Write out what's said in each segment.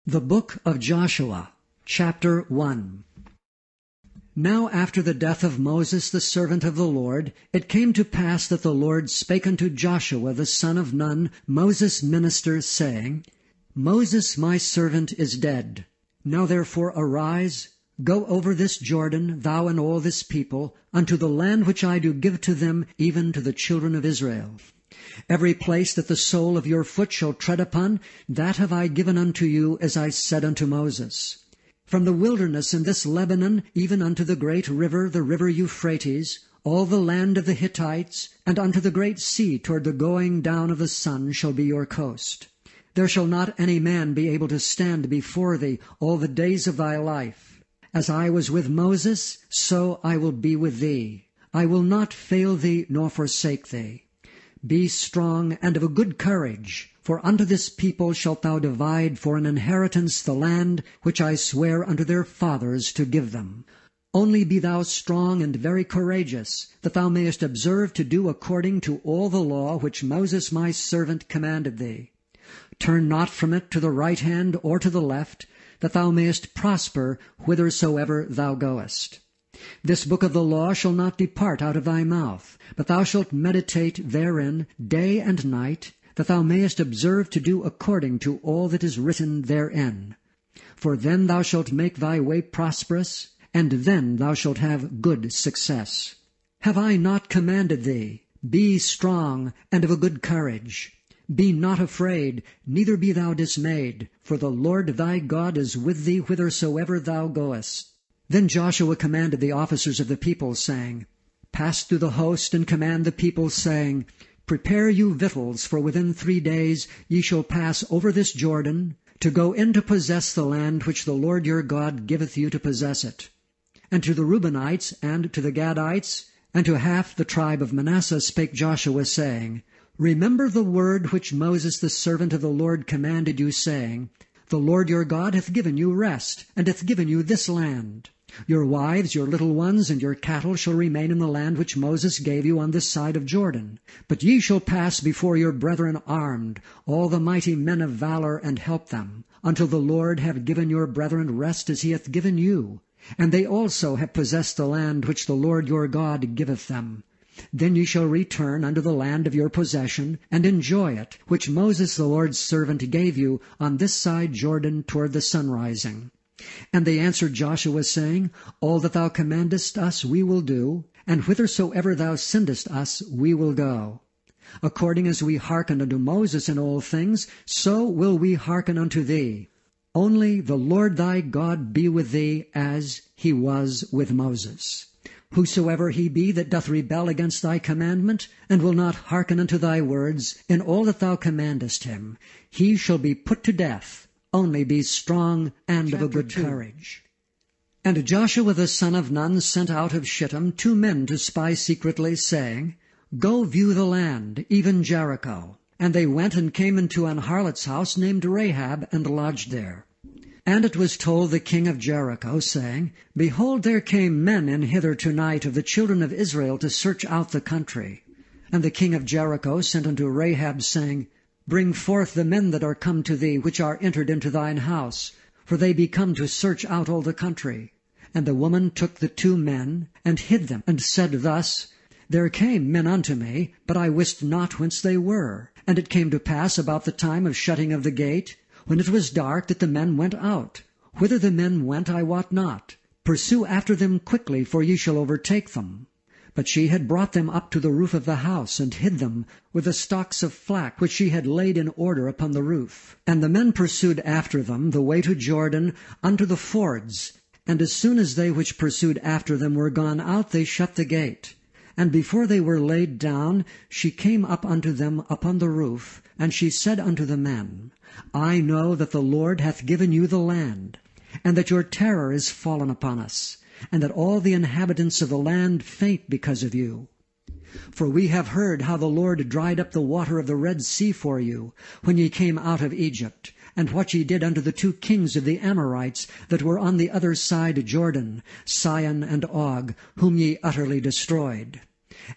The Book of Joshua, Chapter 1. Now after the death of Moses the servant of the Lord, it came to pass that the Lord spake unto Joshua the son of Nun, Moses' minister, saying, Moses my servant is dead. Now therefore arise, go over this Jordan, thou and all this people, unto the land which I do give to them, even to the children of Israel. Every place that the sole of your foot shall tread upon, that have I given unto you, as I said unto Moses. From the wilderness in this Lebanon, even unto the great river, the river Euphrates, all the land of the Hittites, and unto the great sea toward the going down of the sun shall be your coast. There shall not any man be able to stand before thee all the days of thy life. As I was with Moses, so I will be with thee. I will not fail thee nor forsake thee. Be strong and of a good courage, for unto this people shalt thou divide for an inheritance the land which I swear unto their fathers to give them. Only be thou strong and very courageous, that thou mayest observe to do according to all the law which Moses my servant commanded thee. Turn not from it to the right hand or to the left, that thou mayest prosper whithersoever thou goest. This book of the law shall not depart out of thy mouth, but thou shalt meditate therein day and night, that thou mayest observe to do according to all that is written therein. For then thou shalt make thy way prosperous, and then thou shalt have good success. Have I not commanded thee? Be strong and of a good courage. Be not afraid, neither be thou dismayed, for the Lord thy God is with thee whithersoever thou goest. Then Joshua commanded the officers of the people, saying, Pass through the host, and command the people, saying, Prepare you victuals, for within 3 days ye shall pass over this Jordan, to go in to possess the land which the Lord your God giveth you to possess it. And to the Reubenites, and to the Gadites, and to half the tribe of Manasseh spake Joshua, saying, Remember the word which Moses the servant of the Lord commanded you, saying, The Lord your God hath given you rest, and hath given you this land. Your wives, your little ones, and your cattle shall remain in the land which Moses gave you on this side of Jordan. But ye shall pass before your brethren armed, all the mighty men of valor, and help them, until the Lord have given your brethren rest as he hath given you. And they also have possessed the land which the Lord your God giveth them. Then ye shall return unto the land of your possession, and enjoy it, which Moses the Lord's servant gave you on this side Jordan toward the sunrising. And they answered Joshua, saying, All that thou commandest us we will do, and whithersoever thou sendest us we will go. According as we hearkened unto Moses in all things, so will we hearken unto thee. Only the Lord thy God be with thee, as he was with Moses. Whosoever he be that doth rebel against thy commandment, and will not hearken unto thy words, in all that thou commandest him, he shall be put to death. Only be strong and of a good courage. And Joshua the son of Nun sent out of Shittim 2 men to spy secretly, saying, Go view the land, even Jericho. And they went and came into an harlot's house named Rahab, and lodged there. And it was told the king of Jericho, saying, Behold, there came men in hither tonight of the children of Israel to search out the country. And the king of Jericho sent unto Rahab, saying, Bring forth the men that are come to thee, which are entered into thine house, for they be come to search out all the country. And the woman took the 2 men, and hid them, and said thus, There came men unto me, but I wist not whence they were. And it came to pass about the time of shutting of the gate, when it was dark, that the men went out. Whither the men went I wot not. Pursue after them quickly, for ye shall overtake them. But she had brought them up to the roof of the house, and hid them with the stalks of flax which she had laid in order upon the roof. And the men pursued after them the way to Jordan unto the fords. And as soon as they which pursued after them were gone out, they shut the gate. And before they were laid down, she came up unto them upon the roof, and she said unto the men, I know that the Lord hath given you the land, and that your terror is fallen upon us, and that all the inhabitants of the land faint because of you. For we have heard how the Lord dried up the water of the Red Sea for you, when ye came out of Egypt, and what ye did unto the 2 kings of the Amorites that were on the other side Jordan, Sihon and Og, whom ye utterly destroyed.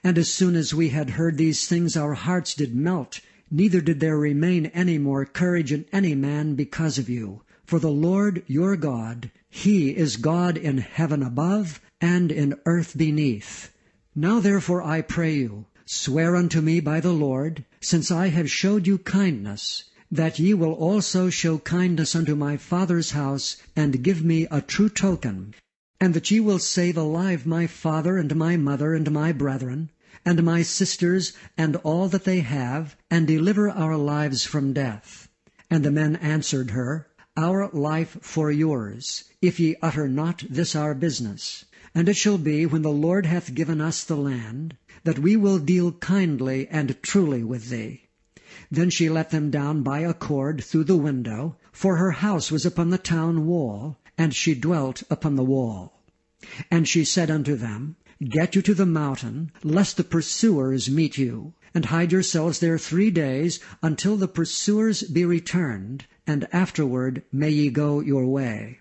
And as soon as we had heard these things, our hearts did melt, neither did there remain any more courage in any man because of you. For the Lord your God, He is God in heaven above and in earth beneath. Now therefore I pray you, swear unto me by the Lord, since I have showed you kindness, that ye will also show kindness unto my father's house, and give me a true token, and that ye will save alive my father and my mother and my brethren, and my sisters, and all that they have, and deliver our lives from death. And the men answered her, Our life for yours, if ye utter not this our business. And it shall be, when the Lord hath given us the land, that we will deal kindly and truly with thee. Then she let them down by a cord through the window, for her house was upon the town wall, and she dwelt upon the wall. And she said unto them, Get you to the mountain, lest the pursuers meet you, and hide yourselves there 3 days, until the pursuers be returned, and afterward may ye go your way.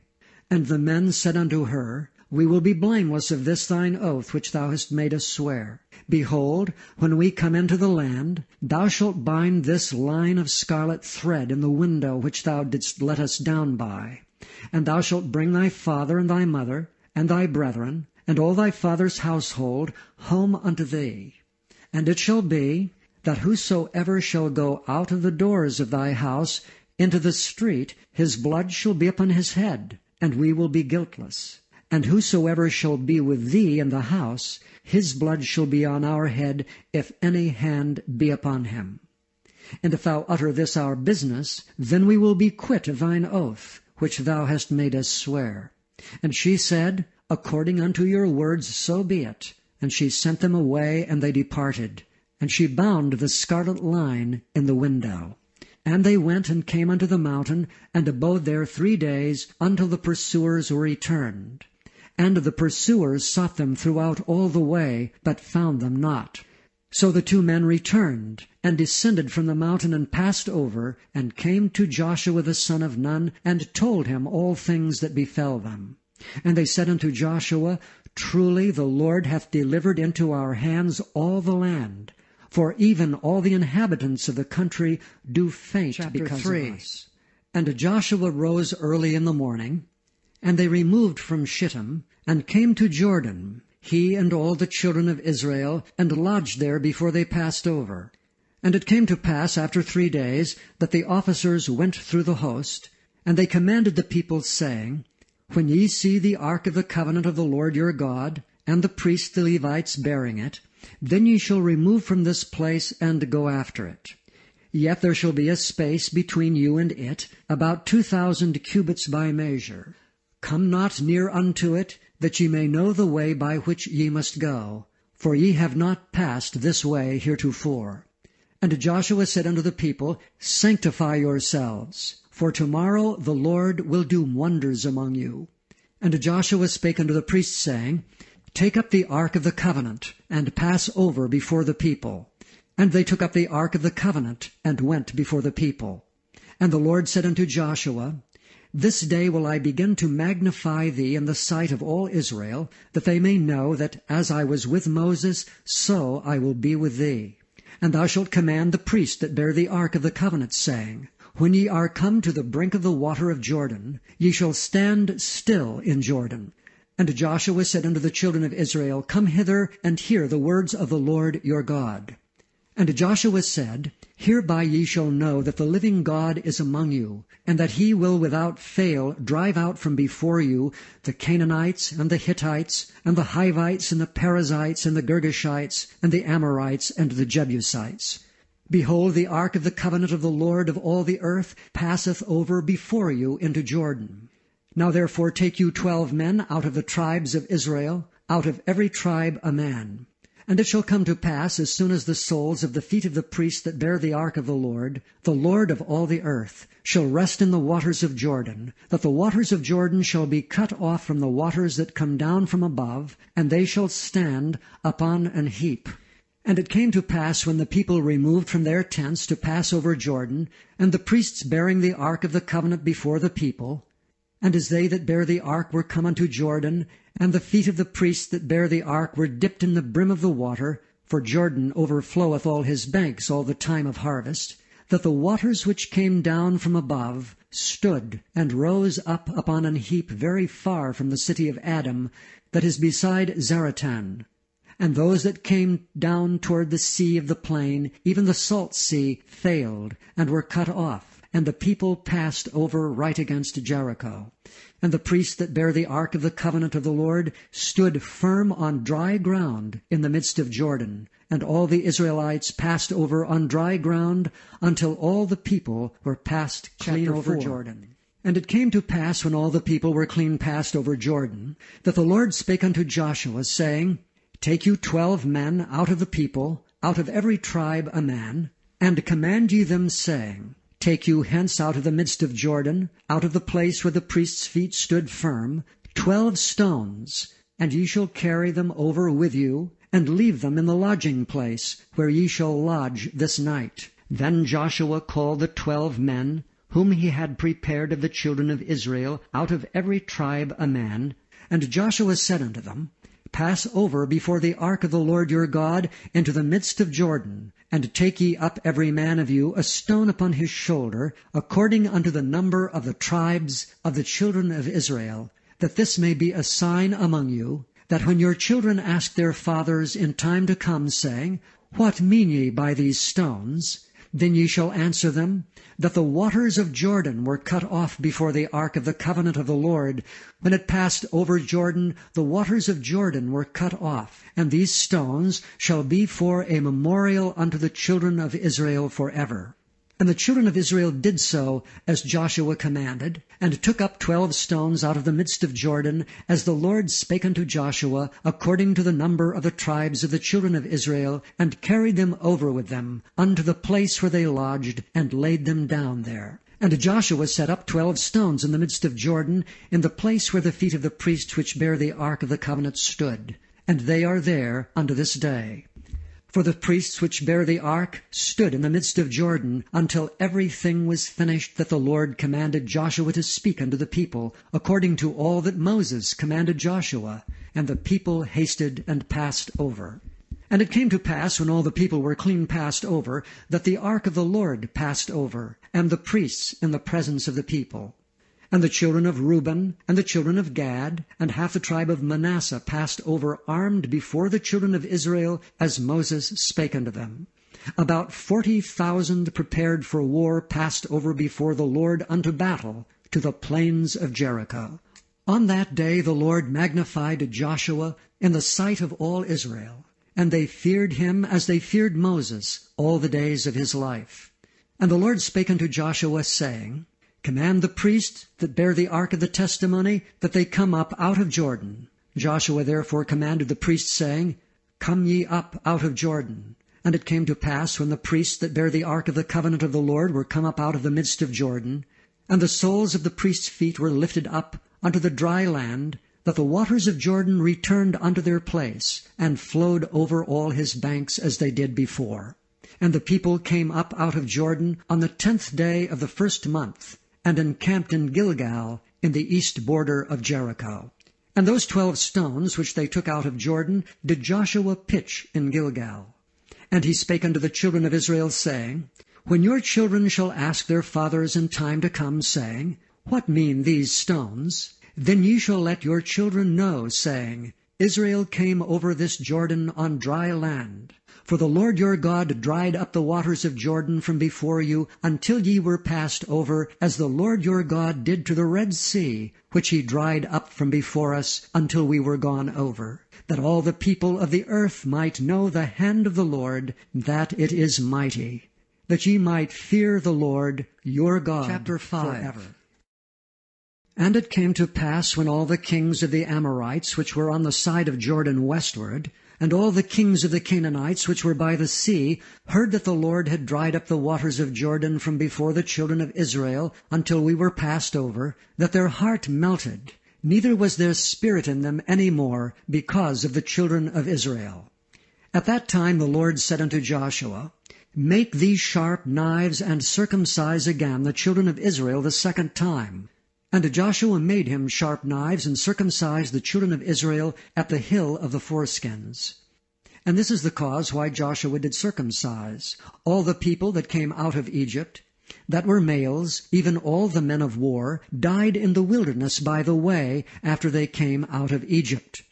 And the men said unto her, We will be blameless of this thine oath which thou hast made us swear. Behold, when we come into the land, thou shalt bind this line of scarlet thread in the window which thou didst let us down by. And thou shalt bring thy father and thy mother, and thy brethren, and all thy father's household home unto thee. And it shall be, that whosoever shall go out of the doors of thy house into the street, his blood shall be upon his head, and we will be guiltless. And whosoever shall be with thee in the house, his blood shall be on our head, if any hand be upon him. And if thou utter this our business, then we will be quit of thine oath, which thou hast made us swear. And she said, According unto your words, so be it. And she sent them away, and they departed. And she bound the scarlet line in the window. And they went and came unto the mountain, and abode there 3 days, until the pursuers were returned. And the pursuers sought them throughout all the way, but found them not. So the 2 men returned, and descended from the mountain, and passed over, and came to Joshua the son of Nun, and told him all things that befell them. And they said unto Joshua, Truly the Lord hath delivered into our hands all the land, for even all the inhabitants of the country do faint because of us. And Joshua rose early in the morning, and they removed from Shittim, and came to Jordan, he and all the children of Israel, and lodged there before they passed over. And it came to pass after 3 days, that the officers went through the host, and they commanded the people, saying, When ye see the ark of the covenant of the Lord your God, and the priests the Levites bearing it, then ye shall remove from this place, and go after it. Yet there shall be a space between you and it, about 2,000 cubits by measure. Come not near unto it, that ye may know the way by which ye must go, for ye have not passed this way heretofore. And Joshua said unto the people, Sanctify yourselves, for tomorrow the Lord will do wonders among you. And Joshua spake unto the priests, saying, Take up the ark of the covenant, and pass over before the people. And they took up the ark of the covenant, and went before the people. And the Lord said unto Joshua, This day will I begin to magnify thee in the sight of all Israel, that they may know that as I was with Moses, so I will be with thee. And thou shalt command the priests that bear the ark of the covenant, saying, When ye are come to the brink of the water of Jordan, ye shall stand still in Jordan. And Joshua said unto the children of Israel, Come hither, and hear the words of the Lord your God. And Joshua said, Hereby ye shall know that the living God is among you, and that he will without fail drive out from before you the Canaanites, and the Hittites, and the Hivites, and the Perizzites, and the Girgashites, and the Amorites, and the Jebusites. Behold, the ark of the covenant of the Lord of all the earth passeth over before you into Jordan. Now therefore take you 12 men out of the tribes of Israel, out of every tribe a man. And it shall come to pass, as soon as the soles of the feet of the priests that bear the ark of the Lord of all the earth, shall rest in the waters of Jordan, that the waters of Jordan shall be cut off from the waters that come down from above, and they shall stand upon an heap. And it came to pass, when the people removed from their tents to pass over Jordan, and the priests bearing the ark of the covenant before the people, and as they that bear the ark were come unto Jordan, and the feet of the priests that bear the ark were dipped in the brim of the water, for Jordan overfloweth all his banks all the time of harvest, that the waters which came down from above stood and rose up upon an heap very far from the city of Adam, that is beside Zaratan. And those that came down toward the sea of the plain, even the salt sea, failed, and were cut off, and the people passed over right against Jericho. And the priests that bare the ark of the covenant of the Lord stood firm on dry ground in the midst of Jordan, and all the Israelites passed over on dry ground until all the people were passed clean over Jordan. And it came to pass, when all the people were clean passed over Jordan, that the Lord spake unto Joshua, saying, Take you 12 men out of the people, out of every tribe a man, and command ye them, saying, Take you hence out of the midst of Jordan, out of the place where the priest's feet stood firm, 12 stones, and ye shall carry them over with you, and leave them in the lodging place, where ye shall lodge this night. Then Joshua called the 12 men, whom he had prepared of the children of Israel, out of every tribe a man. And Joshua said unto them, Pass over before the ark of the Lord your God into the midst of Jordan, and take ye up every man of you a stone upon his shoulder, according unto the number of the tribes of the children of Israel, that this may be a sign among you, that when your children ask their fathers in time to come, saying, What mean ye by these stones? Then ye shall answer them, that the waters of Jordan were cut off before the ark of the covenant of the Lord. When it passed over Jordan, the waters of Jordan were cut off, and these stones shall be for a memorial unto the children of Israel forever. And the children of Israel did so as Joshua commanded, and took up 12 stones out of the midst of Jordan, as the Lord spake unto Joshua, according to the number of the tribes of the children of Israel, and carried them over with them unto the place where they lodged, and laid them down there. And Joshua set up 12 stones in the midst of Jordan, in the place where the feet of the priests which bear the ark of the covenant stood. And they are there unto this day. For the priests which bear the ark stood in the midst of Jordan, until everything was finished that the Lord commanded Joshua to speak unto the people, according to all that Moses commanded Joshua. And the people hasted and passed over. And it came to pass, when all the people were clean passed over, that the ark of the Lord passed over, and the priests in the presence of the people. And the children of Reuben, and the children of Gad, and half the tribe of Manasseh passed over armed before the children of Israel, as Moses spake unto them. About 40,000 prepared for war passed over before the Lord unto battle, to the plains of Jericho. On that day the Lord magnified Joshua in the sight of all Israel, and they feared him as they feared Moses all the days of his life. And the Lord spake unto Joshua, saying, Command the priests that bear the ark of the testimony, that they come up out of Jordan. Joshua therefore commanded the priests, saying, Come ye up out of Jordan. And it came to pass, when the priests that bear the ark of the covenant of the Lord were come up out of the midst of Jordan, and the soles of the priests' feet were lifted up unto the dry land, that the waters of Jordan returned unto their place, and flowed over all his banks as they did before. And the people came up out of Jordan on the 10th day of the first month, and encamped in Gilgal, in the east border of Jericho. And those 12 stones which they took out of Jordan did Joshua pitch in Gilgal. And he spake unto the children of Israel, saying, When your children shall ask their fathers in time to come, saying, What mean these stones? Then ye shall let your children know, saying, Israel came over this Jordan on dry land. For the Lord your God dried up the waters of Jordan from before you, until ye were passed over, as the Lord your God did to the Red Sea, which he dried up from before us, until we were gone over, that all the people of the earth might know the hand of the Lord, that it is mighty, that ye might fear the Lord your God. Chapter 5. Forever. And it came to pass, when all the kings of the Amorites, which were on the side of Jordan westward, and all the kings of the Canaanites, which were by the sea, heard that the Lord had dried up the waters of Jordan from before the children of Israel, until we were passed over, that their heart melted, neither was there spirit in them any more, because of the children of Israel. At that time the Lord said unto Joshua, Make these sharp knives, and circumcise again the children of Israel the second time. And Joshua made him sharp knives, and circumcised the children of Israel at the hill of the foreskins. And this is the cause why Joshua did circumcise all the people that came out of Egypt, that were males, even all the men of war, died in the wilderness by the way after they came out of Egypt.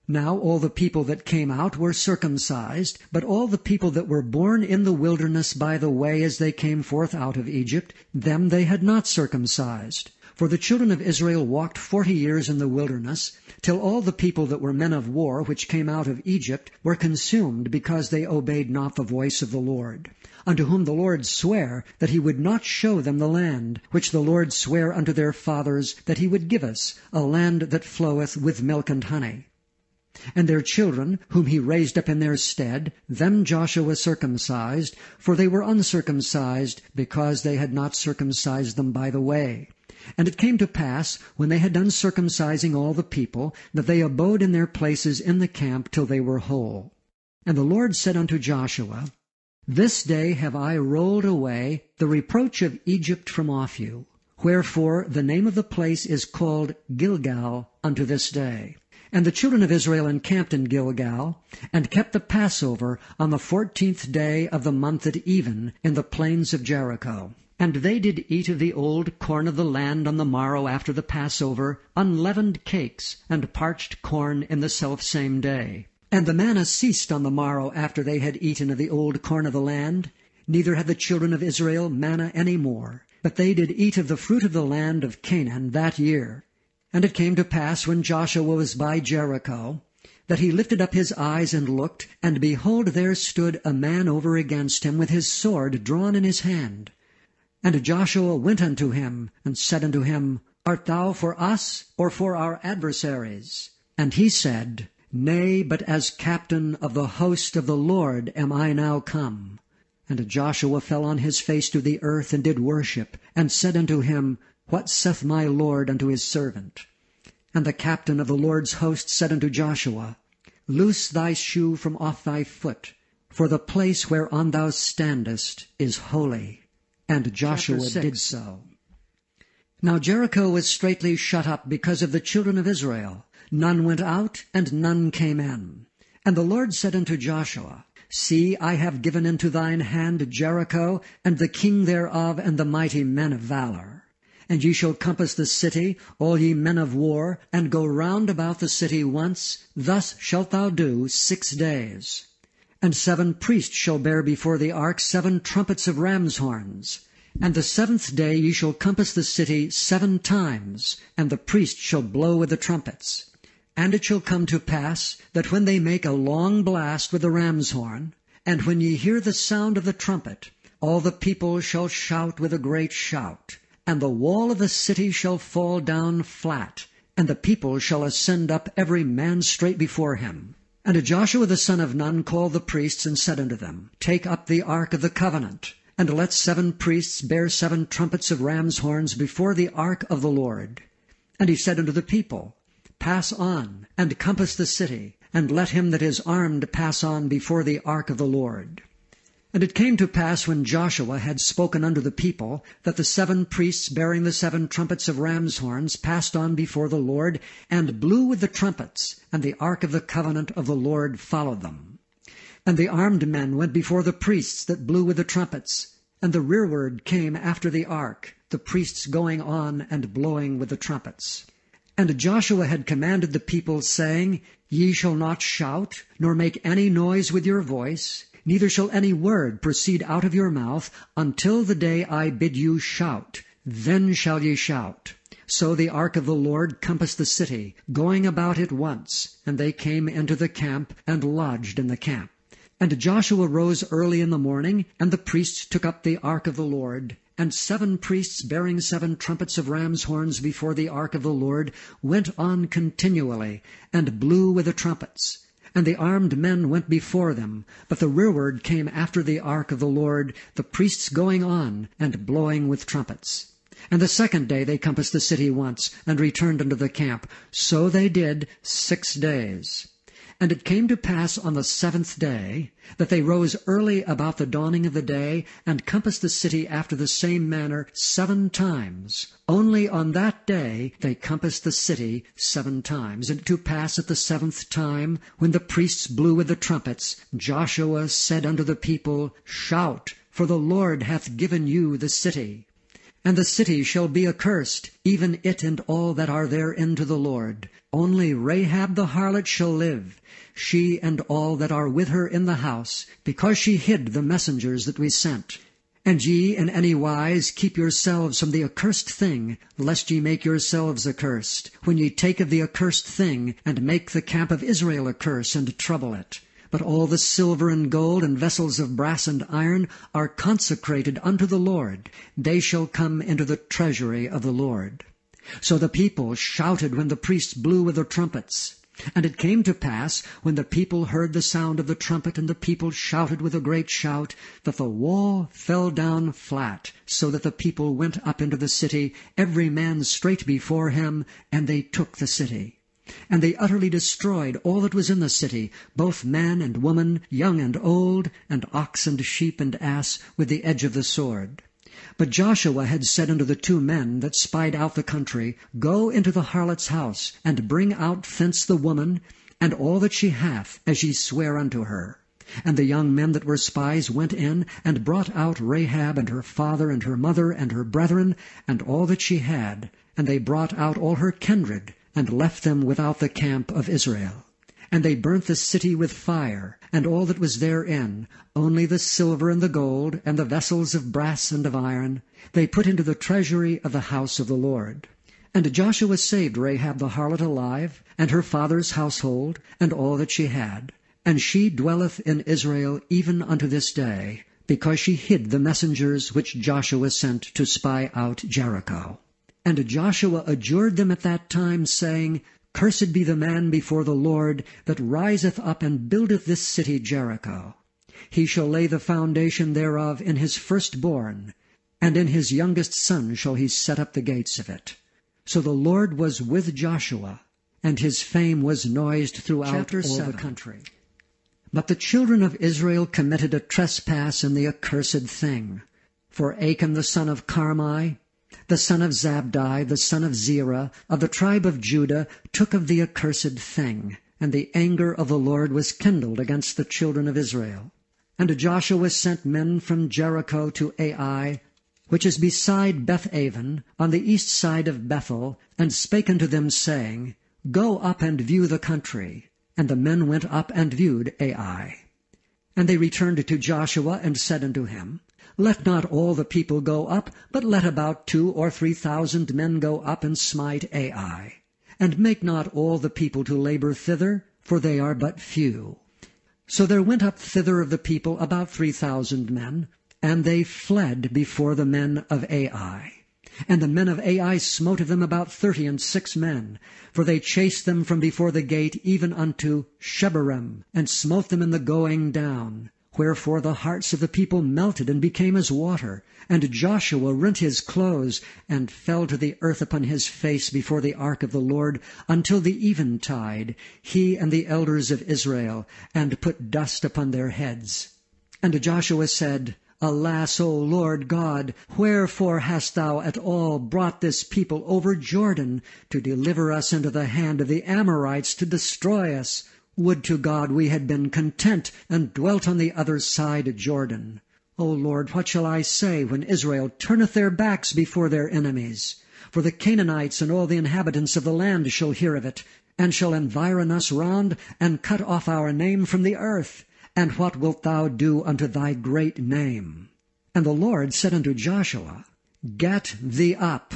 Now all the people that came out were circumcised, but all the people that were born in the wilderness by the way as they came forth out of Egypt, them they had not circumcised. For the children of Israel walked 40 years in the wilderness, till all the people that were men of war which came out of Egypt were consumed, because they obeyed not the voice of the Lord, unto whom the Lord sware that he would not show them the land, which the Lord sware unto their fathers that he would give us, a land that floweth with milk and honey. And their children, whom he raised up in their stead, them Joshua circumcised, for they were uncircumcised, because they had not circumcised them by the way. And it came to pass, when they had done circumcising all the people, that they abode in their places in the camp till they were whole. And the Lord said unto Joshua, This day have I rolled away the reproach of Egypt from off you. Wherefore the name of the place is called Gilgal unto this day. And the children of Israel encamped in Gilgal, and kept the Passover on the 14th day of the month at even, in the plains of Jericho. And they did eat of the old corn of the land on the morrow after the Passover, unleavened cakes, and parched corn in the selfsame day. And the manna ceased on the morrow after they had eaten of the old corn of the land, neither had the children of Israel manna any more, but they did eat of the fruit of the land of Canaan that year. And it came to pass, when Joshua was by Jericho, that he lifted up his eyes and looked, and behold, there stood a man over against him with his sword drawn in his hand. And Joshua went unto him, and said unto him, Art thou for us, or for our adversaries? And he said, Nay, but as captain of the host of the Lord am I now come. And Joshua fell on his face to the earth, and did worship, and said unto him, What saith my Lord unto his servant? And the captain of the Lord's host said unto Joshua, Loose thy shoe from off thy foot, for the place whereon thou standest is holy. And Joshua did so. Now Jericho was straitly shut up because of the children of Israel. None went out, and none came in. And the Lord said unto Joshua, See, I have given into thine hand Jericho, and the king thereof, and the mighty men of valor. And ye shall compass the city, all ye men of war, and go round about the city once. Thus shalt thou do 6 days. And 7 priests shall bear before the ark 7 trumpets of ram's horns. And the 7th day ye shall compass the city 7 times, and the priests shall blow with the trumpets. And it shall come to pass, that when they make a long blast with the ram's horn, and when ye hear the sound of the trumpet, all the people shall shout with a great shout. And the wall of the city shall fall down flat, and the people shall ascend up every man straight before him. And Joshua the son of Nun called the priests, and said unto them, Take up the ark of the covenant, and let 7 priests bear 7 trumpets of ram's horns before the ark of the Lord. And he said unto the people, Pass on, and compass the city, and let him that is armed pass on before the ark of the Lord. And it came to pass, when Joshua had spoken unto the people, that the 7 priests bearing the 7 trumpets of ram's horns passed on before the Lord, and blew with the trumpets, and the ark of the covenant of the Lord followed them. And the armed men went before the priests that blew with the trumpets, and the rearward came after the ark, the priests going on and blowing with the trumpets. And Joshua had commanded the people, saying, Ye shall not shout, nor make any noise with your voice, neither shall any word proceed out of your mouth, until the day I bid you shout. Then shall ye shout. So the ark of the Lord compassed the city, going about it once, and they came into the camp, and lodged in the camp. And Joshua rose early in the morning, and the priests took up the ark of the Lord. And 7 priests bearing 7 trumpets of ram's horns before the ark of the Lord went on continually, and blew with the trumpets. And the armed men went before them, but the rearward came after the ark of the Lord, the priests going on, and blowing with trumpets. And the 2nd day they compassed the city once, and returned unto the camp. So they did 6 days. And it came to pass on the 7th day, that they rose early about the dawning of the day, and compassed the city after the same manner 7 times. Only on that day they compassed the city 7 times. And to pass at the 7th time, when the priests blew with the trumpets, Joshua said unto the people, Shout, for the Lord hath given you the city. And the city shall be accursed, even it and all that are therein to the Lord. Only Rahab the harlot shall live, she and all that are with her in the house, because she hid the messengers that we sent. And ye in any wise keep yourselves from the accursed thing, lest ye make yourselves accursed, when ye take of the accursed thing, and make the camp of Israel a curse, and trouble it. But all the silver and gold and vessels of brass and iron are consecrated unto the Lord. They shall come into the treasury of the Lord. So the people shouted when the priests blew with their trumpets. And it came to pass, when the people heard the sound of the trumpet, and the people shouted with a great shout, that the wall fell down flat, so that the people went up into the city, every man straight before him, and they took the city. And they utterly destroyed all that was in the city, both man and woman, young and old, and ox and sheep and ass, with the edge of the sword. But Joshua had said unto the 2 men that spied out the country, Go into the harlot's house, and bring out thence the woman, and all that she hath, as ye swear unto her. And the young men that were spies went in, and brought out Rahab, and her father, and her mother, and her brethren, and all that she had. And they brought out all her kindred, and left them without the camp of Israel. And they burnt the city with fire, and all that was therein, only the silver and the gold, and the vessels of brass and of iron, they put into the treasury of the house of the Lord. And Joshua saved Rahab the harlot alive, and her father's household, and all that she had. And she dwelleth in Israel even unto this day, because she hid the messengers which Joshua sent to spy out Jericho. And Joshua adjured them at that time, saying, Cursed be the man before the Lord that riseth up and buildeth this city Jericho. He shall lay the foundation thereof in his firstborn, and in his youngest son shall he set up the gates of it. So the Lord was with Joshua, and his fame was noised throughout all the country. But the children of Israel committed a trespass in the accursed thing. For Achan the son of Carmi, the son of Zabdi, the son of Zerah, of the tribe of Judah, took of the accursed thing, and the anger of the Lord was kindled against the children of Israel. And Joshua sent men from Jericho to Ai, which is beside Beth-aven, on the east side of Bethel, and spake unto them, saying, Go up and view the country. And the men went up and viewed Ai. And they returned to Joshua, and said unto him, Let not all the people go up, but let about 2,000 or 3,000 men go up and smite Ai. And make not all the people to labor thither, for they are but few. So there went up thither of the people about 3,000 men, and they fled before the men of Ai. And the men of Ai smote of them about 36 men, for they chased them from before the gate even unto Shebarim, and smote them in the going down. Wherefore the hearts of the people melted and became as water. And Joshua rent his clothes, and fell to the earth upon his face before the ark of the Lord, until the eventide, he and the elders of Israel, and put dust upon their heads. And Joshua said, Alas, O Lord God, wherefore hast thou at all brought this people over Jordan, to deliver us into the hand of the Amorites to destroy us? Would to God we had been content, and dwelt on the other side Jordan. O Lord, what shall I say when Israel turneth their backs before their enemies? For the Canaanites and all the inhabitants of the land shall hear of it, and shall environ us round, and cut off our name from the earth. And what wilt thou do unto thy great name? And the Lord said unto Joshua, Get thee up.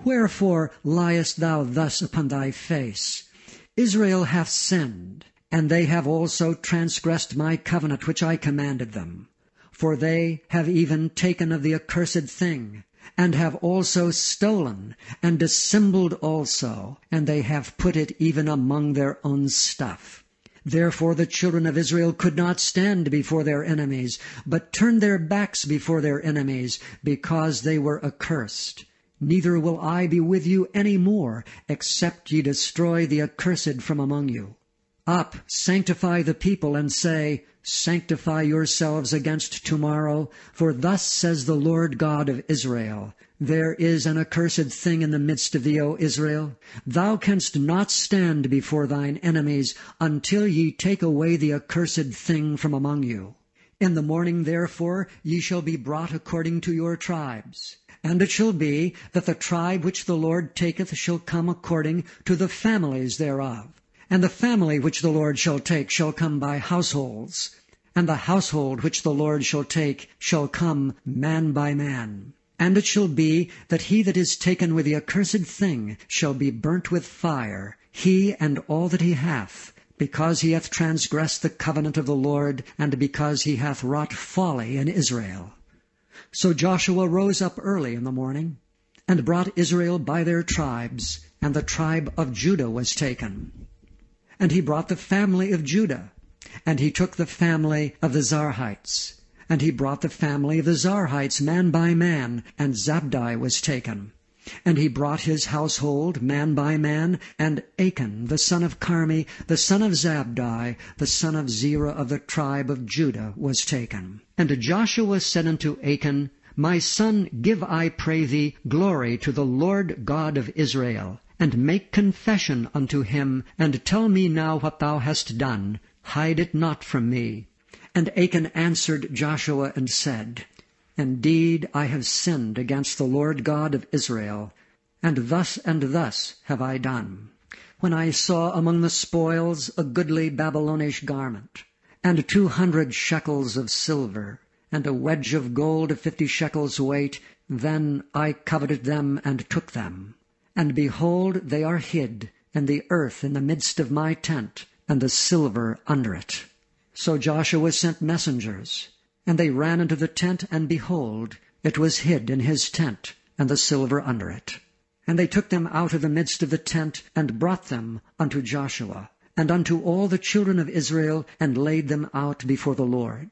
Wherefore liest thou thus upon thy face? Israel hath sinned, and they have also transgressed my covenant which I commanded them. For they have even taken of the accursed thing, and have also stolen, and dissembled also, and they have put it even among their own stuff. Therefore the children of Israel could not stand before their enemies, but turned their backs before their enemies, because they were accursed. Neither will I be with you any more, except ye destroy the accursed from among you. Up, sanctify the people, and say, Sanctify yourselves against tomorrow, for thus says the Lord God of Israel, There is an accursed thing in the midst of thee, O Israel. Thou canst not stand before thine enemies, until ye take away the accursed thing from among you. In the morning, therefore, ye shall be brought according to your tribes. And it shall be that the tribe which the Lord taketh shall come according to the families thereof. And the family which the Lord shall take shall come by households. And the household which the Lord shall take shall come man by man. And it shall be that he that is taken with the accursed thing shall be burnt with fire, he and all that he hath, because he hath transgressed the covenant of the Lord, and because he hath wrought folly in Israel. So Joshua rose up early in the morning, and brought Israel by their tribes, and the tribe of Judah was taken. And he brought the family of Judah, and he took the family of the Zarhites. And he brought the family of the Zarhites man by man, and Zabdi was taken. And he brought his household man by man, and Achan the son of Carmi, the son of Zabdi, the son of Zerah of the tribe of Judah, was taken. And Joshua said unto Achan, My son, give, I pray thee, glory to the Lord God of Israel, and make confession unto him, and tell me now what thou hast done. Hide it not from me. And Achan answered Joshua and said, Indeed, I have sinned against the Lord God of Israel, and thus have I done. When I saw among the spoils a goodly Babylonish garment, and 200 shekels of silver, and a wedge of gold of 50 shekels weight, then I coveted them and took them. And behold, they are hid in the earth in the midst of my tent, and the silver under it. So Joshua sent messengers, and they ran into the tent, and behold, it was hid in his tent, and the silver under it. And they took them out of the midst of the tent, and brought them unto Joshua, and unto all the children of Israel, and laid them out before the Lord.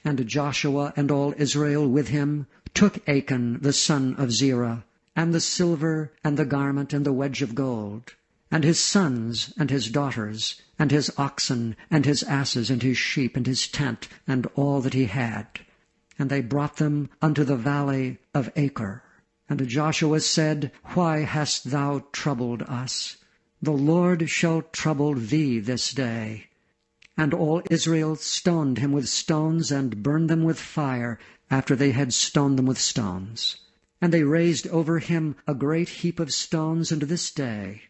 And Joshua and all Israel with him took Achan the son of Zerah, and the silver, and the garment, and the wedge of gold, and his sons, and his daughters, and his oxen, and his asses, and his sheep, and his tent, and all that he had. And they brought them unto the valley of Achor. And Joshua said, Why hast thou troubled us? The Lord shall trouble thee this day. And all Israel stoned him with stones, and burned them with fire, after they had stoned them with stones. And they raised over him a great heap of stones unto this day.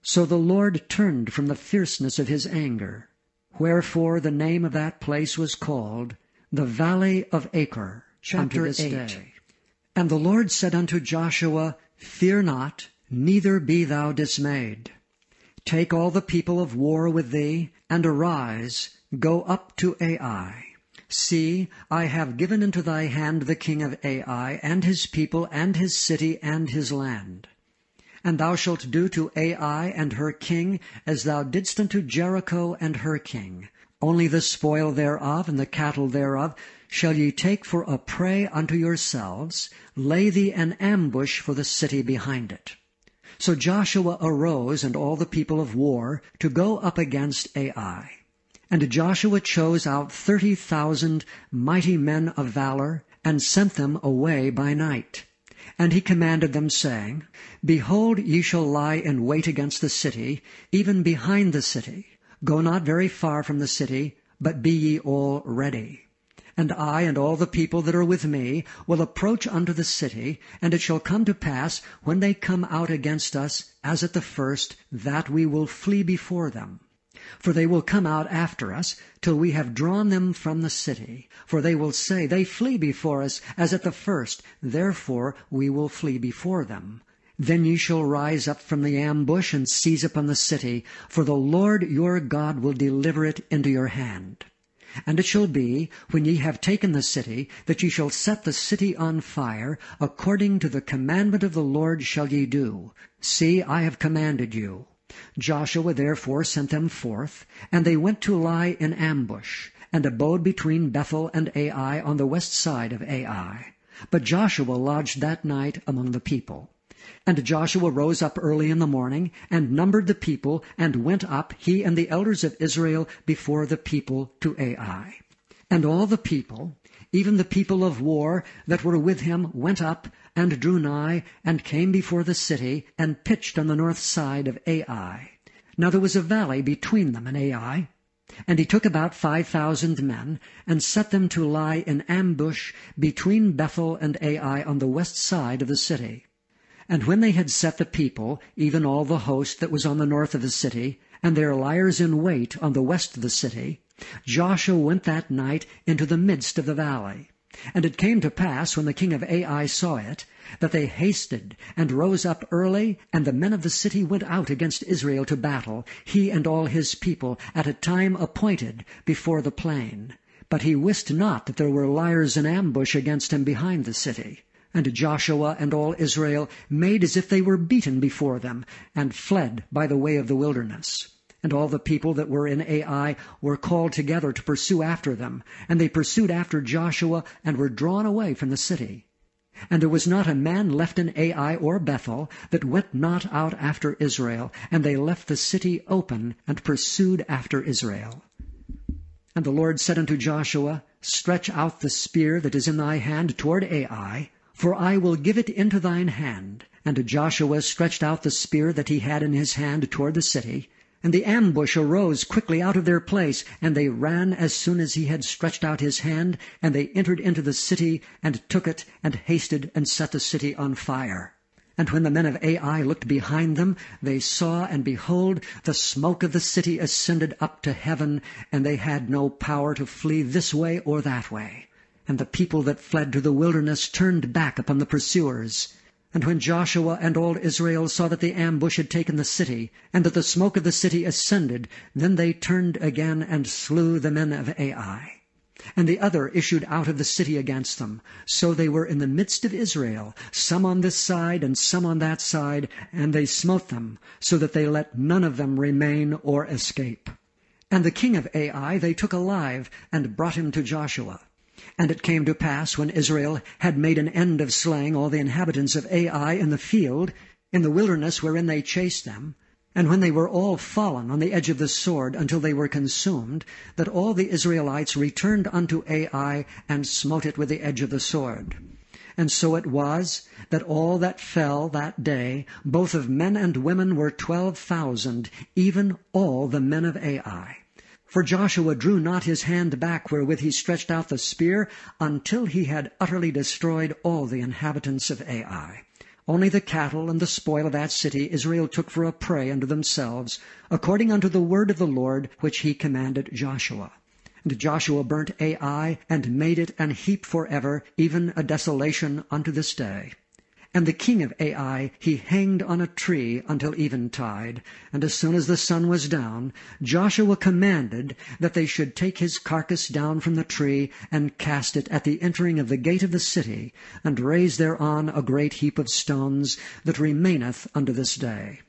So the Lord turned from the fierceness of his anger. Wherefore the name of that place was called the Valley of Achor unto this day. And the Lord said unto Joshua, Fear not, neither be thou dismayed. Take all the people of war with thee, and arise, go up to Ai. See, I have given into thy hand the king of Ai, and his people, and his city, and his land. And thou shalt do to Ai and her king as thou didst unto Jericho and her king. Only the spoil thereof and the cattle thereof shall ye take for a prey unto yourselves. Lay thee an ambush for the city behind it. So Joshua arose and all the people of war to go up against Ai. And Joshua chose out 30,000 mighty men of valor, and sent them away by night. And he commanded them, saying, Behold, ye shall lie in wait against the city, even behind the city. Go not very far from the city, but be ye all ready. And I and all the people that are with me will approach unto the city, and it shall come to pass, when they come out against us, as at the first, that we will flee before them. For they will come out after us, till we have drawn them from the city. For they will say, They flee before us, as at the first, therefore we will flee before them. Then ye shall rise up from the ambush, and seize upon the city, for the Lord your God will deliver it into your hand. And it shall be, when ye have taken the city, that ye shall set the city on fire, according to the commandment of the Lord shall ye do. See, I have commanded you. Joshua therefore sent them forth, and they went to lie in ambush, and abode between Bethel and Ai on the west side of Ai. But Joshua lodged that night among the people. And Joshua rose up early in the morning, and numbered the people, and went up, he and the elders of Israel, before the people to Ai. And all the people, even the people of war that were with him, went up, and drew nigh, and came before the city, and pitched on the north side of Ai. Now there was a valley between them and Ai, And he took about 5,000 men, and set them to lie in ambush between Bethel and Ai on the west side of the city. And when they had set the people, even all the host that was on the north of the city, and their liers in wait on the west of the city, Joshua went that night into the midst of the valley. And it came to pass, when the king of Ai saw it, that they hasted, and rose up early, and the men of the city went out against Israel to battle, he and all his people, at a time appointed, before the plain. But he wist not that there were liers in ambush against him behind the city. And Joshua and all Israel made as if they were beaten before them, and fled by the way of the wilderness. And all the people that were in Ai were called together to pursue after them. And they pursued after Joshua, and were drawn away from the city. And there was not a man left in Ai or Bethel that went not out after Israel. And they left the city open, and pursued after Israel. And the Lord said unto Joshua, Stretch out the spear that is in thy hand toward Ai, for I will give it into thine hand. And Joshua stretched out the spear that he had in his hand toward the city. And the ambush arose quickly out of their place, and they ran as soon as he had stretched out his hand, and they entered into the city, and took it, and hasted, and set the city on fire. And when the men of Ai looked behind them, they saw, and behold, the smoke of the city ascended up to heaven, and they had no power to flee this way or that way. And the people that fled to the wilderness turned back upon the pursuers. And when Joshua and all Israel saw that the ambush had taken the city, and that the smoke of the city ascended, then they turned again and slew the men of Ai. And the other issued out of the city against them. So they were in the midst of Israel, some on this side and some on that side, and they smote them, so that they let none of them remain or escape. And the king of Ai they took alive, and brought him to Joshua. And it came to pass, when Israel had made an end of slaying all the inhabitants of Ai in the field, in the wilderness wherein they chased them, and when they were all fallen on the edge of the sword until they were consumed, that all the Israelites returned unto Ai, and smote it with the edge of the sword. And so it was, that all that fell that day, both of men and women, were 12,000, even all the men of Ai. For Joshua drew not his hand back wherewith he stretched out the spear, until he had utterly destroyed all the inhabitants of Ai. Only the cattle and the spoil of that city Israel took for a prey unto themselves, according unto the word of the Lord which he commanded Joshua. And Joshua burnt Ai, and made it an heap forever, even a desolation unto this day. And the king of Ai he hanged on a tree until eventide. And as soon as the sun was down, Joshua commanded that they should take his carcass down from the tree, and cast it at the entering of the gate of the city, and raise thereon a great heap of stones, that remaineth unto this day.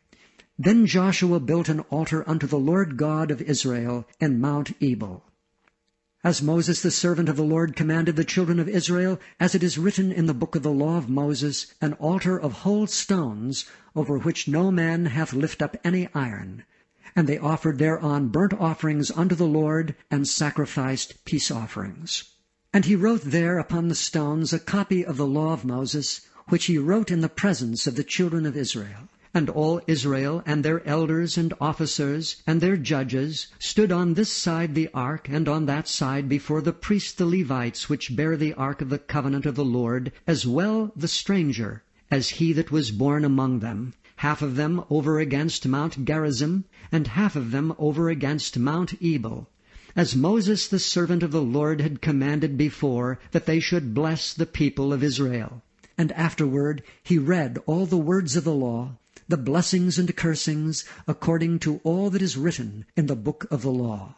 Then Joshua built an altar unto the Lord God of Israel in Mount Ebal. As Moses the servant of the Lord commanded the children of Israel, as it is written in the book of the law of Moses, an altar of whole stones, over which no man hath lift up any iron. And they offered thereon burnt offerings unto the Lord, and sacrificed peace offerings. And he wrote there upon the stones a copy of the law of Moses, which he wrote in the presence of the children of Israel. And all Israel, and their elders and officers, and their judges, stood on this side the ark, and on that side before the priests the Levites, which bear the ark of the covenant of the Lord, as well the stranger, as he that was born among them, half of them over against Mount Gerizim, and half of them over against Mount Ebal, as Moses the servant of the Lord had commanded before, that they should bless the people of Israel. And afterward he read all the words of the law, the blessings and cursings, according to all that is written in the book of the law.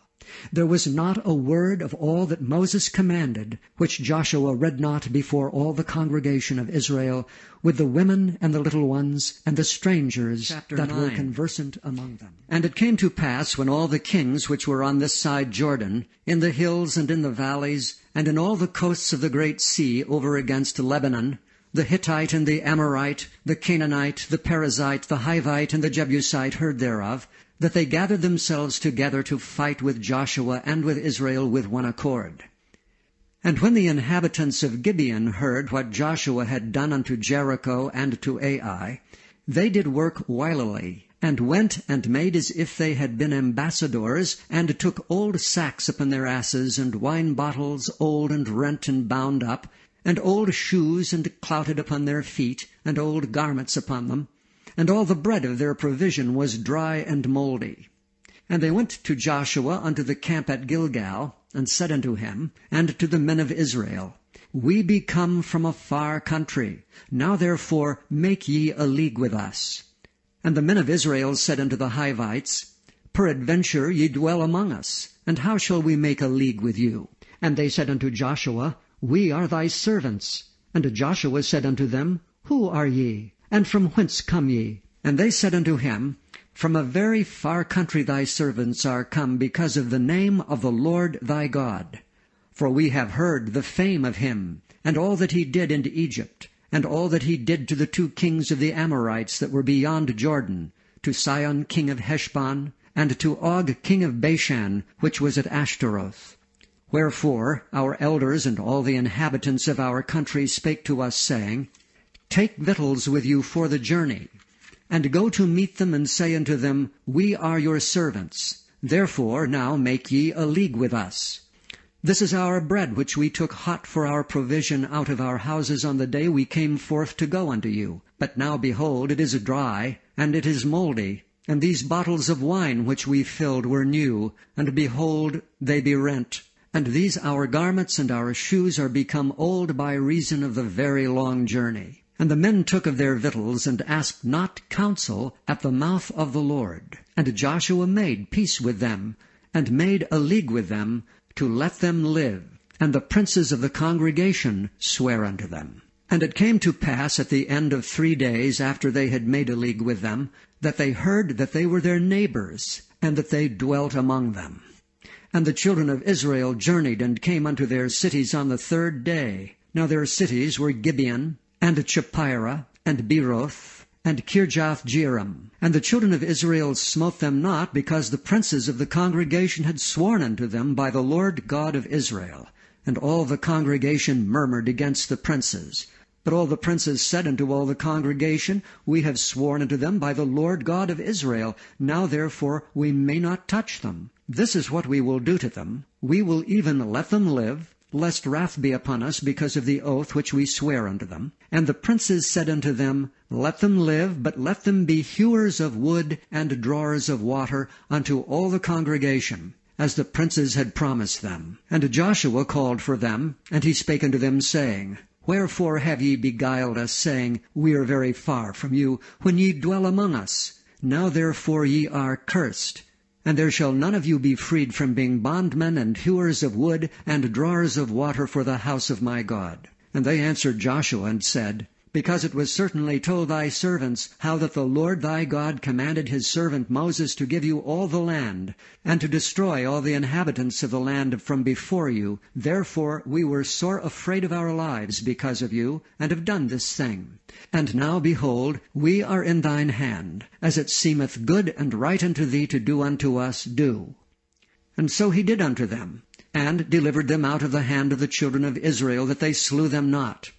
There was not a word of all that Moses commanded, which Joshua read not before all the congregation of Israel, with the women and the little ones, and the strangers that were conversant among them. And it came to pass, when all the kings which were on this side Jordan, in the hills and in the valleys, and in all the coasts of the great sea over against Lebanon, the Hittite and the Amorite, the Canaanite, the Perizzite, the Hivite, and the Jebusite heard thereof, that they gathered themselves together to fight with Joshua and with Israel with one accord. And when the inhabitants of Gibeon heard what Joshua had done unto Jericho and to Ai, They did work wilily, and went and made as if they had been ambassadors, and took old sacks upon their asses, and wine bottles old and rent and bound up, and old shoes and clouted upon their feet, and old garments upon them, and all the bread of their provision was dry and mouldy. And they went to Joshua unto the camp at Gilgal, and said unto him, and to the men of Israel, We be come from a far country. Now therefore make ye a league with us. And the men of Israel said unto the Hivites, Peradventure ye dwell among us, and how shall we make a league with you? And they said unto Joshua, We are thy servants. And Joshua said unto them, Who are ye? And from whence come ye? And they said unto him, From a very far country thy servants are come, because of the name of the Lord thy God. For we have heard the fame of him, and all that he did in Egypt, and all that he did to the 2 kings of the Amorites that were beyond Jordan, to Sihon king of Heshbon, and to Og king of Bashan, which was at Ashtaroth. Wherefore our elders and all the inhabitants of our country spake to us, saying, Take victuals with you for the journey, and go to meet them, and say unto them, We are your servants. Therefore now make ye a league with us. This is our bread which we took hot for our provision out of our houses on the day we came forth to go unto you. But now, behold, it is dry, and it is mouldy. And these bottles of wine which we filled were new, and behold, they be rent. And these our garments and our shoes are become old by reason of the very long journey. And the men took of their victuals, and asked not counsel at the mouth of the Lord. And Joshua made peace with them, and made a league with them, to let them live. And the princes of the congregation sware unto them. And it came to pass at the end of 3 days, after they had made a league with them, that they heard that they were their neighbors, and that they dwelt among them. And the children of Israel journeyed, and came unto their cities on the 3rd day. Now their cities were Gibeon, and Chephirah, and Beeroth, and Kirjath-jearim. And the children of Israel smote them not, because the princes of the congregation had sworn unto them by the Lord God of Israel. And all the congregation murmured against the princes. But all the princes said unto all the congregation, We have sworn unto them by the Lord God of Israel. Now therefore we may not touch them. This is what we will do to them. We will even let them live, lest wrath be upon us because of the oath which we swear unto them. And the princes said unto them, Let them live, but let them be hewers of wood and drawers of water unto all the congregation, as the princes had promised them. And Joshua called for them, and he spake unto them, saying, Wherefore have ye beguiled us, saying, We are very far from you, when ye dwell among us? Now therefore ye are cursed. And there shall none of you be freed from being bondmen and hewers of wood and drawers of water for the house of my God. And they answered Joshua and said, Because it was certainly told thy servants how that the Lord thy God commanded his servant Moses to give you all the land, and to destroy all the inhabitants of the land from before you. Therefore we were sore afraid of our lives because of you, and have done this thing. And now, behold, we are in thine hand. As it seemeth good and right unto thee to do unto us, do. And so he did unto them, and delivered them out of the hand of the children of Israel, that they slew them not.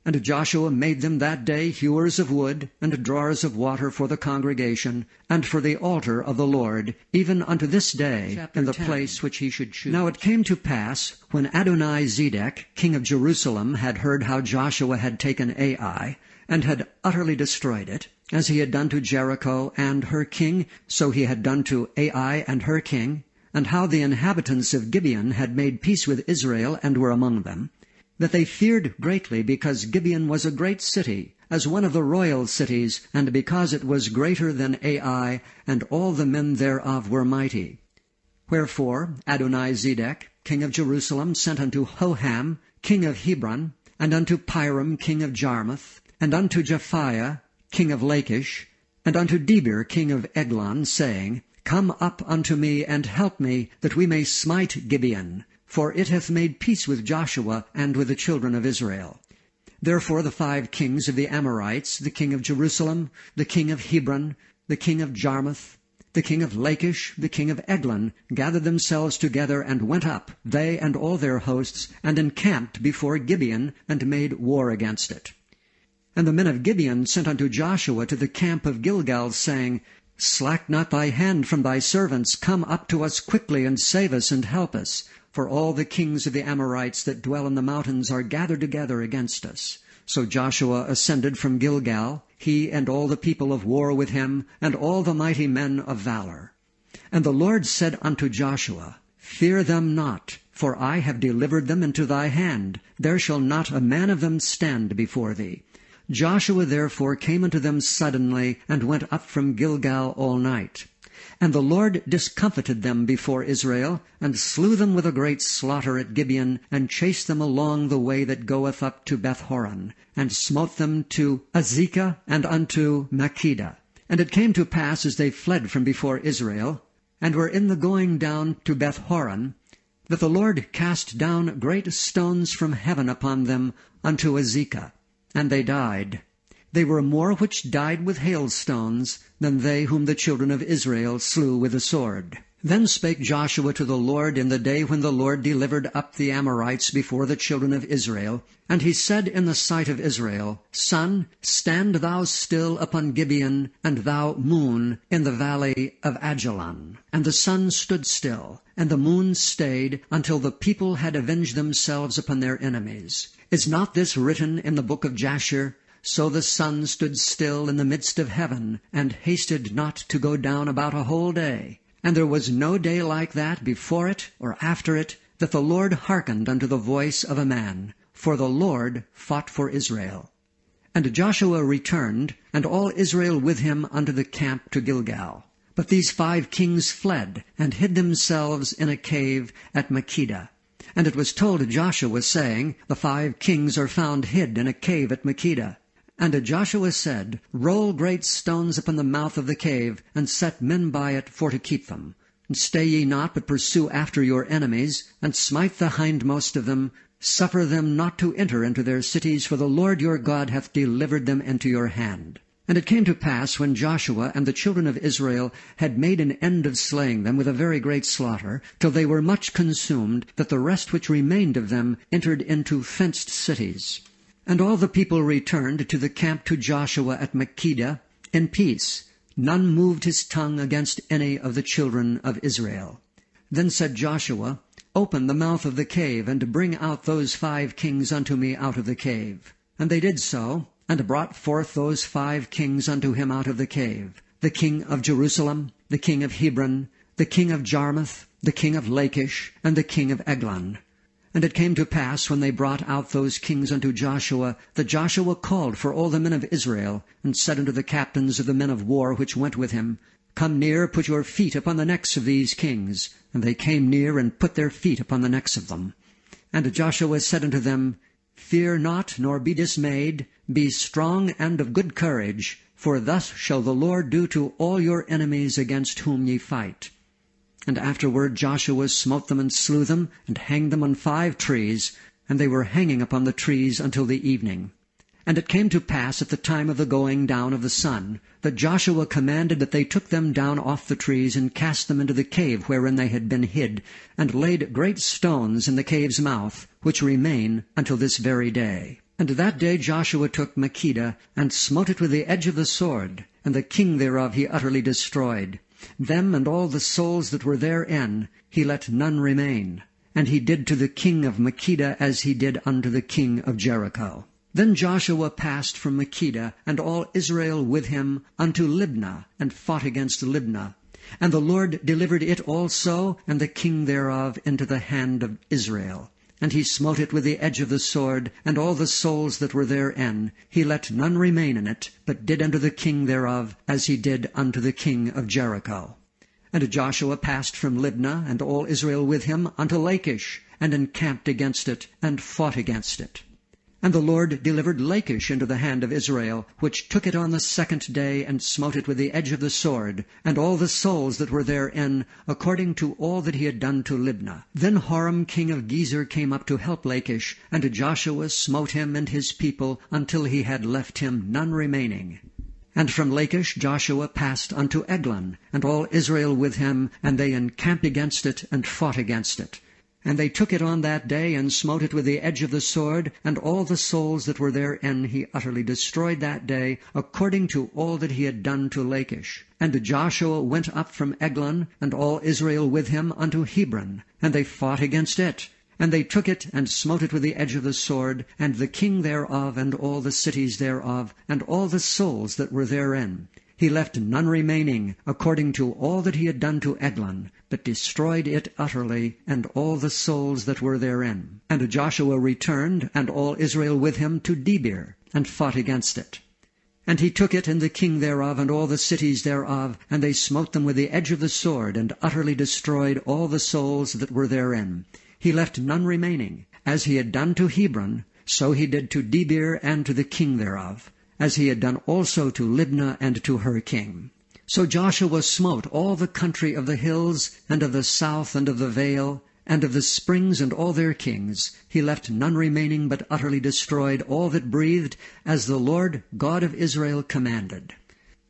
And Joshua made them that day hewers of wood, and drawers of water for the congregation, and for the altar of the Lord, even unto this day, in the place which he should choose. Now it came to pass, when Adonizedec, king of Jerusalem, had heard how Joshua had taken Ai, and had utterly destroyed it, as he had done to Jericho and her king, so he had done to Ai and her king, and how the inhabitants of Gibeon had made peace with Israel, and were among them, that they feared greatly, because Gibeon was a great city, as one of the royal cities, and because it was greater than Ai, and all the men thereof were mighty. Wherefore Adonizedec, king of Jerusalem, sent unto Hoham, king of Hebron, and unto Piram, king of Jarmuth, and unto Japhiah, king of Lachish, and unto Debir, king of Eglon, saying, Come up unto me, and help me, that we may smite Gibeon, for it hath made peace with Joshua and with the children of Israel. Therefore the 5 kings of the Amorites, the king of Jerusalem, the king of Hebron, the king of Jarmuth, the king of Lachish, the king of Eglon, gathered themselves together, and went up, they and all their hosts, and encamped before Gibeon, and made war against it. And the men of Gibeon sent unto Joshua to the camp of Gilgal, saying, Slack not thy hand from thy servants, come up to us quickly, and save us, and help us. For all the kings of the Amorites that dwell in the mountains are gathered together against us. So Joshua ascended from Gilgal, he and all the people of war with him, and all the mighty men of valor. And the Lord said unto Joshua, Fear them not, for I have delivered them into thy hand. There shall not a man of them stand before thee. Joshua therefore came unto them suddenly, and went up from Gilgal all night. And the Lord discomfited them before Israel, and slew them with a great slaughter at Gibeon, and chased them along the way that goeth up to Bethhoron, and smote them to Azekah and unto Makkedah. And it came to pass, as they fled from before Israel, and were in the going down to Bethhoron, that the Lord cast down great stones from heaven upon them unto Azekah, and they died. They were more which died with hailstones than they whom the children of Israel slew with the sword. Then spake Joshua to the Lord in the day when the Lord delivered up the Amorites before the children of Israel. And he said in the sight of Israel, Sun, stand thou still upon Gibeon, and thou, moon, in the valley of Ajalon. And the sun stood still, and the moon stayed, until the people had avenged themselves upon their enemies. Is not this written in the book of Jasher? So the sun stood still in the midst of heaven, and hasted not to go down about a whole day. And there was no day like that before it or after it, that the Lord hearkened unto the voice of a man. For the Lord fought for Israel. And Joshua returned, and all Israel with him, unto the camp to Gilgal. But these 5 kings fled, and hid themselves in a cave at Makkedah. And it was told Joshua, saying, The 5 kings are found hid in a cave at Makkedah. And Joshua said, Roll great stones upon the mouth of the cave, and set men by it for to keep them. And stay ye not, but pursue after your enemies, and smite the hindmost of them. Suffer them not to enter into their cities, for the Lord your God hath delivered them into your hand. And it came to pass, when Joshua and the children of Israel had made an end of slaying them with a very great slaughter, till they were much consumed, that the rest which remained of them entered into fenced cities. And all the people returned to the camp to Joshua at Makkedah in peace. None moved his tongue against any of the children of Israel. Then said Joshua, Open the mouth of the cave, and bring out those 5 kings unto me out of the cave. And they did so, and brought forth those 5 kings unto him out of the cave, the king of Jerusalem, the king of Hebron, the king of Jarmuth, the king of Lachish, and the king of Eglon. And it came to pass, when they brought out those kings unto Joshua, that Joshua called for all the men of Israel, and said unto the captains of the men of war which went with him, Come near, put your feet upon the necks of these kings. And they came near, and put their feet upon the necks of them. And Joshua said unto them, Fear not, nor be dismayed. Be strong and of good courage, for thus shall the Lord do to all your enemies against whom ye fight. And afterward Joshua smote them and slew them, and hanged them on 5 trees, and they were hanging upon the trees until the evening. And it came to pass at the time of the going down of the sun, that Joshua commanded that they took them down off the trees, and cast them into the cave wherein they had been hid, and laid great stones in the cave's mouth, which remain until this very day. And that day Joshua took Makkedah, and smote it with the edge of the sword, and the king thereof he utterly destroyed. Them and all the souls that were therein he let none remain. And he did to the king of Makkedah as he did unto the king of Jericho. Then Joshua passed from Makkedah, and all Israel with him, unto Libnah, and fought against Libnah. And the Lord delivered it also, and the king thereof, into the hand of Israel. And he smote it with the edge of the sword, and all the souls that were therein. He let none remain in it, but did unto the king thereof as he did unto the king of Jericho. And Joshua passed from Libnah, and all Israel with him, unto Lachish, and encamped against it, and fought against it. And the Lord delivered Lachish into the hand of Israel, which took it on the 2nd day, and smote it with the edge of the sword, and all the souls that were therein, according to all that he had done to Libnah. Then Horam king of Gezer came up to help Lachish, and Joshua smote him and his people, until he had left him none remaining. And from Lachish Joshua passed unto Eglon, and all Israel with him, and they encamped against it, and fought against it. And they took it on that day, and smote it with the edge of the sword, and all the souls that were therein he utterly destroyed that day, according to all that he had done to Lachish. And Joshua went up from Eglon, and all Israel with him, unto Hebron, and they fought against it. And they took it, and smote it with the edge of the sword, and the king thereof, and all the cities thereof, and all the souls that were therein. He left none remaining, according to all that he had done to Eglon, but destroyed it utterly, and all the souls that were therein. And Joshua returned, and all Israel with him, to Debir, and fought against it. And he took it, and the king thereof, and all the cities thereof, and they smote them with the edge of the sword, and utterly destroyed all the souls that were therein. He left none remaining. As he had done to Hebron, so he did to Debir and to the king thereof, as he had done also to Libnah and to her king. So Joshua smote all the country of the hills, and of the south, and of the vale, and of the springs, and all their kings. He left none remaining, but utterly destroyed all that breathed, as the Lord God of Israel commanded.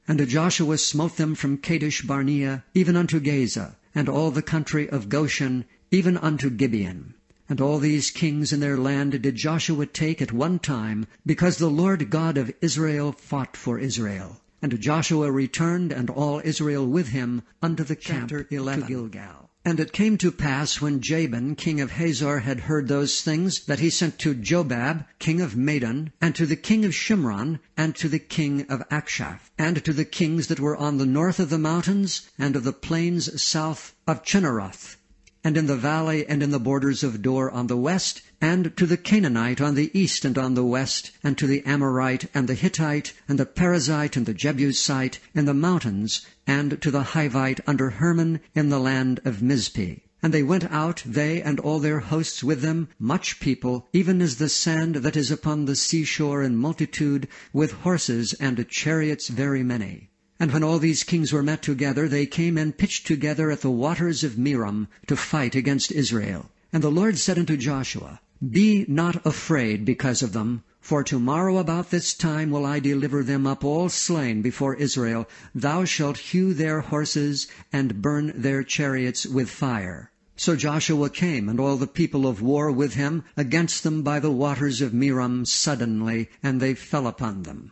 And Joshua smote them from Kadesh Barnea, even unto Gaza, and all the country of Goshen, even unto Gibeon. And all these kings in their land did Joshua take at one time, because the Lord God of Israel fought for Israel. And Joshua returned, and all Israel with him, unto the camp to Gilgal. And it came to pass, when Jabin king of Hazor had heard those things, that he sent to Jobab king of Madon, and to the king of Shimron, and to the king of Akshaph, and to the kings that were on the north of the mountains, and of the plains south of Chinneroth, and in the valley and in the borders of Dor on the west, and to the Canaanite on the east and on the west, and to the Amorite and the Hittite and the Perizzite and the Jebusite in the mountains, and to the Hivite under Hermon in the land of Mizpeh. And they went out, they and all their hosts with them, much people, even as the sand that is upon the seashore in multitude, with horses and chariots very many. And when all these kings were met together, they came and pitched together at the waters of Merom to fight against Israel. And the Lord said unto Joshua, Be not afraid because of them, for tomorrow about this time will I deliver them up all slain before Israel. Thou shalt hew their horses, and burn their chariots with fire. So Joshua came, and all the people of war with him, against them by the waters of Merom suddenly, and they fell upon them.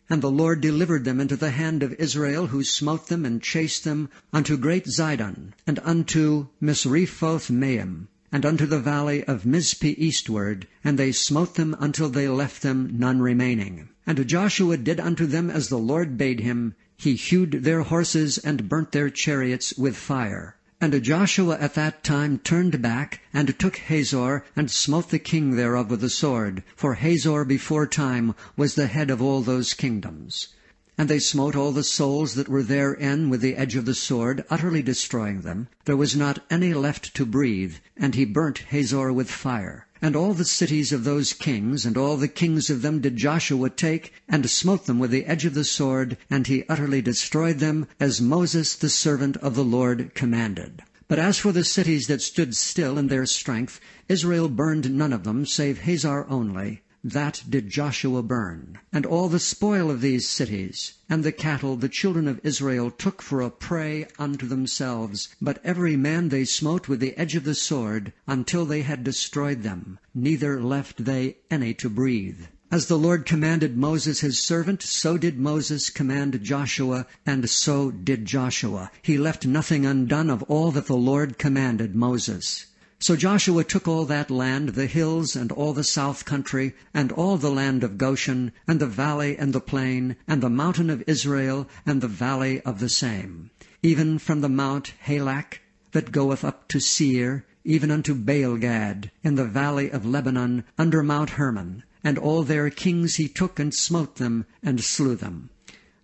And the Lord delivered them into the hand of Israel, who smote them and chased them unto great Zidon, and unto Misrephoth-maim, and unto the valley of Mizpeh eastward, and they smote them until they left them none remaining. And Joshua did unto them as the Lord bade him. He hewed their horses, and burnt their chariots with fire. And Joshua at that time turned back, and took Hazor, and smote the king thereof with the sword. For Hazor before time was the head of all those kingdoms. And they smote all the souls that were therein with the edge of the sword, utterly destroying them. There was not any left to breathe, and he burnt Hazor with fire. And all the cities of those kings, and all the kings of them did Joshua take, and smote them with the edge of the sword, and he utterly destroyed them, as Moses the servant of the Lord commanded. But as for the cities that stood still in their strength, Israel burned none of them, save Hazor only. That did Joshua burn. And all the spoil of these cities, and the cattle the children of Israel took for a prey unto themselves. But every man they smote with the edge of the sword, until they had destroyed them, neither left they any to breathe. As the Lord commanded Moses his servant, so did Moses command Joshua, and so did Joshua. He left nothing undone of all that the Lord commanded Moses. So Joshua took all that land, the hills, and all the south country, and all the land of Goshen, and the valley and the plain, and the mountain of Israel, and the valley of the same, even from the mount Halak, that goeth up to Seir, even unto Baalgad, in the valley of Lebanon, under Mount Hermon. And all their kings he took, and smote them, and slew them.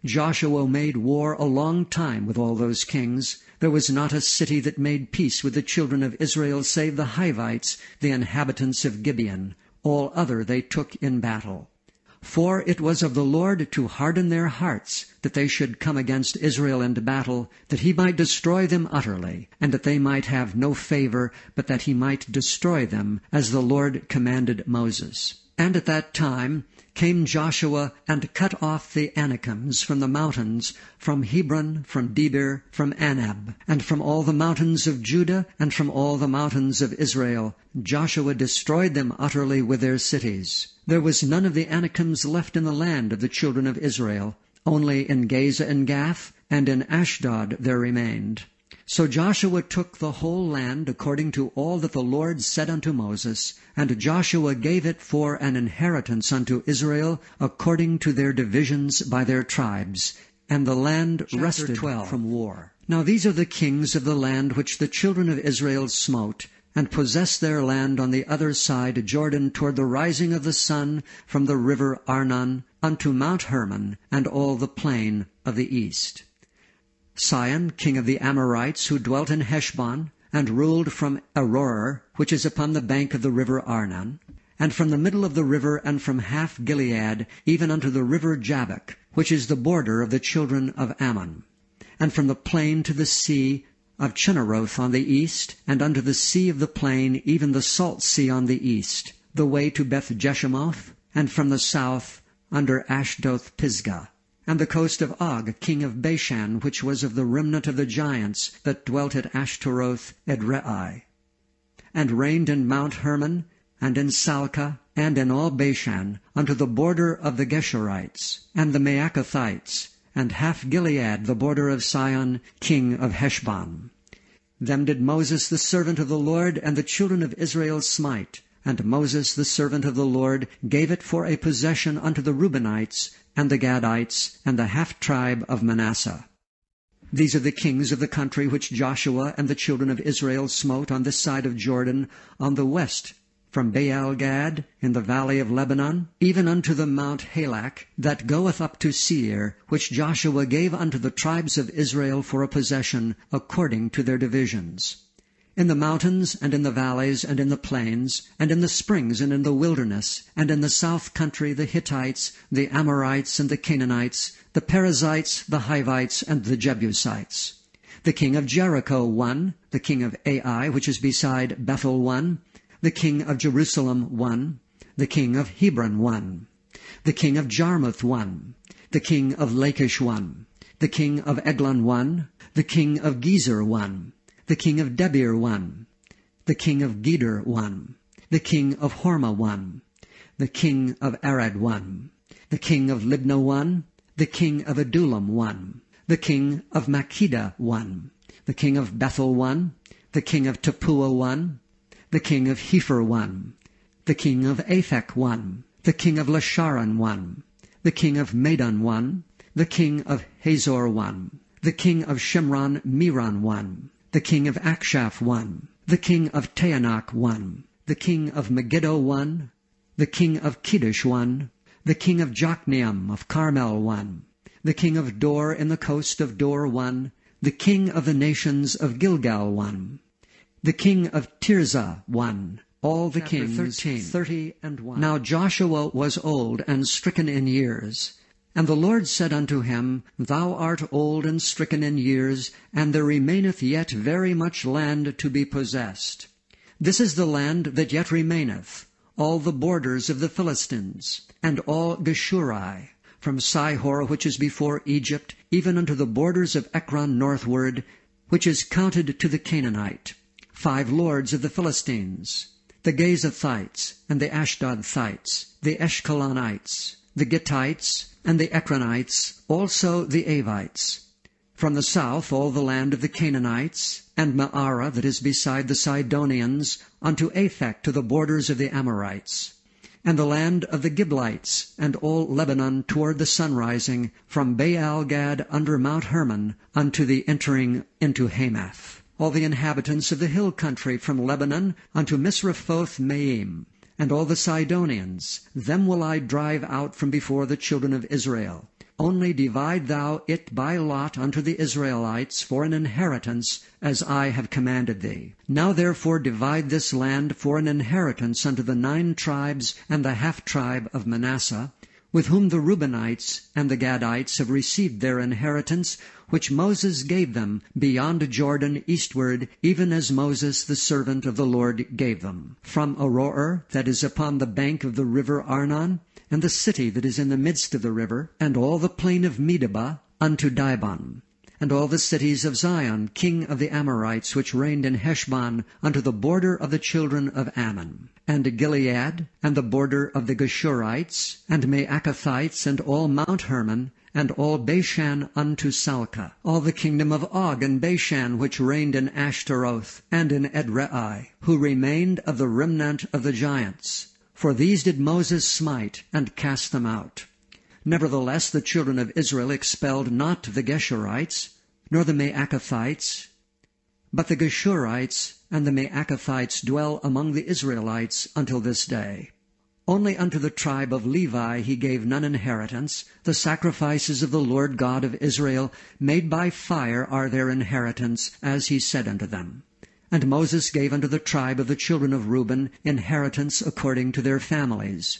Joshua made war a long time with all those kings. There was not a city that made peace with the children of Israel, save the Hivites, the inhabitants of Gibeon. All other they took in battle. For it was of the Lord to harden their hearts, that they should come against Israel in battle, that he might destroy them utterly, and that they might have no favor, but that he might destroy them, as the Lord commanded Moses. And at that time came Joshua and cut off the Anakims from the mountains, from Hebron, from Debir, from Anab, and from all the mountains of Judah, and from all the mountains of Israel. Joshua destroyed them utterly with their cities. There was none of the Anakims left in the land of the children of Israel. Only in Gaza and Gath, and in Ashdod there remained. So Joshua took the whole land according to all that the Lord said unto Moses, and Joshua gave it for an inheritance unto Israel according to their divisions by their tribes. And the land rested from war. Now these are the kings of the land which the children of Israel smote, and possessed their land on the other side Jordan toward the rising of the sun from the river Arnon unto Mount Hermon, and all the plain of the east. Sihon, king of the Amorites, who dwelt in Heshbon, and ruled from Aroer, which is upon the bank of the river Arnon, and from the middle of the river, and from half Gilead, even unto the river Jabbok, which is the border of the children of Ammon, and from the plain to the sea of Chinneroth on the east, and unto the sea of the plain, even the salt sea on the east, the way to Beth-Jeshemoth, and from the south under Ashdoth-Pisgah, and the coast of Og, king of Bashan, which was of the remnant of the giants that dwelt at Ashtaroth Edrei, and reigned in Mount Hermon, and in Salcah, and in all Bashan, unto the border of the Geshurites, and the Maacathites, and half Gilead, the border of Sihon, king of Heshbon. Them did Moses the servant of the Lord and the children of Israel smite, and Moses the servant of the Lord gave it for a possession unto the Reubenites, and the Gadites, and the half-tribe of Manasseh. These are the kings of the country which Joshua and the children of Israel smote on this side of Jordan, on the west, from Baal-Gad, in the valley of Lebanon, even unto the Mount Halak, that goeth up to Seir, which Joshua gave unto the tribes of Israel for a possession, according to their divisions. In the mountains, and in the valleys, and in the plains, and in the springs, and in the wilderness, and in the south country, the Hittites, the Amorites, and the Canaanites, the Perizzites, the Hivites, and the Jebusites. The king of Jericho won, the king of Ai, which is beside Bethel won, the king of Jerusalem won, the king of Hebron won, the king of Jarmuth won, the king of Lachish won, the king of Eglon won, the king of Gezer won, the king of Debir won, the king of Geder won, the king of Hormah won, the king of Arad won, the king of Libnah won, the king of Adullam won, the king of Makkedah won, the king of Bethel won, the king of Tappuah won, the king of Hepher won, the king of Aphek won, the king of Lasharon won, the king of Madon won, the king of Hazor won, the king of Shimron Meron won, the king of Akshaph won, the king of Taanach won, the king of Megiddo won, the king of Kedesh won, the king of Jokneam of Carmel won, the king of Dor in the coast of Dor won, the king of the nations of Gilgal won, the king of Tirzah won, all the kings 30. Now Joshua was old and stricken in years. And the Lord said unto him, Thou art old and stricken in years, and there remaineth yet very much land to be possessed. This is the land that yet remaineth, all the borders of the Philistines, and all Geshuri, from Sihor which is before Egypt, even unto the borders of Ekron northward, which is counted to the Canaanite, 5 lords of the Philistines, the Gazathites, and the Ashdodthites, the Eshkelonites, the Gittites, and the Ekronites, also the Avites. From the south all the land of the Canaanites, and Maarah that is beside the Sidonians, unto Aphek to the borders of the Amorites, and the land of the Giblites, and all Lebanon toward the sunrising, from Baal-Gad under Mount Hermon, unto the entering into Hamath. All the inhabitants of the hill country from Lebanon unto Misrephoth-Maim, and all the Sidonians, them will I drive out from before the children of Israel. Only divide thou it by lot unto the Israelites for an inheritance, as I have commanded thee. Now therefore divide this land for an inheritance unto the 9 tribes and the half-tribe of Manasseh, with whom the Reubenites and the Gadites have received their inheritance, which Moses gave them beyond Jordan eastward, even as Moses the servant of the Lord gave them, from Aroer, that is upon the bank of the river Arnon, and the city that is in the midst of the river, and all the plain of Medeba, unto Dibon, and all the cities of Zion, king of the Amorites, which reigned in Heshbon, unto the border of the children of Ammon, and Gilead, and the border of the Geshurites, and Maacathites, and all Mount Hermon, and all Bashan unto Salca, all the kingdom of Og and Bashan, which reigned in Ashtaroth, and in Edrei, who remained of the remnant of the giants. For these did Moses smite, and cast them out. Nevertheless the children of Israel expelled not the Geshurites, nor the Maacathites, but the Geshurites and the Maacathites dwell among the Israelites until this day. Only unto the tribe of Levi he gave none inheritance. The sacrifices of the Lord God of Israel made by fire are their inheritance, as he said unto them. And Moses gave unto the tribe of the children of Reuben inheritance according to their families.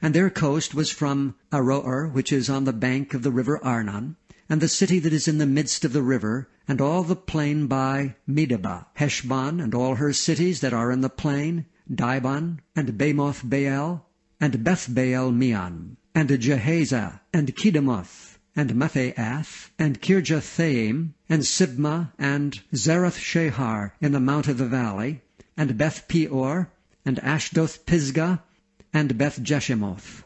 And their coast was from Aroer, which is on the bank of the river Arnon, and the city that is in the midst of the river, and all the plain by Medeba, Heshbon, and all her cities that are in the plain, Dibon, and Bamoth Baal, and Beth-Baal Meon, and Jehaza, and Kedemoth, and Mephaath, and Kirjathaim, and Sibmah, and Zerath-Shahar in the mount of the valley, and Beth-Peor, and Ashdoth-Pisgah, and Beth-Jeshimoth,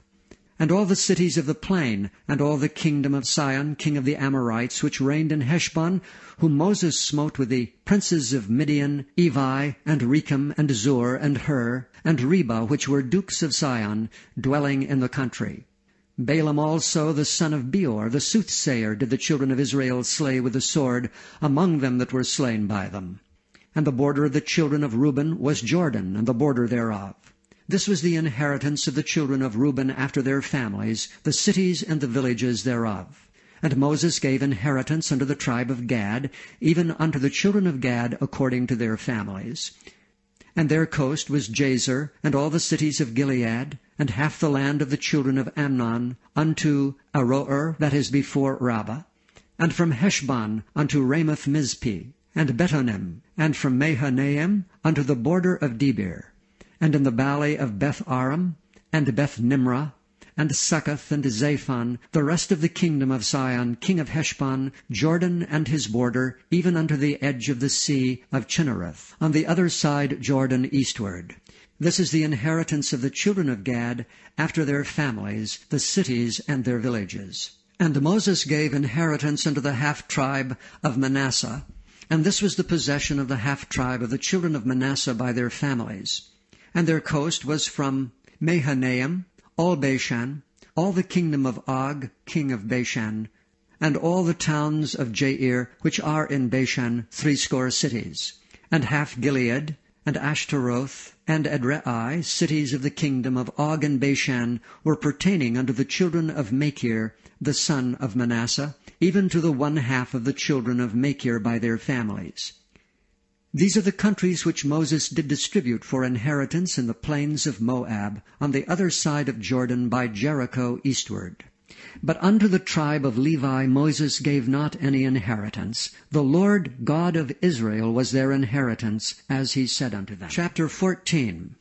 and all the cities of the plain, and all the kingdom of Sihon, king of the Amorites, which reigned in Heshbon, whom Moses smote with the princes of Midian, Evi, and Rechem, and Zur, and Hur, and Reba, which were dukes of Sihon, dwelling in the country. Balaam also, the son of Beor, the soothsayer, did the children of Israel slay with the sword among them that were slain by them. And the border of the children of Reuben was Jordan, and the border thereof. This was the inheritance of the children of Reuben after their families, the cities and the villages thereof. And Moses gave inheritance unto the tribe of Gad, even unto the children of Gad according to their families. And their coast was Jazer, and all the cities of Gilead, and half the land of the children of Amnon, unto Aroer, that is before Rabbah, and from Heshbon unto Ramoth-Mizpeh, and Betonim, and from Mahanaim unto the border of Debir, and in the valley of Beth-Aram, and Beth-Nimrah, and Succoth, and Zaphon, the rest of the kingdom of Sihon, king of Heshbon, Jordan and his border, even unto the edge of the sea of Chinnereth, on the other side Jordan eastward. This is the inheritance of the children of Gad, after their families, the cities and their villages. And Moses gave inheritance unto the half-tribe of Manasseh, and this was the possession of the half-tribe of the children of Manasseh by their families. And their coast was from Mahanaim, all Bashan, all the kingdom of Og, king of Bashan, and all the towns of Jair, which are in Bashan, 80 cities, and half Gilead, and Ashtaroth, and Edrei, cities of the kingdom of Og and Bashan, were pertaining unto the children of Machir, the son of Manasseh, even to the 1/2 of the children of Machir by their families. These are the countries which Moses did distribute for inheritance in the plains of Moab, on the other side of Jordan by Jericho eastward. But unto the tribe of Levi Moses gave not any inheritance. The Lord God of Israel was their inheritance, as he said unto them. Chapter 14.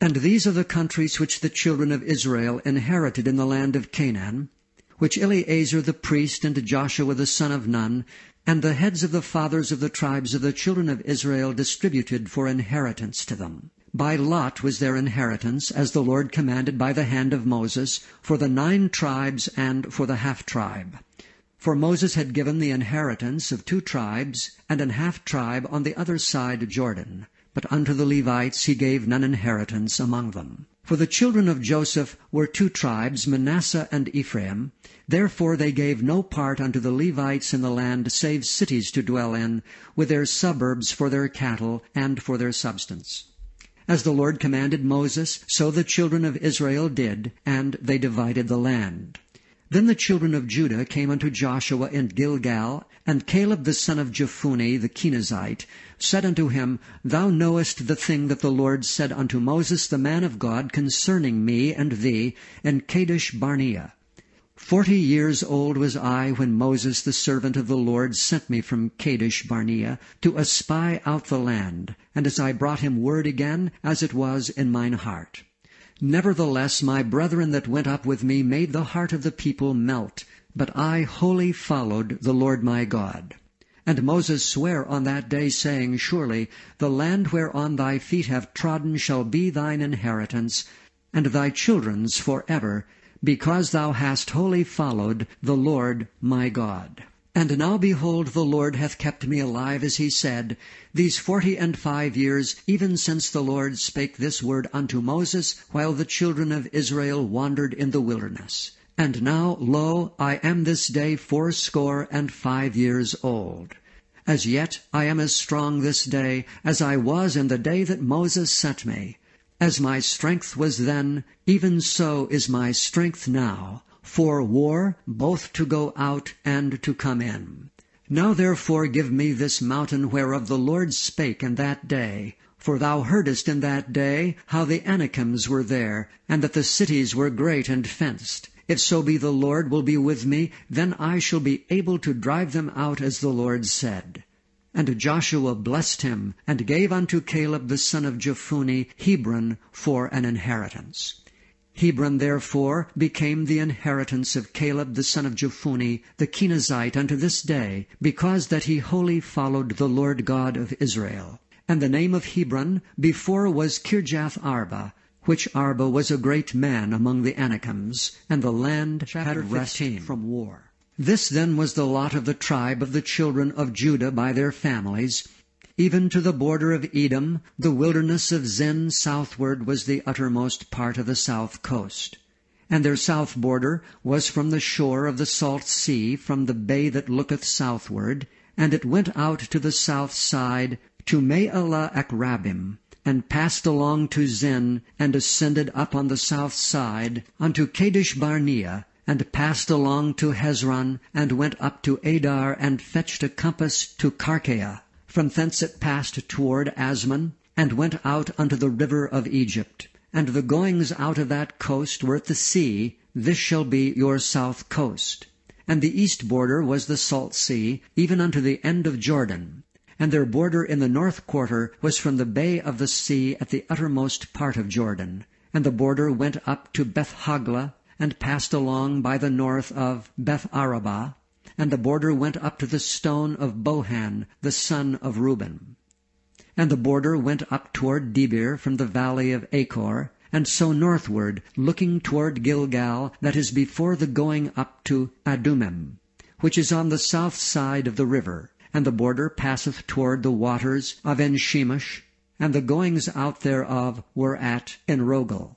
And these are the countries which the children of Israel inherited in the land of Canaan, which Eleazar the priest and Joshua the son of Nun, and the heads of the fathers of the tribes of the children of Israel distributed for inheritance to them. By lot was their inheritance, as the Lord commanded by the hand of Moses, for the 9 tribes and for the half-tribe. For Moses had given the inheritance of 2 tribes, and an half-tribe on the other side Jordan. But unto the Levites he gave none inheritance among them. For the children of Joseph were 2 tribes, Manasseh and Ephraim. Therefore they gave no part unto the Levites in the land, save cities to dwell in, with their suburbs for their cattle and for their substance. As the Lord commanded Moses, so the children of Israel did, and they divided the land. Then the children of Judah came unto Joshua in Gilgal, and Caleb the son of Jephunneh the Kenizzite said unto him, Thou knowest the thing that the Lord said unto Moses the man of God concerning me and thee in Kadesh Barnea. 40 years old was I when Moses the servant of the Lord sent me from Kadesh Barnea to espy out the land, and as I brought him word again, as it was in mine heart. Nevertheless my brethren that went up with me made the heart of the people melt, but I wholly followed the Lord my God. And Moses sware on that day, saying, Surely the land whereon thy feet have trodden shall be thine inheritance, and thy children's forever, because thou hast wholly followed the Lord my God. And now behold, the Lord hath kept me alive, as he said, these 45 years, even since the Lord spake this word unto Moses, while the children of Israel wandered in the wilderness. And now, lo, I am this day 85 years old. As yet I am as strong this day as I was in the day that Moses sent me. As my strength was then, even so is my strength now, for war, both to go out and to come in. Now therefore give me this mountain whereof the Lord spake in that day. For thou heardest in that day how the Anakims were there, and that the cities were great and fenced. If so be the Lord will be with me, then I shall be able to drive them out as the Lord said. And Joshua blessed him, and gave unto Caleb the son of Jephunneh Hebron for an inheritance. Hebron therefore became the inheritance of Caleb the son of Jephunneh the Kenizzite unto this day, because that he wholly followed the Lord God of Israel. And the name of Hebron before was Kirjath-arba, which Arba was a great man among the Anakims, and the land had rest from war. This then was the lot of the tribe of the children of Judah by their families. Even to the border of Edom, the wilderness of Zin southward was the uttermost part of the south coast. And their south border was from the shore of the salt sea, from the bay that looketh southward, and it went out to the south side to Maalah-Akrabim, and passed along to Zin, and ascended up on the south side unto Kadesh Barnea, and passed along to Hezron, and went up to Adar, and fetched a compass to Karkea. From thence it passed toward Asmon, and went out unto the river of Egypt. And the goings out of that coast were at the sea. This shall be your south coast. And the east border was the salt sea, even unto the end of Jordan. And their border in the north quarter was from the bay of the sea at the uttermost part of Jordan. And the border went up to Beth-hagla, and passed along by the north of Beth-arabah, and the border went up to the stone of Bohan, the son of Reuben. And the border went up toward Debir from the valley of Achor, and so northward, looking toward Gilgal, that is before the going up to Adumim, which is on the south side of the river. And the border passeth toward the waters of En-shemesh, and the goings out thereof were at Enrogel.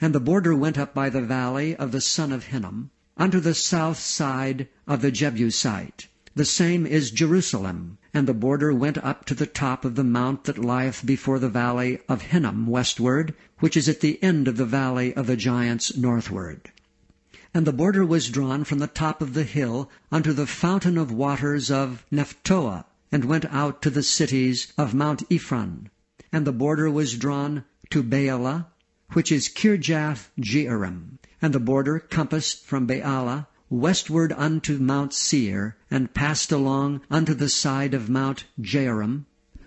And the border went up by the valley of the son of Hinnom, unto the south side of the Jebusite. The same is Jerusalem. And the border went up to the top of the mount that lieth before the valley of Hinnom westward, which is at the end of the valley of the giants northward. And the border was drawn from the top of the hill unto the fountain of waters of Nephtoah, and went out to the cities of Mount Ephron. And the border was drawn to Baalah, which is Kirjath-jearim. And the border compassed from Baalah westward unto Mount Seir, and passed along unto the side of Mount Jearim,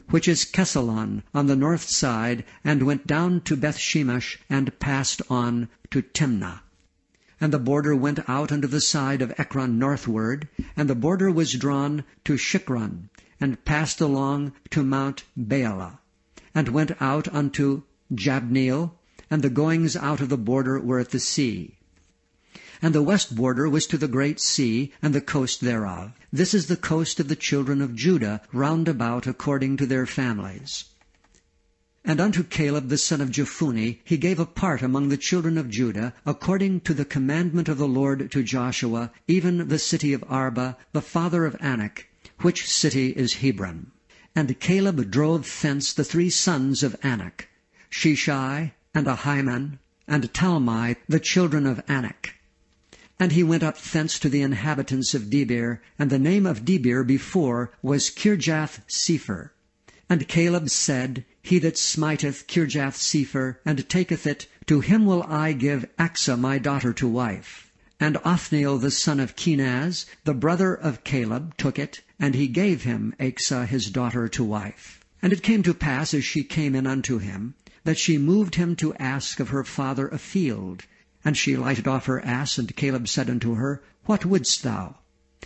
which is Kesalon on the north side, and went down to Beth-shemesh, and passed on to Timnah. And the border went out unto the side of Ekron northward, and the border was drawn to Shikron, and passed along to Mount Baalah, and went out unto Jabneel, and the goings out of the border were at the sea. And the west border was to the great sea, and the coast thereof. This is the coast of the children of Judah, round about according to their families. And unto Caleb the son of Jephunneh he gave a part among the children of Judah, according to the commandment of the Lord to Joshua, even the city of Arba, the father of Anak, which city is Hebron. And Caleb drove thence the 3 sons of Anak, Sheshai, and Ahiman, and Talmai, the children of Anak. And he went up thence to the inhabitants of Debir, and the name of Debir before was Kirjath-Sepher. And Caleb said, He that smiteth Kirjath-Sepher, and taketh it, to him will I give Achsah my daughter to wife. And Othniel the son of Kenaz, the brother of Caleb, took it, and he gave him Achsah his daughter to wife. And it came to pass, as she came in unto him, that she moved him to ask of her father a field. And she lighted off her ass, and Caleb said unto her, What wouldst thou?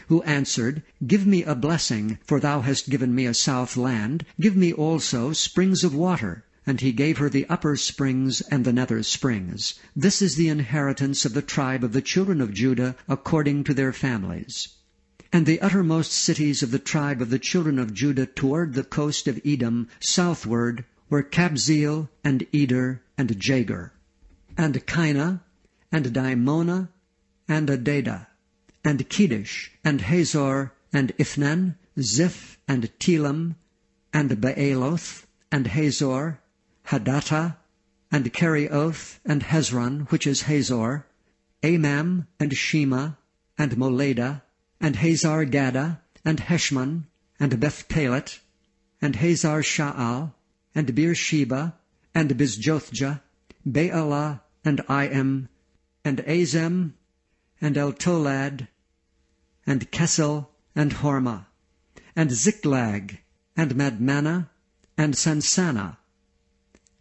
Who answered, Give me a blessing, for thou hast given me a south land. Give me also springs of water. And he gave her the upper springs and the nether springs. This is the inheritance of the tribe of the children of Judah, according to their families. And the uttermost cities of the tribe of the children of Judah toward the coast of Edom, southward, were Kabzeel, and Eder, and Jagur, and Kinah, and Dimona, and Adada, and Kedesh, and Hazor, and Ithnan, Ziph, and Telam, and Baaloth, and Hazor, Hadattah, and Kerioth, and Hezron, which is Hazor, Amam, and Shema, and Molada, and Hazar-Gada, and Heshmon, and Beth-Pelet, and Hazar-Sha'al, and Beersheba, and Bizjothjah, Baalah, and Iam, and Azem, and Eltolad, and Kessel, and Hormah, and Ziklag, and Madmanah, and Sansana,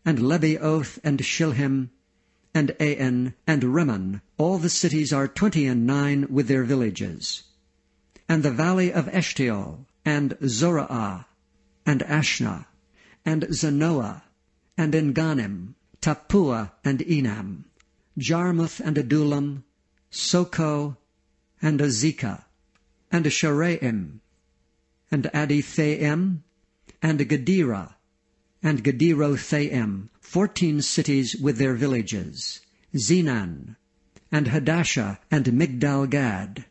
and Lebaoth, and Shilhim, and Ain, and Rimmon. All the cities are 29 with their villages. And the valley of Eshtaol, and Zorah, and Ashna, and Zanoah, and Enganim, Tappuah, and Enam, Jarmuth, and Adullam, Soko, and Azekah, and Sharaim, and Adithaim, and Gedera, and Gederothaim, 14 cities with their villages, Zenan, and Hadashah, and Migdal-Gad,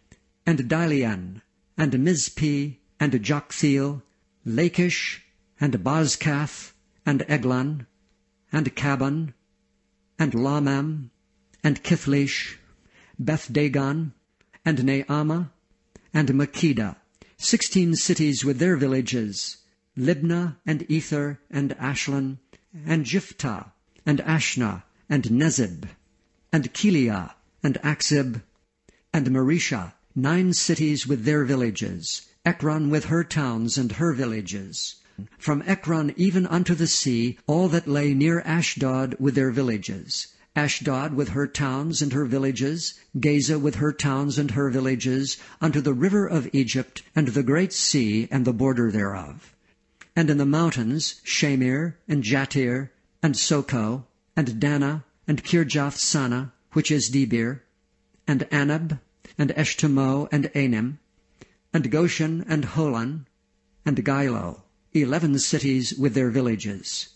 and Dilean, and Mizpi, and Joktheel, Lachish, and Bozkath, and Eglon, and Caban, and Lamam, and Kithlish, Beth-Dagon, and Naamah, and Makkedah, 16 cities with their villages, Libnah, and Ether, and Ashlan, and Jiphthah, and Ashna, and Nezib, and Kiliah, and Akzib, and Mareshah, 9 cities with their villages, Ekron with her towns and her villages. From Ekron even unto the sea, all that lay near Ashdod with their villages, Ashdod with her towns and her villages, Gaza with her towns and her villages, unto the river of Egypt, and the great sea, and the border thereof. And in the mountains, Shamir, and Jatir, and Soko, and Dana, and Kirjath-Sana, which is Debir, and Anab, and Eshtemoh, and Anim, and Goshen, and Holon, and Gilo, 11 cities with their villages,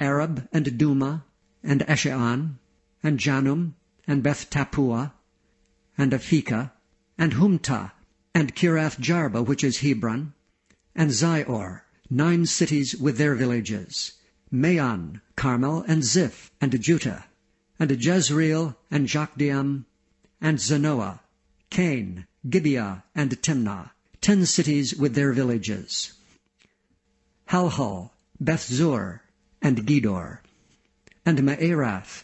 Arab, and Duma, and Eshean, and Janum, and Beth-Tappuah, and Aphekah, and Humtah, and Kirath-Jarba, which is Hebron, and Zior, 9 cities with their villages, Maon, Carmel, and Ziph, and Juttah, and Jezreel, and Jokdeam, and Zanoah, Cain, Gibeah, and Timnah, 10 cities with their villages, Halhul, Bethzur, and Gedor, and Maarath,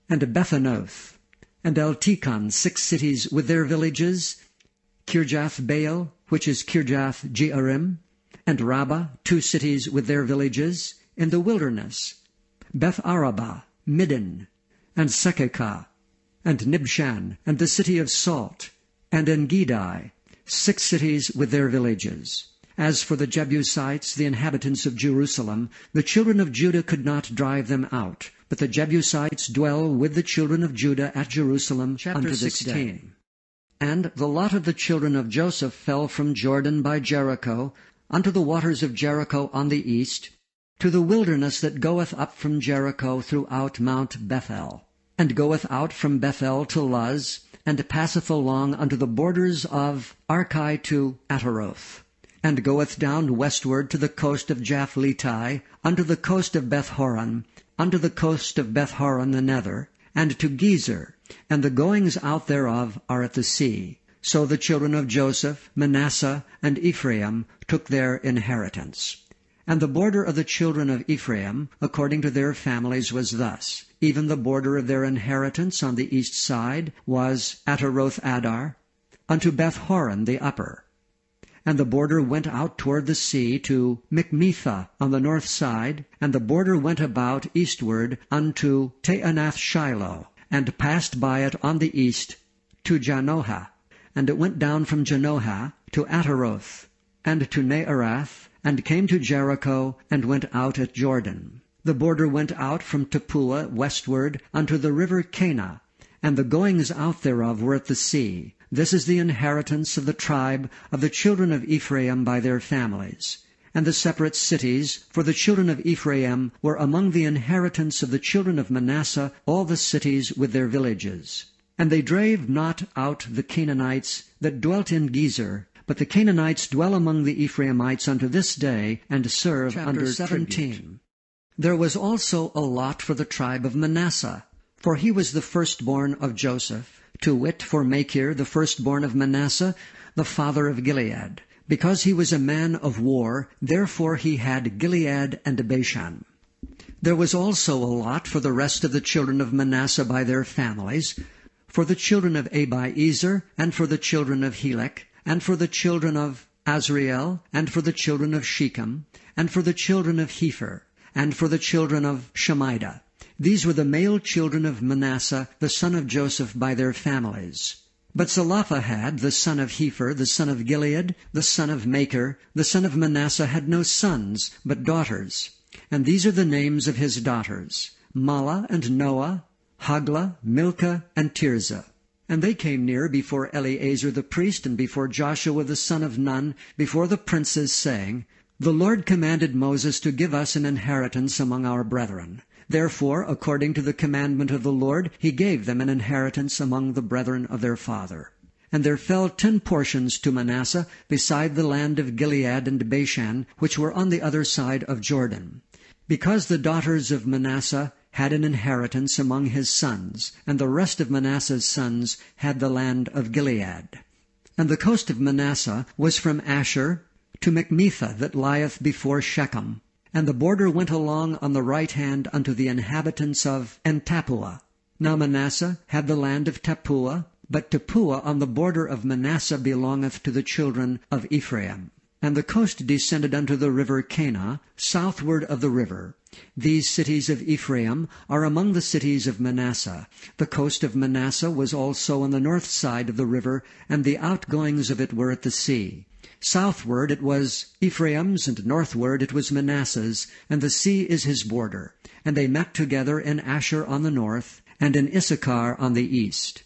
and Bethanoth, and Eltekon, 6 cities with their villages, Kirjath-Baal, which is Kirjath-Jearim, and Rabbah, 2 cities with their villages, in the wilderness, Beth-Arabah, Middin, and Sekekah, and Nibshan, and the city of Salt, and En-Gedi, 6 cities with their villages. As for the Jebusites, the inhabitants of Jerusalem, the children of Judah could not drive them out, but the Jebusites dwell with the children of Judah at Jerusalem unto this day. And the lot of the children of Joseph fell from Jordan by Jericho, unto the waters of Jericho on the east, to the wilderness that goeth up from Jericho throughout Mount Bethel, and goeth out from Bethel to Luz, and passeth along unto the borders of Archi to Ataroth, and goeth down westward to the coast of Japhletai, unto the coast of Beth-horon, unto the coast of Beth-horon the nether, and to Gezer, and the goings out thereof are at the sea. So the children of Joseph, Manasseh, and Ephraim took their inheritance. And the border of the children of Ephraim, according to their families, was thus. Even the border of their inheritance on the east side was Ataroth-Adar, unto Beth-horon the upper. And the border went out toward the sea to Michmethah on the north side, and the border went about eastward unto Taanath-Shiloh, and passed by it on the east to Janohah. And it went down from Janohah to Ataroth, and to Naarath, and came to Jericho, and went out at Jordan. The border went out from Tappuah westward unto the river Cana, and the goings out thereof were at the sea. This is the inheritance of the tribe of the children of Ephraim by their families. And the separate cities for the children of Ephraim were among the inheritance of the children of Manasseh, all the cities with their villages. And they drave not out the Canaanites that dwelt in Gezer, but the Canaanites dwell among the Ephraimites unto this day, and serve under 17. Tribute. There was also a lot for the tribe of Manasseh, for he was the firstborn of Joseph, to wit, for Machir, the firstborn of Manasseh, the father of Gilead. Because he was a man of war, therefore he had Gilead and Bashan. There was also a lot for the rest of the children of Manasseh by their families, for the children of Abiezer, and for the children of Helek, and for the children of Azriel, and for the children of Shechem, and for the children of Hepher, and for the children of Shemida. These were the male children of Manasseh, the son of Joseph, by their families. But Zelophehad, the son of Hepher, the son of Gilead, the son of Machir, the son of Manasseh, had no sons, but daughters. And these are the names of his daughters: Mahlah and Noah, Haglah, Milcah, and Tirzah. And they came near before Eleazar the priest, and before Joshua the son of Nun, before the princes, saying, The Lord commanded Moses to give us an inheritance among our brethren. Therefore, according to the commandment of the Lord, he gave them an inheritance among the brethren of their father. And there fell 10 portions to Manasseh, beside the land of Gilead and Bashan, which were on the other side of Jordan. Because the daughters of Manasseh had an inheritance among his sons, and the rest of Manasseh's sons had the land of Gilead. And the coast of Manasseh was from Asher to Michmethah, that lieth before Shechem. And the border went along on the right hand unto the inhabitants of En-tappuah. Now Manasseh had the land of Tappuah, but Tappuah on the border of Manasseh belongeth to the children of Ephraim. And the coast descended unto the river Cana, southward of the river. These cities of Ephraim are among the cities of Manasseh. The coast of Manasseh was also on the north side of the river, and the outgoings of it were at the sea. Southward it was Ephraim's, and northward it was Manasseh's, and the sea is his border. And they met together in Asher on the north, and in Issachar on the east.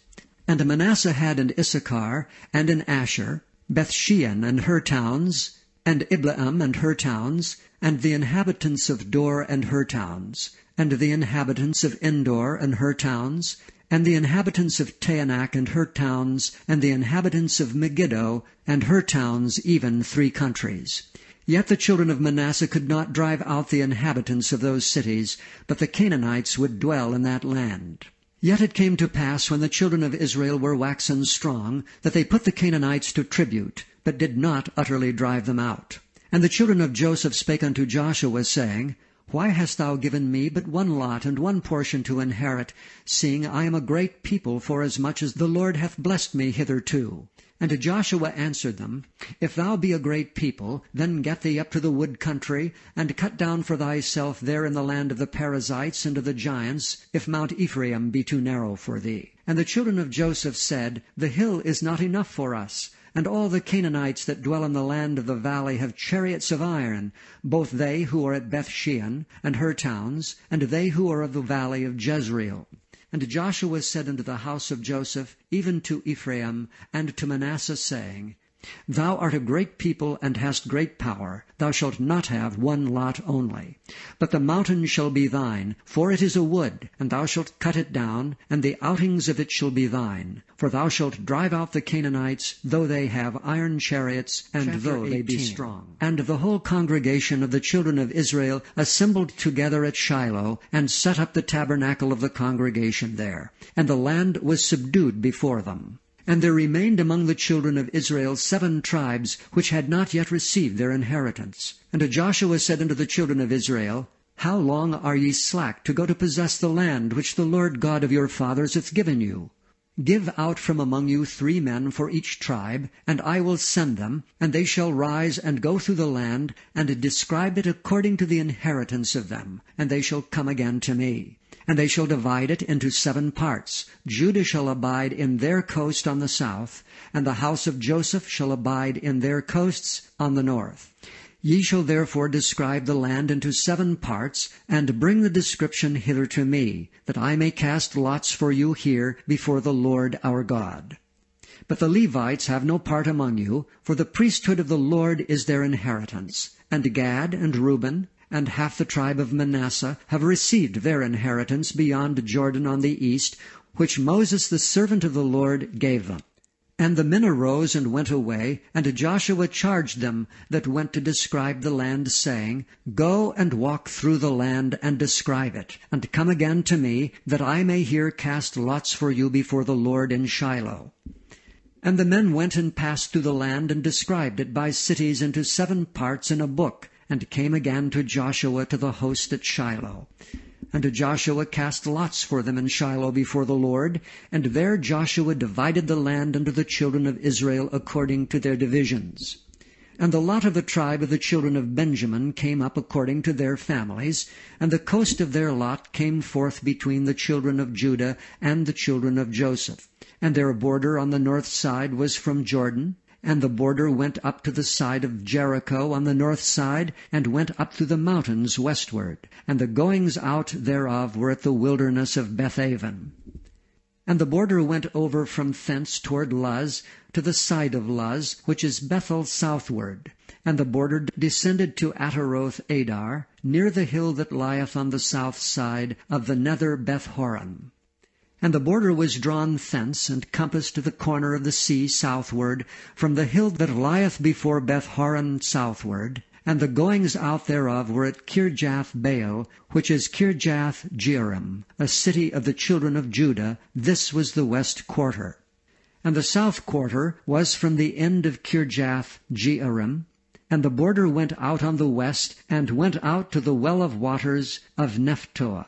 And Manasseh had in Issachar, and in Asher, Bethshean and her towns, and Ibleam and her towns, and the inhabitants of Dor and her towns, and the inhabitants of Endor and her towns, and the inhabitants of Taanach and her towns, and the inhabitants of Megiddo and her towns, even 3 countries. Yet the children of Manasseh could not drive out the inhabitants of those cities, but the Canaanites would dwell in that land. Yet it came to pass, when the children of Israel were waxen strong, that they put the Canaanites to tribute, but did not utterly drive them out. And the children of Joseph spake unto Joshua, saying, Why hast thou given me but 1 lot and 1 portion to inherit, seeing I am a great people, forasmuch as the Lord hath blessed me hitherto? And Joshua answered them, If thou be a great people, then get thee up to the wood country, and cut down for thyself there in the land of the Perizzites and of the giants, if Mount Ephraim be too narrow for thee. And the children of Joseph said, The hill is not enough for us, and all the Canaanites that dwell in the land of the valley have chariots of iron, both they who are at Bethshean and her towns, and they who are of the valley of Jezreel. And Joshua said unto the house of Joseph, even to Ephraim and to Manasseh, saying, Thou art a great people, and hast great power. Thou shalt not have one lot only. But the mountain shall be thine, for it is a wood, and thou shalt cut it down, and the outings of it shall be thine. For thou shalt drive out the Canaanites, though they have iron chariots, and though they be strong. And the whole congregation of the children of Israel assembled together at Shiloh, and set up the tabernacle of the congregation there. And the land was subdued before them. And there remained among the children of Israel 7 tribes, which had not yet received their inheritance. And Joshua said unto the children of Israel, How long are ye slack to go to possess the land which the Lord God of your fathers hath given you? Give out from among you 3 men for each tribe, and I will send them, and they shall rise and go through the land, and describe it according to the inheritance of them, and they shall come again to me. And they shall divide it into 7 parts. Judah shall abide in their coast on the south, and the house of Joseph shall abide in their coasts on the north. Ye shall therefore describe the land into 7 parts, and bring the description hither to me, that I may cast lots for you here before the Lord our God. But the Levites have no part among you, for the priesthood of the Lord is their inheritance. And Gad and Reuben and half the tribe of Manasseh have received their inheritance beyond Jordan on the east, which Moses the servant of the Lord gave them. And the men arose and went away, and Joshua charged them that went to describe the land, saying, Go and walk through the land, and describe it, and come again to me, that I may here cast lots for you before the Lord in Shiloh. And the men went and passed through the land, and described it by cities into 7 parts in a book, and came again to Joshua to the host at Shiloh. And Joshua cast lots for them in Shiloh before the Lord, and there Joshua divided the land unto the children of Israel according to their divisions. And the lot of the tribe of the children of Benjamin came up according to their families, and the coast of their lot came forth between the children of Judah and the children of Joseph. And their border on the north side was from Jordan, and the border went up to the side of Jericho on the north side, and went up through the mountains westward. And the goings out thereof were at the wilderness of Bethaven. And the border went over from thence toward Luz, to the side of Luz, which is Bethel southward. And the border descended to Ataroth Adar, near the hill that lieth on the south side of the nether Beth-horon. And the border was drawn thence, and compassed to the corner of the sea southward, from the hill that lieth before Beth-horon southward. And the goings out thereof were at Kirjath-baal, which is Kirjath-jearim, a city of the children of Judah. This was the west quarter. And the south quarter was from the end of Kirjath-jearim. And the border went out on the west, and went out to the well of waters of Nephtoah.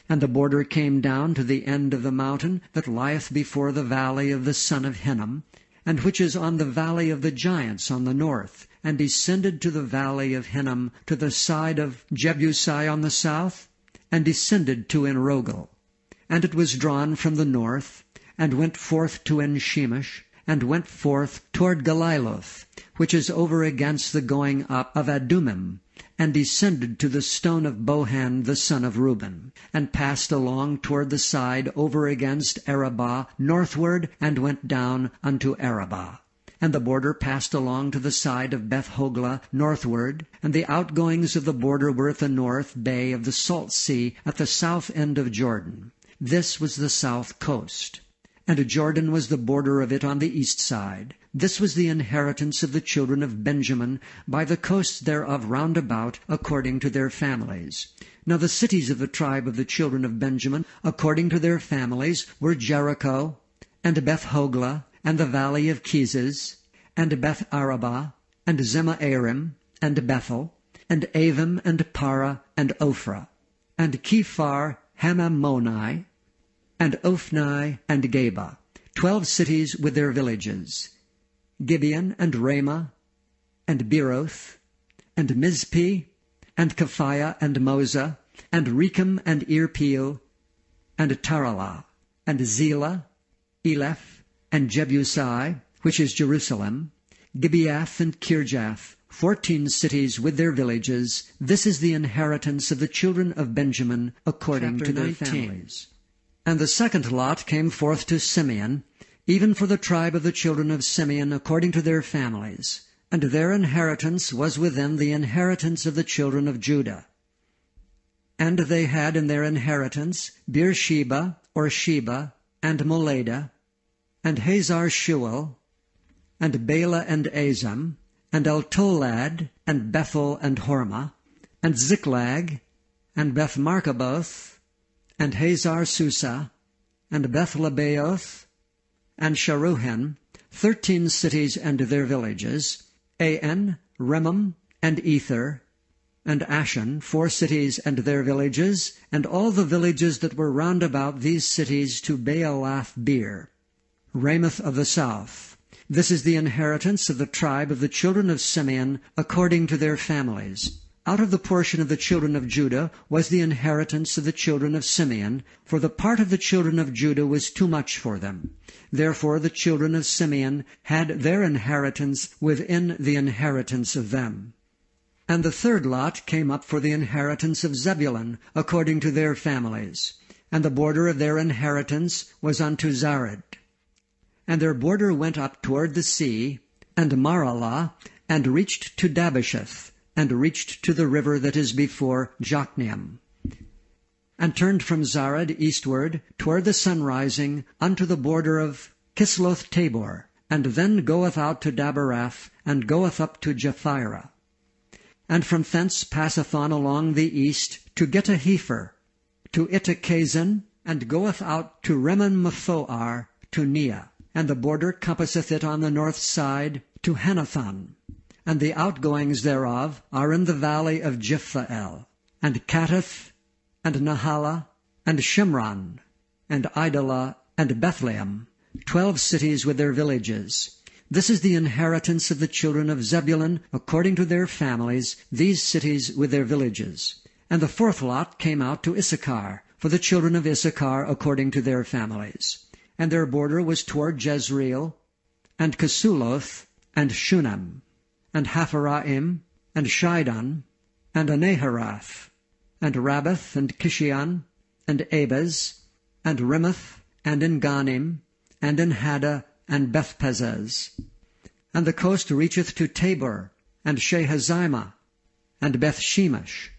And the border came down to the end of the mountain that lieth before the valley of the son of Hinnom, and which is on the valley of the giants on the north, and descended to the valley of Hinnom to the side of Jebusi on the south, and descended to Enrogel. And it was drawn from the north, and went forth to Enshemish, and went forth toward Galiloth, which is over against the going up of Adumim, and descended to the stone of Bohan the son of Reuben, and passed along toward the side over against Arabah northward, and went down unto Arabah. And the border passed along to the side of Beth-hoglah northward, and the outgoings of the border were at the north bay of the Salt Sea at the south end of Jordan. This was the south coast. And Jordan was the border of it on the east side. This was the inheritance of the children of Benjamin, by the coasts thereof round about, according to their families. Now the cities of the tribe of the children of Benjamin, according to their families, were Jericho, and Beth-hoglah, and the valley of Kezes, and Beth-arabah, and Zemaarim, and Bethel, and Avim, and Para, and Ophrah, and Kephar Hamammoni, and Ophni, and Geba, 12 cities with their villages, Gibeon, and Ramah, and Beeroth, and Mizpeh, and Kephaiah, and Moza, and Rechem, and Irpeel, and Taralah, and Zelah, Eleph, and Jebusi, which is Jerusalem, Gibeath, and Kirjath, 14 cities with their villages. This is the inheritance of the children of Benjamin, according to their families. And the second lot came forth to Simeon, even for the tribe of the children of Simeon according to their families. And their inheritance was within the inheritance of the children of Judah. And they had in their inheritance Beersheba, or Sheba, and Moladah, and Hazar Shual, and Bela and Azam, and Eltolad, and Bethel and Hormah, and Ziklag, and Beth Markaboth, and Hazar Susa, and Beth Lebaoth, and Sharuhen, 13 cities and their villages, An, Remam, and Ether, and Ashan, 4 cities and their villages, and all the villages that were round about these cities to Baalath-beer, Ramoth of the south. This is the inheritance of the tribe of the children of Simeon according to their families. Out of the portion of the children of Judah was the inheritance of the children of Simeon, for the part of the children of Judah was too much for them. Therefore the children of Simeon had their inheritance within the inheritance of them. And the third lot came up for the inheritance of Zebulun, according to their families. And the border of their inheritance was unto Zared. And their border went up toward the sea, and Maralah, and reached to Dabasheth, and reached to the river that is before Jokneam, and turned from Zared eastward toward the sunrising unto the border of Kisloth-Tabor, and then goeth out to Dabarath, and goeth up to Japhirah, and from thence passeth on along the east to Gettahepher, to Ittachazin, and goeth out to Rimmon-Mephoar, to Neah, and the border compasseth it on the north side to Hanathon. And the outgoings thereof are in the valley of Jiphthahel, and Katteth, and Nahala, and Shimron, and Idalah, and Bethlehem, 12 cities with their villages. This is the inheritance of the children of Zebulun, according to their families, these cities with their villages. And the fourth lot came out to Issachar, for the children of Issachar, according to their families. And their border was toward Jezreel, and Kesuloth, and Shunem, and Hapharaim, and Shidon, and Anaharath, and Rabbath, and Kishion, and Abez, and Rimoth, and Enganim, and Enhada, and Bethpazez. And the coast reacheth to Tabor, and Shehazimah, and Bethshemesh.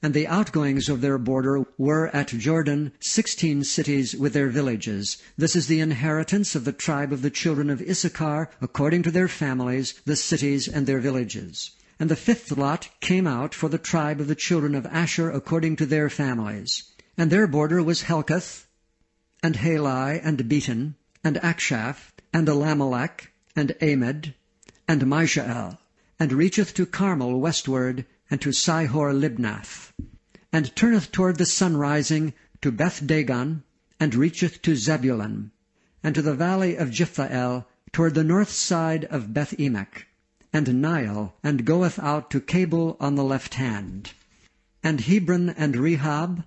And the outgoings of their border were at Jordan 16 cities with their villages. This is the inheritance of the tribe of the children of Issachar, according to their families, the cities and their villages. And the fifth lot came out for the tribe of the children of Asher, according to their families. And their border was Helkath, and Halai, and Beaton, and Akshaph, and Elamelech, and Amid, and Mishael, and reacheth to Carmel westward, and to Sihor-Libnath, and turneth toward the sunrising to Beth-Dagon, and reacheth to Zebulun, and to the valley of Jiphthahel, toward the north side of Beth-Emek, and Nile, and goeth out to Cabul on the left hand, and Hebron, and Rehob,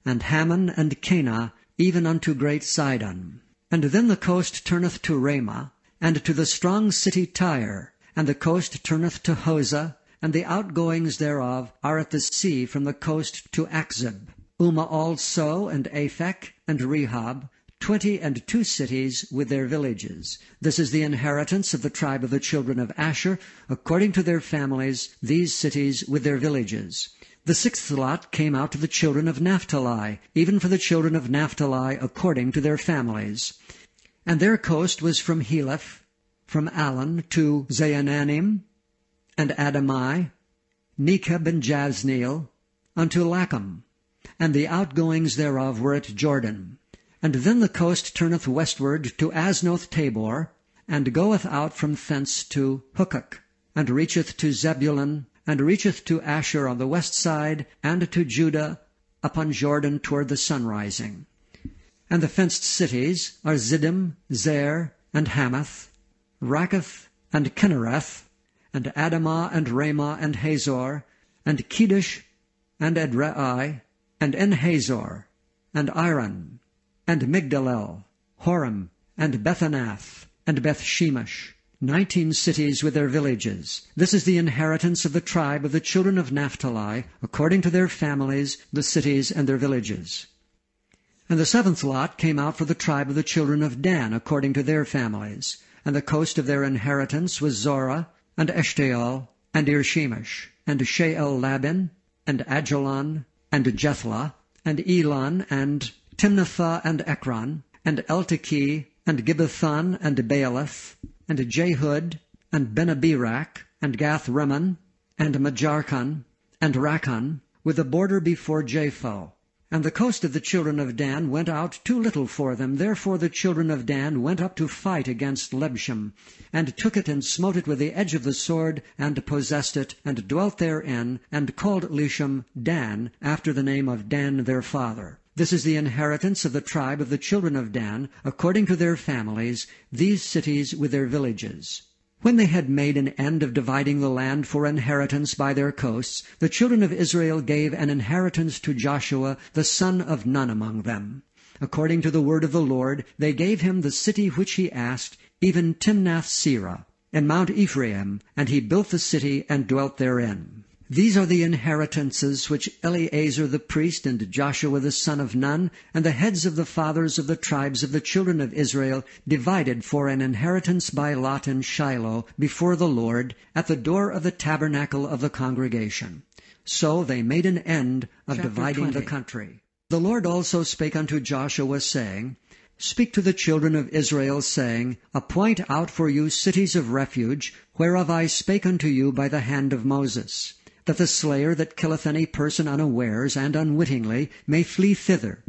and Hammon, and Cana, even unto great Sidon. And then the coast turneth to Ramah, and to the strong city Tyre, and the coast turneth to Hosah, and the outgoings thereof are at the sea from the coast to Achzib. Uma also, and Aphek, and Rehob, 22 cities with their villages. This is the inheritance of the tribe of the children of Asher, according to their families, these cities with their villages. The sixth lot came out to the children of Naphtali, even for the children of Naphtali, according to their families. And their coast was from Heleph, from Allen to Zaananim, and Adamai, Nekeb and Jazneel, unto Lacham, and the outgoings thereof were at Jordan. And then the coast turneth westward to Aznoth-Tabor, and goeth out from thence to Hukok, and reacheth to Zebulun, and reacheth to Asher on the west side, and to Judah upon Jordan toward the sunrising. And the fenced cities are Ziddim, Zer, and Hamath, Rakkath, and Kinnereth, and Adamah, and Ramah, and Hazor, and Kedesh, and Edrei, and En-Hazor, and Iron, and Migdalel, Horem, and Bethanath, and Beth-Shemesh, 19 cities with their villages. This is the inheritance of the tribe of the children of Naphtali, according to their families, the cities and their villages. And the seventh lot came out for the tribe of the children of Dan, according to their families. And the coast of their inheritance was Zorah, and Eshtaol, and Irshemesh, and Sheol-Labin, and Ajalon, and Jethlah, and Elon, and Timnathah, and Ekron, and Eltekeh, and Gibbethon, and Baalath, and Jehud, and Benabirak, and Gath-Rimmon, and Majarkon, and Rakkon, with a border before Japho. And the coast of the children of Dan went out too little for them. Therefore the children of Dan went up to fight against Lebshem, and took it and smote it with the edge of the sword, and possessed it, and dwelt therein, and called Leshem Dan, after the name of Dan their father. This is the inheritance of the tribe of the children of Dan, according to their families, these cities with their villages. When they had made an end of dividing the land for inheritance by their coasts, the children of Israel gave an inheritance to Joshua the son of Nun among them. According to the word of the Lord, they gave him the city which he asked, even Timnath-Serah, in Mount Ephraim, and he built the city and dwelt therein. These are the inheritances which Eleazar the priest and Joshua the son of Nun, and the heads of the fathers of the tribes of the children of Israel, divided for an inheritance by lot in Shiloh before the Lord, at the door of the tabernacle of the congregation. So they made an end of dividing the country. The Lord also spake unto Joshua, saying, Speak to the children of Israel, saying, Appoint out for you cities of refuge, whereof I spake unto you by the hand of Moses, that the slayer that killeth any person unawares and unwittingly may flee thither,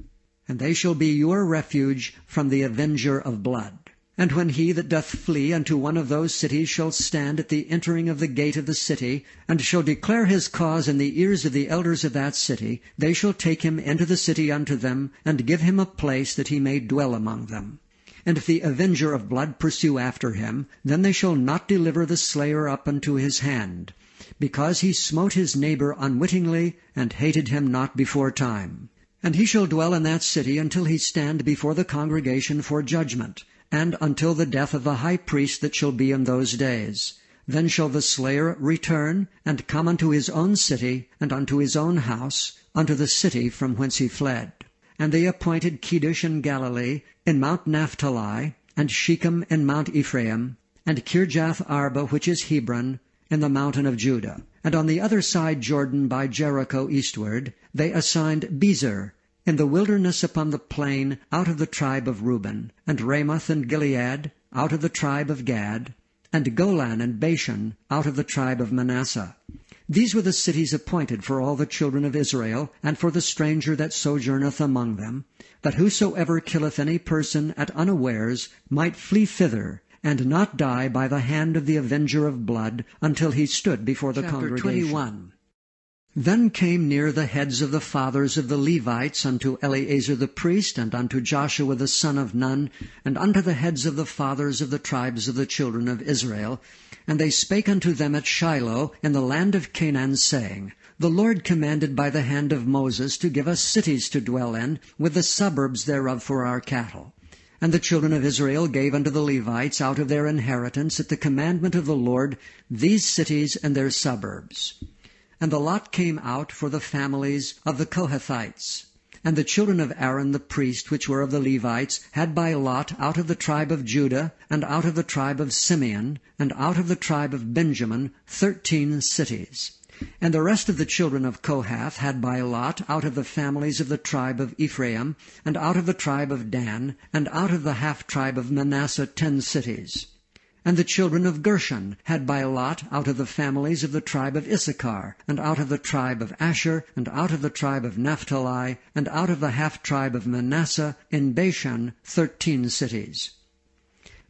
and they shall be your refuge from the avenger of blood. And when he that doth flee unto one of those cities shall stand at the entering of the gate of the city, and shall declare his cause in the ears of the elders of that city, they shall take him into the city unto them, and give him a place that he may dwell among them. And if the avenger of blood pursue after him, then they shall not deliver the slayer up unto his hand, because he smote his neighbor unwittingly, and hated him not before time. And he shall dwell in that city until he stand before the congregation for judgment, and until the death of the high priest that shall be in those days. Then shall the slayer return, and come unto his own city, and unto his own house, unto the city from whence he fled. And they appointed Kedesh in Galilee, in Mount Naphtali, and Shechem in Mount Ephraim, and Kirjath Arba, which is Hebron, in the mountain of Judah. And on the other side Jordan by Jericho eastward, they assigned Bezer, in the wilderness upon the plain, out of the tribe of Reuben, and Ramoth and Gilead, out of the tribe of Gad, and Golan and Bashan, out of the tribe of Manasseh. These were the cities appointed for all the children of Israel, and for the stranger that sojourneth among them, that whosoever killeth any person at unawares might flee thither, and not die by the hand of the avenger of blood, until he stood before the congregation. 21. Then came near the heads of the fathers of the Levites unto Eleazar the priest, and unto Joshua the son of Nun, and unto the heads of the fathers of the tribes of the children of Israel. And they spake unto them at Shiloh in the land of Canaan, saying, The Lord commanded by the hand of Moses to give us cities to dwell in, with the suburbs thereof for our cattle. And the children of Israel gave unto the Levites out of their inheritance at the commandment of the Lord these cities and their suburbs. And the lot came out for the families of the Kohathites. And the children of Aaron the priest, which were of the Levites, had by lot out of the tribe of Judah, and out of the tribe of Simeon, and out of the tribe of Benjamin, 13 cities. And the rest of the children of Kohath had by lot out of the families of the tribe of Ephraim, and out of the tribe of Dan, and out of the half-tribe of Manasseh 10 cities. And the children of Gershon had by lot out of the families of the tribe of Issachar, and out of the tribe of Asher, and out of the tribe of Naphtali, and out of the half-tribe of Manasseh in Bashan 13 cities.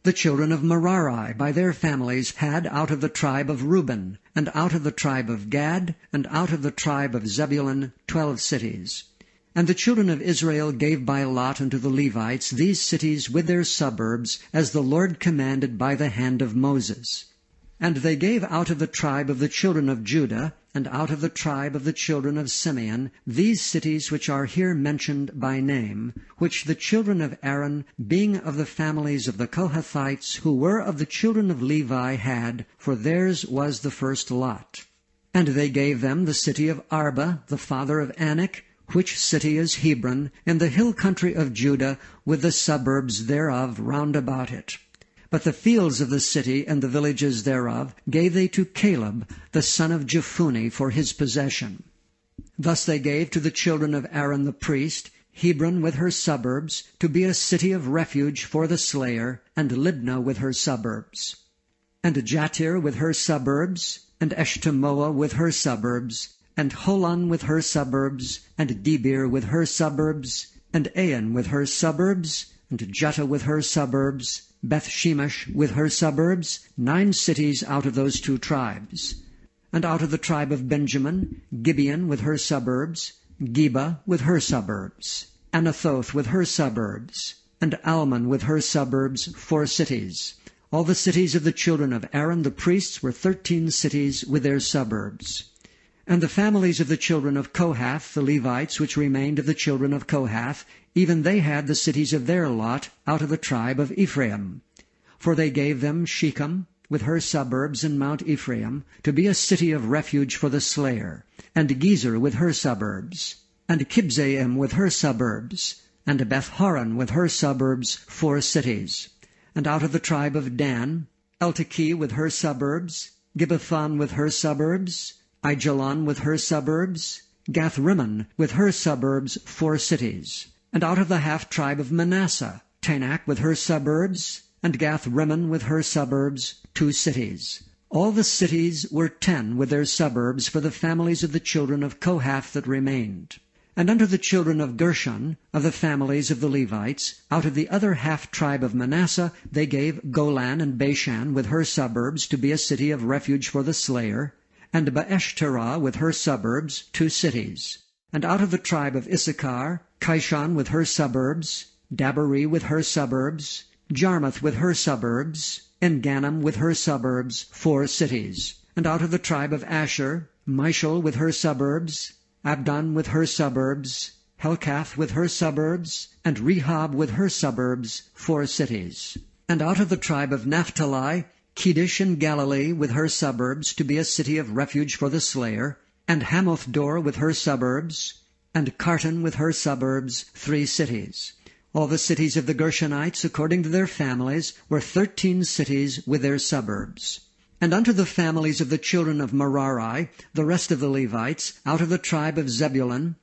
The children of Merari by their families had out of the tribe of Reuben, and out of the tribe of Gad, and out of the tribe of Zebulun 12 cities. And the children of Israel gave by lot unto the Levites these cities with their suburbs, as the Lord commanded by the hand of Moses. And they gave out of the tribe of the children of Judah, and out of the tribe of the children of Simeon, these cities which are here mentioned by name, which the children of Aaron, being of the families of the Kohathites, who were of the children of Levi, had, for theirs was the first lot. And they gave them the city of Arba, the father of Anak, which city is Hebron, in the hill country of Judah, with the suburbs thereof round about it. But the fields of the city and the villages thereof gave they to Caleb, the son of Jephunneh, for his possession. Thus they gave to the children of Aaron the priest Hebron with her suburbs, to be a city of refuge for the slayer, and Libnah with her suburbs. And Jattir with her suburbs, and Eshtemoa with her suburbs, and Holon with her suburbs, and Debir with her suburbs, and Ain with her suburbs, and Juttah with her suburbs, Beth-shemesh with her suburbs, 9 cities out of those 2 tribes. And out of the tribe of Benjamin, Gibeon with her suburbs, Geba with her suburbs, Anathoth with her suburbs, and Almon with her suburbs, 4 cities. All the cities of the children of Aaron the priests were 13 cities with their suburbs. And the families of the children of Kohath, the Levites, which remained of the children of Kohath, even they had the cities of their lot out of the tribe of Ephraim. For they gave them Shechem, with her suburbs in Mount Ephraim, to be a city of refuge for the slayer, and Gezer with her suburbs, and Kibzaim with her suburbs, and Beth-horon with her suburbs, 4 cities. And out of the tribe of Dan, Eltekeh with her suburbs, Gibbethon with her suburbs, Aijalon with her suburbs, Gath-rimmon with her suburbs, 4 cities. And out of the half-tribe of Manasseh, Tanakh with her suburbs, and Gath-rimmon with her suburbs, 2 cities. All the cities were 10 with their suburbs for the families of the children of Kohath that remained. And unto the children of Gershon, of the families of the Levites, out of the other half-tribe of Manasseh, they gave Golan and Bashan with her suburbs to be a city of refuge for the slayer, and Baeshterah with her suburbs, 2 cities. And out of the tribe of Issachar, Kishon with her suburbs, Daberi with her suburbs, Jarmuth with her suburbs, En-gannim with her suburbs, 4 cities. And out of the tribe of Asher, Mishal with her suburbs, Abdon with her suburbs, Helkath with her suburbs, and Rehob with her suburbs, 4 cities. And out of the tribe of Naphtali, Kedesh in Galilee with her suburbs, to be a city of refuge for the slayer, and Hamoth-dor with her suburbs, and Kartan with her suburbs, 3 cities. All the cities of the Gershonites, according to their families, were 13 cities with their suburbs. And unto the families of the children of Merari, the rest of the Levites, out of the tribe of Zebulun,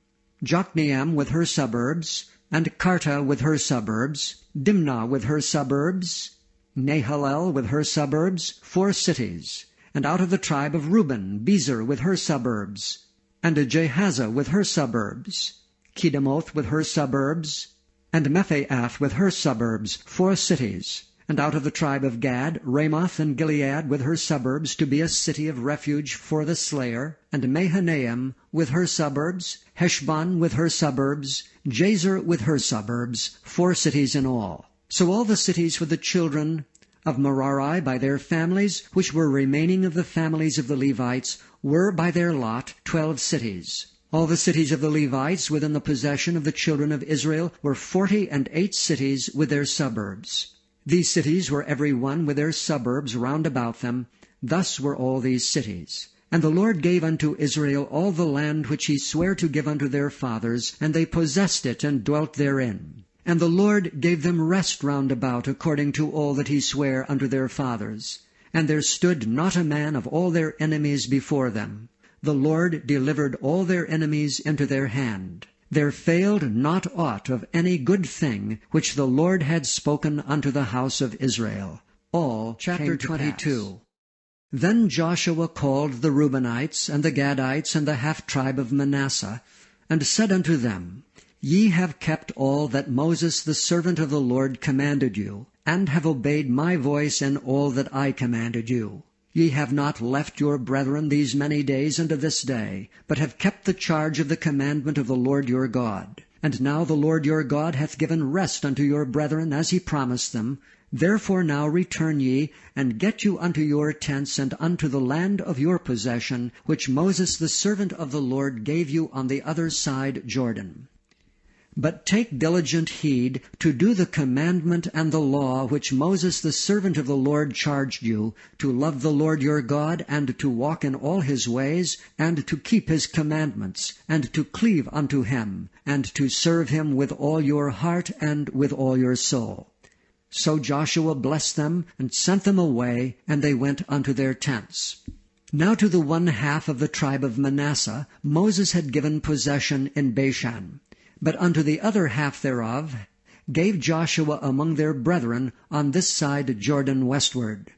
Jokneam with her suburbs, and Karta with her suburbs, Dimnah with her suburbs, Nahalel with her suburbs, 4 cities. And out of the tribe of Reuben, Bezer with her suburbs, and Jehazzah with her suburbs, Kedemoth with her suburbs, and Mephaath with her suburbs, 4 cities. And out of the tribe of Gad, Ramoth and Gilead with her suburbs, to be a city of refuge for the slayer, and Mahanaim with her suburbs, Heshbon with her suburbs, Jazer with her suburbs, 4 cities in all. So all the cities for the children of Merari by their families, which were remaining of the families of the Levites, were by their lot 12 cities. All the cities of the Levites within the possession of the children of Israel were 48 cities with their suburbs. These cities were every one with their suburbs round about them. Thus were all these cities. And the Lord gave unto Israel all the land which he sware to give unto their fathers, and they possessed it and dwelt therein. And the Lord gave them rest round about, according to all that he sware unto their fathers. And there stood not a man of all their enemies before them. The Lord delivered all their enemies into their hand. There failed not aught of any good thing which the Lord had spoken unto the house of Israel. All Chapter 22. Then Joshua called the Reubenites, and the Gadites, and the half-tribe of Manasseh, and said unto them, Ye have kept all that Moses the servant of the Lord commanded you, and have obeyed my voice in all that I commanded you. Ye have not left your brethren these many days unto this day, but have kept the charge of the commandment of the Lord your God. And now the Lord your God hath given rest unto your brethren, as he promised them. Therefore now return ye, and get you unto your tents, and unto the land of your possession, which Moses the servant of the Lord gave you on the other side Jordan. But take diligent heed to do the commandment and the law which Moses the servant of the Lord charged you, to love the Lord your God, and to walk in all his ways, and to keep his commandments, and to cleave unto him, and to serve him with all your heart and with all your soul. So Joshua blessed them, and sent them away, and they went unto their tents. Now to the 1/2 of the tribe of Manasseh Moses had given possession in Bashan. But unto the other half thereof gave Joshua among their brethren on this side Jordan westward.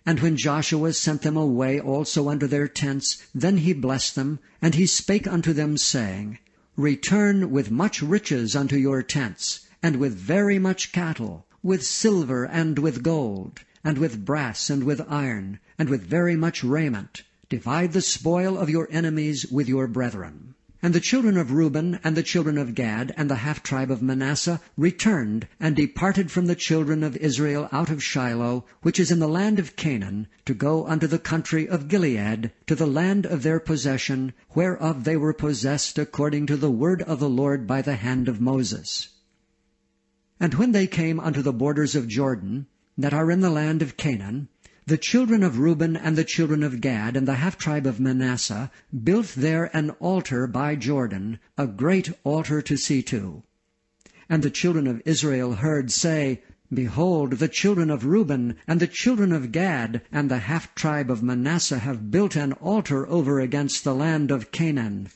And when Joshua sent them away also unto their tents, then he blessed them, and he spake unto them, saying, Return with much riches unto your tents, and with very much cattle, with silver and with gold, and with brass and with iron, and with very much raiment. Divide the spoil of your enemies with your brethren. And the children of Reuben and the children of Gad and the half-tribe of Manasseh returned and departed from the children of Israel out of Shiloh, which is in the land of Canaan, to go unto the country of Gilead, to the land of their possession, whereof they were possessed according to the word of the Lord by the hand of Moses. And when they came unto the borders of Jordan, that are in the land of Canaan, the children of Reuben and the children of Gad and the half-tribe of Manasseh built there an altar by Jordan, a great altar to see to. And the children of Israel heard say, Behold, the children of Reuben and the children of Gad and the half-tribe of Manasseh have built an altar over against the land of Canaan,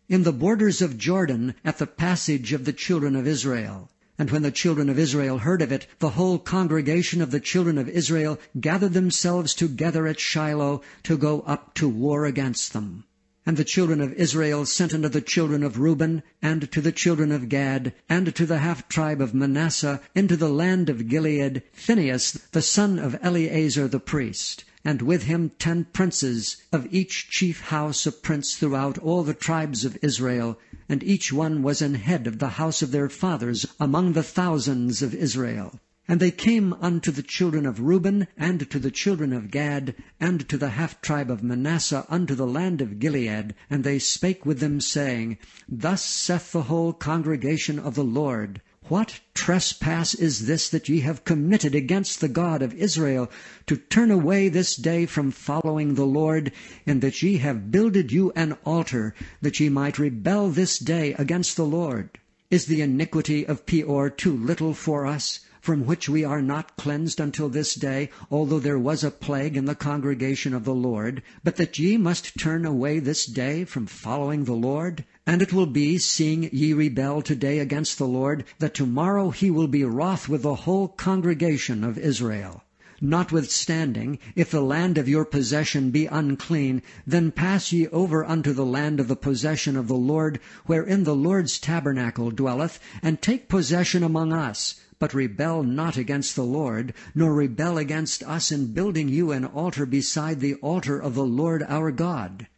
in the borders of Jordan, at the passage of the children of Israel. And when the children of Israel heard of it, the whole congregation of the children of Israel gathered themselves together at Shiloh to go up to war against them. And the children of Israel sent unto the children of Reuben, and to the children of Gad, and to the half-tribe of Manasseh, into the land of Gilead, Phinehas the son of Eleazar the priest, and with him 10 princes, of each chief house a prince throughout all the tribes of Israel, and each one was an head of the house of their fathers among the thousands of Israel. And they came unto the children of Reuben, and to the children of Gad, and to the half-tribe of Manasseh unto the land of Gilead, and they spake with them, saying, Thus saith the whole congregation of the Lord, What trespass is this that ye have committed against the God of Israel, to turn away this day from following the Lord, in that ye have builded you an altar, that ye might rebel this day against the Lord? Is the iniquity of Peor too little for us, from which we are not cleansed until this day, although there was a plague in the congregation of the Lord, but that ye must turn away this day from following the Lord? And it will be, seeing ye rebel today against the Lord, that tomorrow he will be wroth with the whole congregation of Israel. Notwithstanding, if the land of your possession be unclean, then pass ye over unto the land of the possession of the Lord, wherein the Lord's tabernacle dwelleth, and take possession among us. But rebel not against the Lord, nor rebel against us in building you an altar beside the altar of the Lord our God.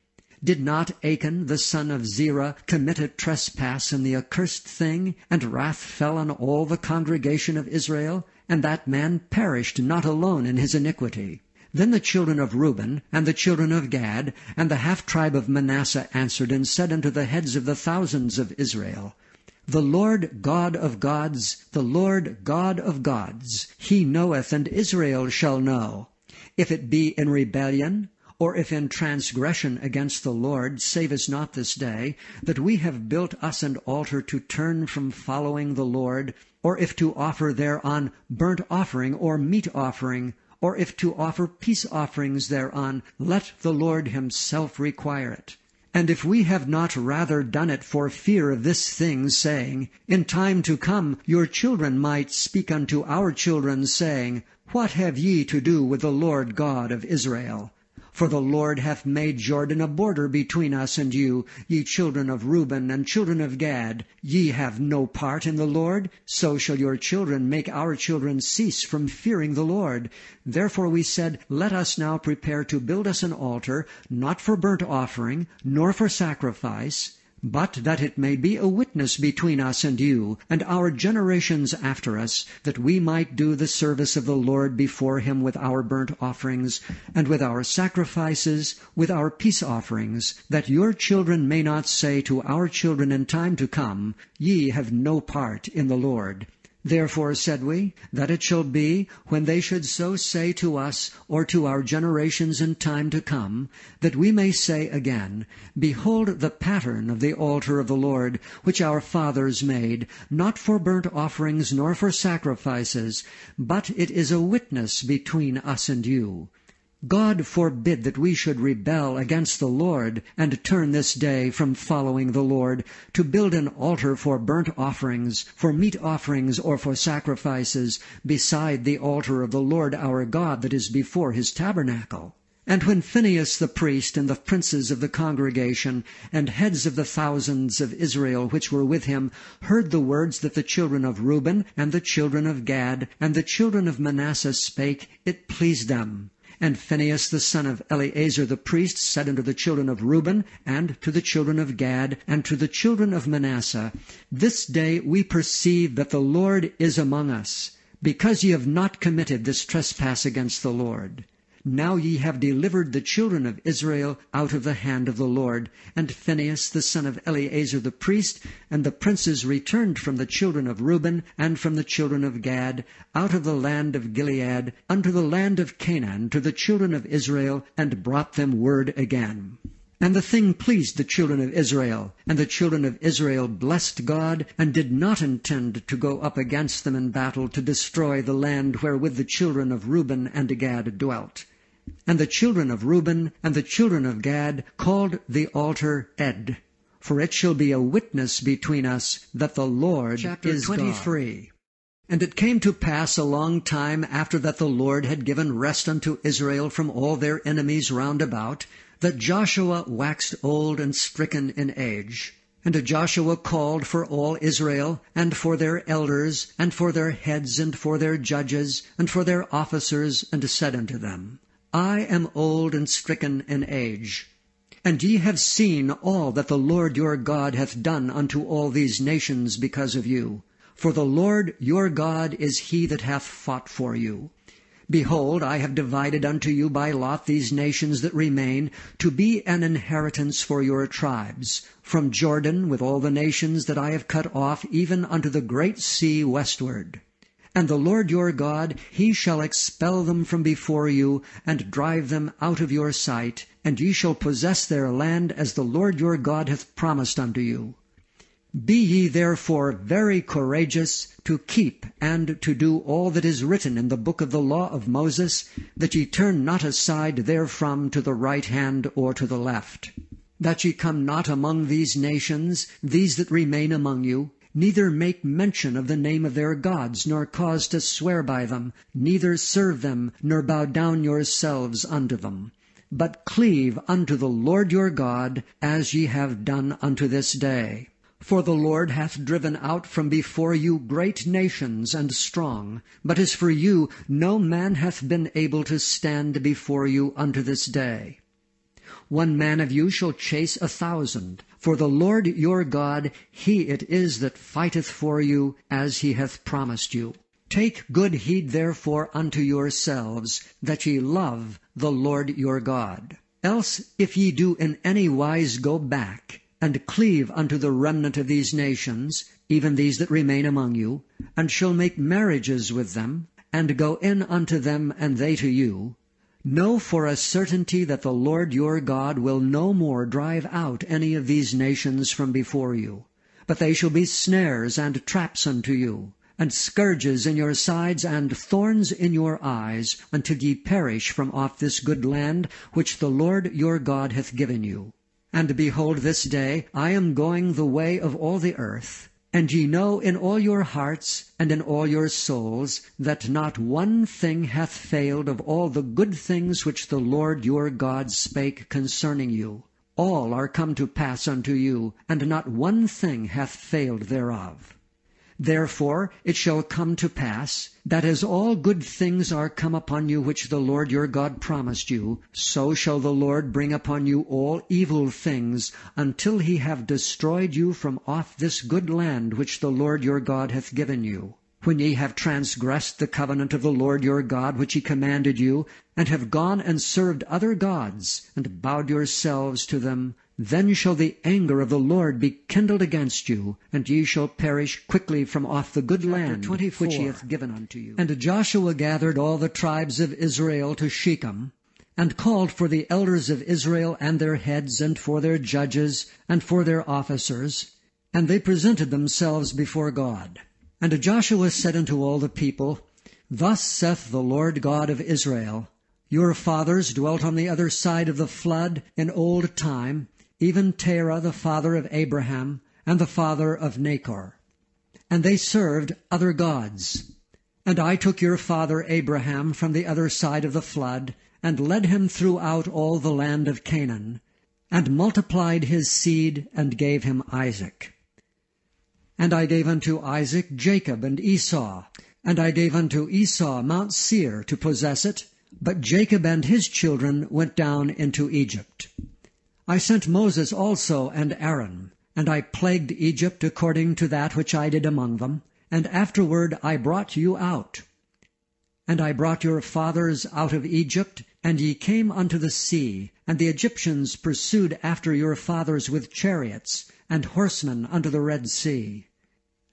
Did not Achan the son of Zerah commit a trespass in the accursed thing, and wrath fell on all the congregation of Israel? And that man perished not alone in his iniquity. Then the children of Reuben, and the children of Gad, and the half-tribe of Manasseh answered and said unto the heads of the thousands of Israel, The Lord God of gods, the Lord God of gods, he knoweth, and Israel shall know. If it be in rebellion, or if in transgression against the Lord, save us not this day, that we have built us an altar to turn from following the Lord, or if to offer thereon burnt offering or meat offering, or if to offer peace offerings thereon, let the Lord himself require it. And if we have not rather done it for fear of this thing, saying, In time to come your children might speak unto our children, saying, What have ye to do with the Lord God of Israel? For the Lord hath made Jordan a border between us and you, ye children of Reuben and children of Gad. Ye have no part in the Lord, so shall your children make our children cease from fearing the Lord. Therefore we said, Let us now prepare to build us an altar, not for burnt offering, nor for sacrifice, but that it may be a witness between us and you, and our generations after us, that we might do the service of the Lord before him with our burnt offerings, and with our sacrifices, with our peace offerings, that your children may not say to our children in time to come, Ye have no part in the Lord. Therefore said we, that it shall be, when they should so say to us, or to our generations in time to come, that we may say again, Behold the pattern of the altar of the Lord, which our fathers made, not for burnt offerings nor for sacrifices, but it is a witness between us and you. God forbid that we should rebel against the Lord, and turn this day from following the Lord, to build an altar for burnt offerings, for meat offerings, or for sacrifices, beside the altar of the Lord our God that is before his tabernacle. And when Phinehas the priest, and the princes of the congregation, and heads of the thousands of Israel which were with him, heard the words that the children of Reuben, and the children of Gad, and the children of Manasseh spake, it pleased them. And Phinehas the son of Eleazar the priest said unto the children of Reuben, and to the children of Gad, and to the children of Manasseh, This day we perceive that the Lord is among us, because ye have not committed this trespass against the Lord. Now ye have delivered the children of Israel out of the hand of the Lord. And Phinehas the son of Eleazar the priest, and the princes returned from the children of Reuben, and from the children of Gad, out of the land of Gilead, unto the land of Canaan, to the children of Israel, and brought them word again. And the thing pleased the children of Israel, and the children of Israel blessed God, and did not intend to go up against them in battle to destroy the land wherewith the children of Reuben and Gad dwelt. And the children of Reuben and the children of Gad called the altar Ed, for it shall be a witness between us that the Lord is 23. God. And it came to pass a long time after that the Lord had given rest unto Israel from all their enemies round about, that Joshua waxed old and stricken in age. And Joshua called for all Israel, and for their elders, and for their heads, and for their judges, and for their officers, and said unto them, I am old and stricken in age. And ye have seen all that the Lord your God hath done unto all these nations because of you. For the Lord your God is he that hath fought for you. Behold, I have divided unto you by lot these nations that remain, to be an inheritance for your tribes, from Jordan with all the nations that I have cut off, even unto the great sea westward. And the Lord your God, he shall expel them from before you, and drive them out of your sight, and ye shall possess their land as the Lord your God hath promised unto you. Be ye therefore very courageous to keep and to do all that is written in the book of the law of Moses, that ye turn not aside therefrom to the right hand or to the left, that ye come not among these nations, these that remain among you, neither make mention of the name of their gods, nor cause to swear by them, neither serve them, nor bow down yourselves unto them. But cleave unto the Lord your God, as ye have done unto this day. For the Lord hath driven out from before you great nations and strong, but as for you, no man hath been able to stand before you unto this day. 1 man of you shall chase 1,000, for the Lord your God, he it is that fighteth for you, as he hath promised you. Take good heed therefore unto yourselves, that ye love the Lord your God. Else if ye do in any wise go back, and cleave unto the remnant of these nations, even these that remain among you, and shall make marriages with them, and go in unto them, and they to you, know for a certainty that the Lord your God will no more drive out any of these nations from before you, but they shall be snares and traps unto you, and scourges in your sides, and thorns in your eyes, until ye perish from off this good land which the Lord your God hath given you. And behold, this day I am going the way of all the earth, and ye know in all your hearts and in all your souls that not one thing hath failed of all the good things which the Lord your God spake concerning you. All are come to pass unto you, and not one thing hath failed thereof. Therefore it shall come to pass, that as all good things are come upon you which the Lord your God promised you, so shall the Lord bring upon you all evil things, until he have destroyed you from off this good land which the Lord your God hath given you. When ye have transgressed the covenant of the Lord your God which he commanded you, and have gone and served other gods, and bowed yourselves to them, then shall the anger of the Lord be kindled against you, and ye shall perish quickly from off the good land which he hath given unto you. And Joshua gathered all the tribes of Israel to Shechem, and called for the elders of Israel and their heads, and for their judges, and for their officers, and they presented themselves before God. And Joshua said unto all the people, Thus saith the Lord God of Israel, Your fathers dwelt on the other side of the flood in old time, even Terah the father of Abraham, and the father of Nachor. And they served other gods. And I took your father Abraham from the other side of the flood, and led him throughout all the land of Canaan, and multiplied his seed, and gave him Isaac. And I gave unto Isaac Jacob and Esau, and I gave unto Esau Mount Seir to possess it, but Jacob and his children went down into Egypt. I sent Moses also and Aaron, and I plagued Egypt according to that which I did among them, and afterward I brought you out. And I brought your fathers out of Egypt, and ye came unto the sea, and the Egyptians pursued after your fathers with chariots, and horsemen unto the Red Sea.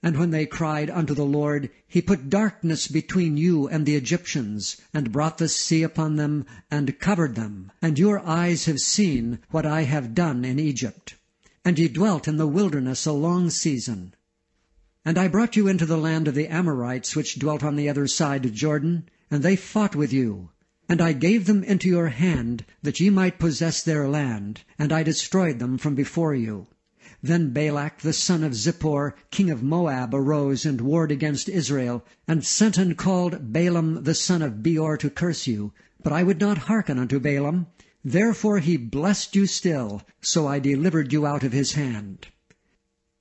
And when they cried unto the Lord, he put darkness between you and the Egyptians, and brought the sea upon them, and covered them. And your eyes have seen what I have done in Egypt. And ye dwelt in the wilderness a long season. And I brought you into the land of the Amorites, which dwelt on the other side of Jordan, and they fought with you. And I gave them into your hand, that ye might possess their land, and I destroyed them from before you. Then Balak the son of Zippor, king of Moab, arose and warred against Israel, and sent and called Balaam the son of Beor to curse you. But I would not hearken unto Balaam. Therefore he blessed you still, so I delivered you out of his hand.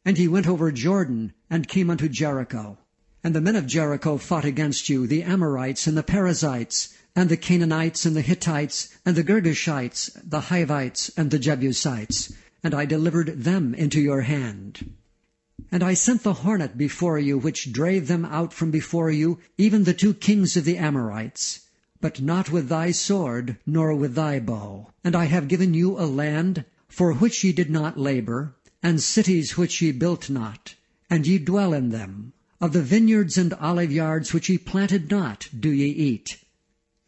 And ye went over Jordan, and came unto Jericho. And the men of Jericho fought against you, the Amorites and the Perizzites, and the Canaanites and the Hittites, and the Girgashites, the Hivites, and the Jebusites. And I delivered them into your hand. And I sent the hornet before you, which drave them out from before you, even the 2 kings of the Amorites, but not with thy sword, nor with thy bow. And I have given you a land, for which ye did not labor, and cities which ye built not, and ye dwell in them. Of the vineyards and olive yards which ye planted not do ye eat.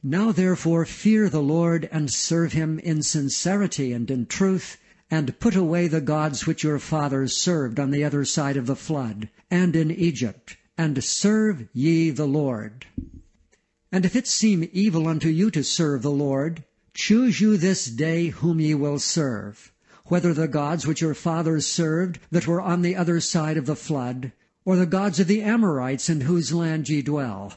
Now therefore fear the Lord, and serve him in sincerity and in truth, and put away the gods which your fathers served on the other side of the flood, and in Egypt, and serve ye the Lord. And if it seem evil unto you to serve the Lord, choose you this day whom ye will serve, whether the gods which your fathers served that were on the other side of the flood, or the gods of the Amorites in whose land ye dwell.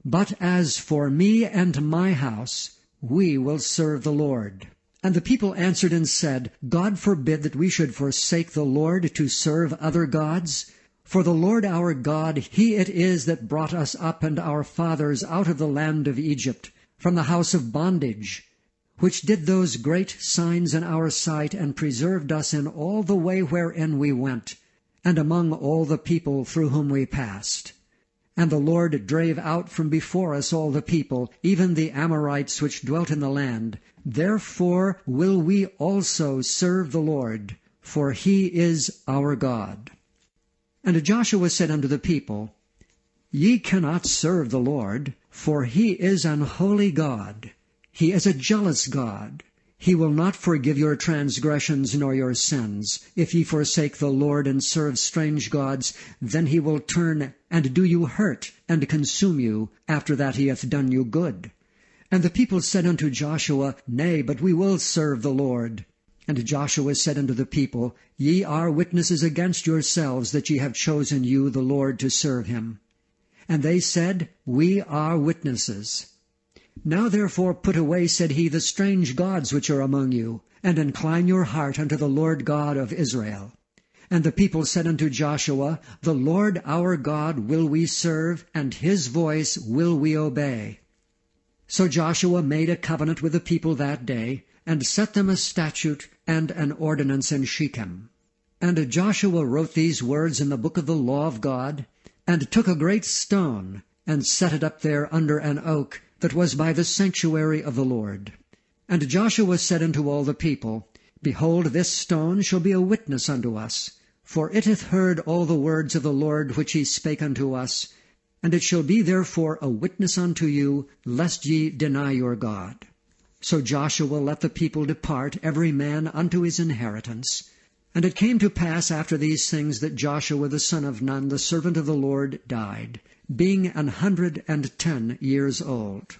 But as for me and my house, we will serve the Lord. And the people answered and said, God forbid that we should forsake the Lord to serve other gods. For the Lord our God, he it is that brought us up and our fathers out of the land of Egypt, from the house of bondage, which did those great signs in our sight, and preserved us in all the way wherein we went, and among all the people through whom we passed. And the Lord drave out from before us all the people, even the Amorites which dwelt in the land. Therefore will we also serve the Lord, for he is our God. And Joshua said unto the people, Ye cannot serve the Lord, for he is an holy God. He is a jealous God. He will not forgive your transgressions nor your sins. If ye forsake the Lord and serve strange gods, then he will turn and do you hurt, and consume you, after that he hath done you good. And the people said unto Joshua, Nay, but we will serve the Lord. And Joshua said unto the people, Ye are witnesses against yourselves that ye have chosen you the Lord to serve him. And they said, We are witnesses. Now therefore put away, said he, the strange gods which are among you, and incline your heart unto the Lord God of Israel. And the people said unto Joshua, The Lord our God will we serve, and his voice will we obey. So Joshua made a covenant with the people that day, and set them a statute and an ordinance in Shechem. And Joshua wrote these words in the book of the law of God, and took a great stone, and set it up there under an oak that was by the sanctuary of the Lord. And Joshua said unto all the people, Behold, this stone shall be a witness unto us, for it hath heard all the words of the Lord which he spake unto us, and it shall be therefore a witness unto you, lest ye deny your God. So Joshua let the people depart, every man unto his inheritance. And it came to pass after these things that Joshua the son of Nun, the servant of the Lord, died, being 110 years old.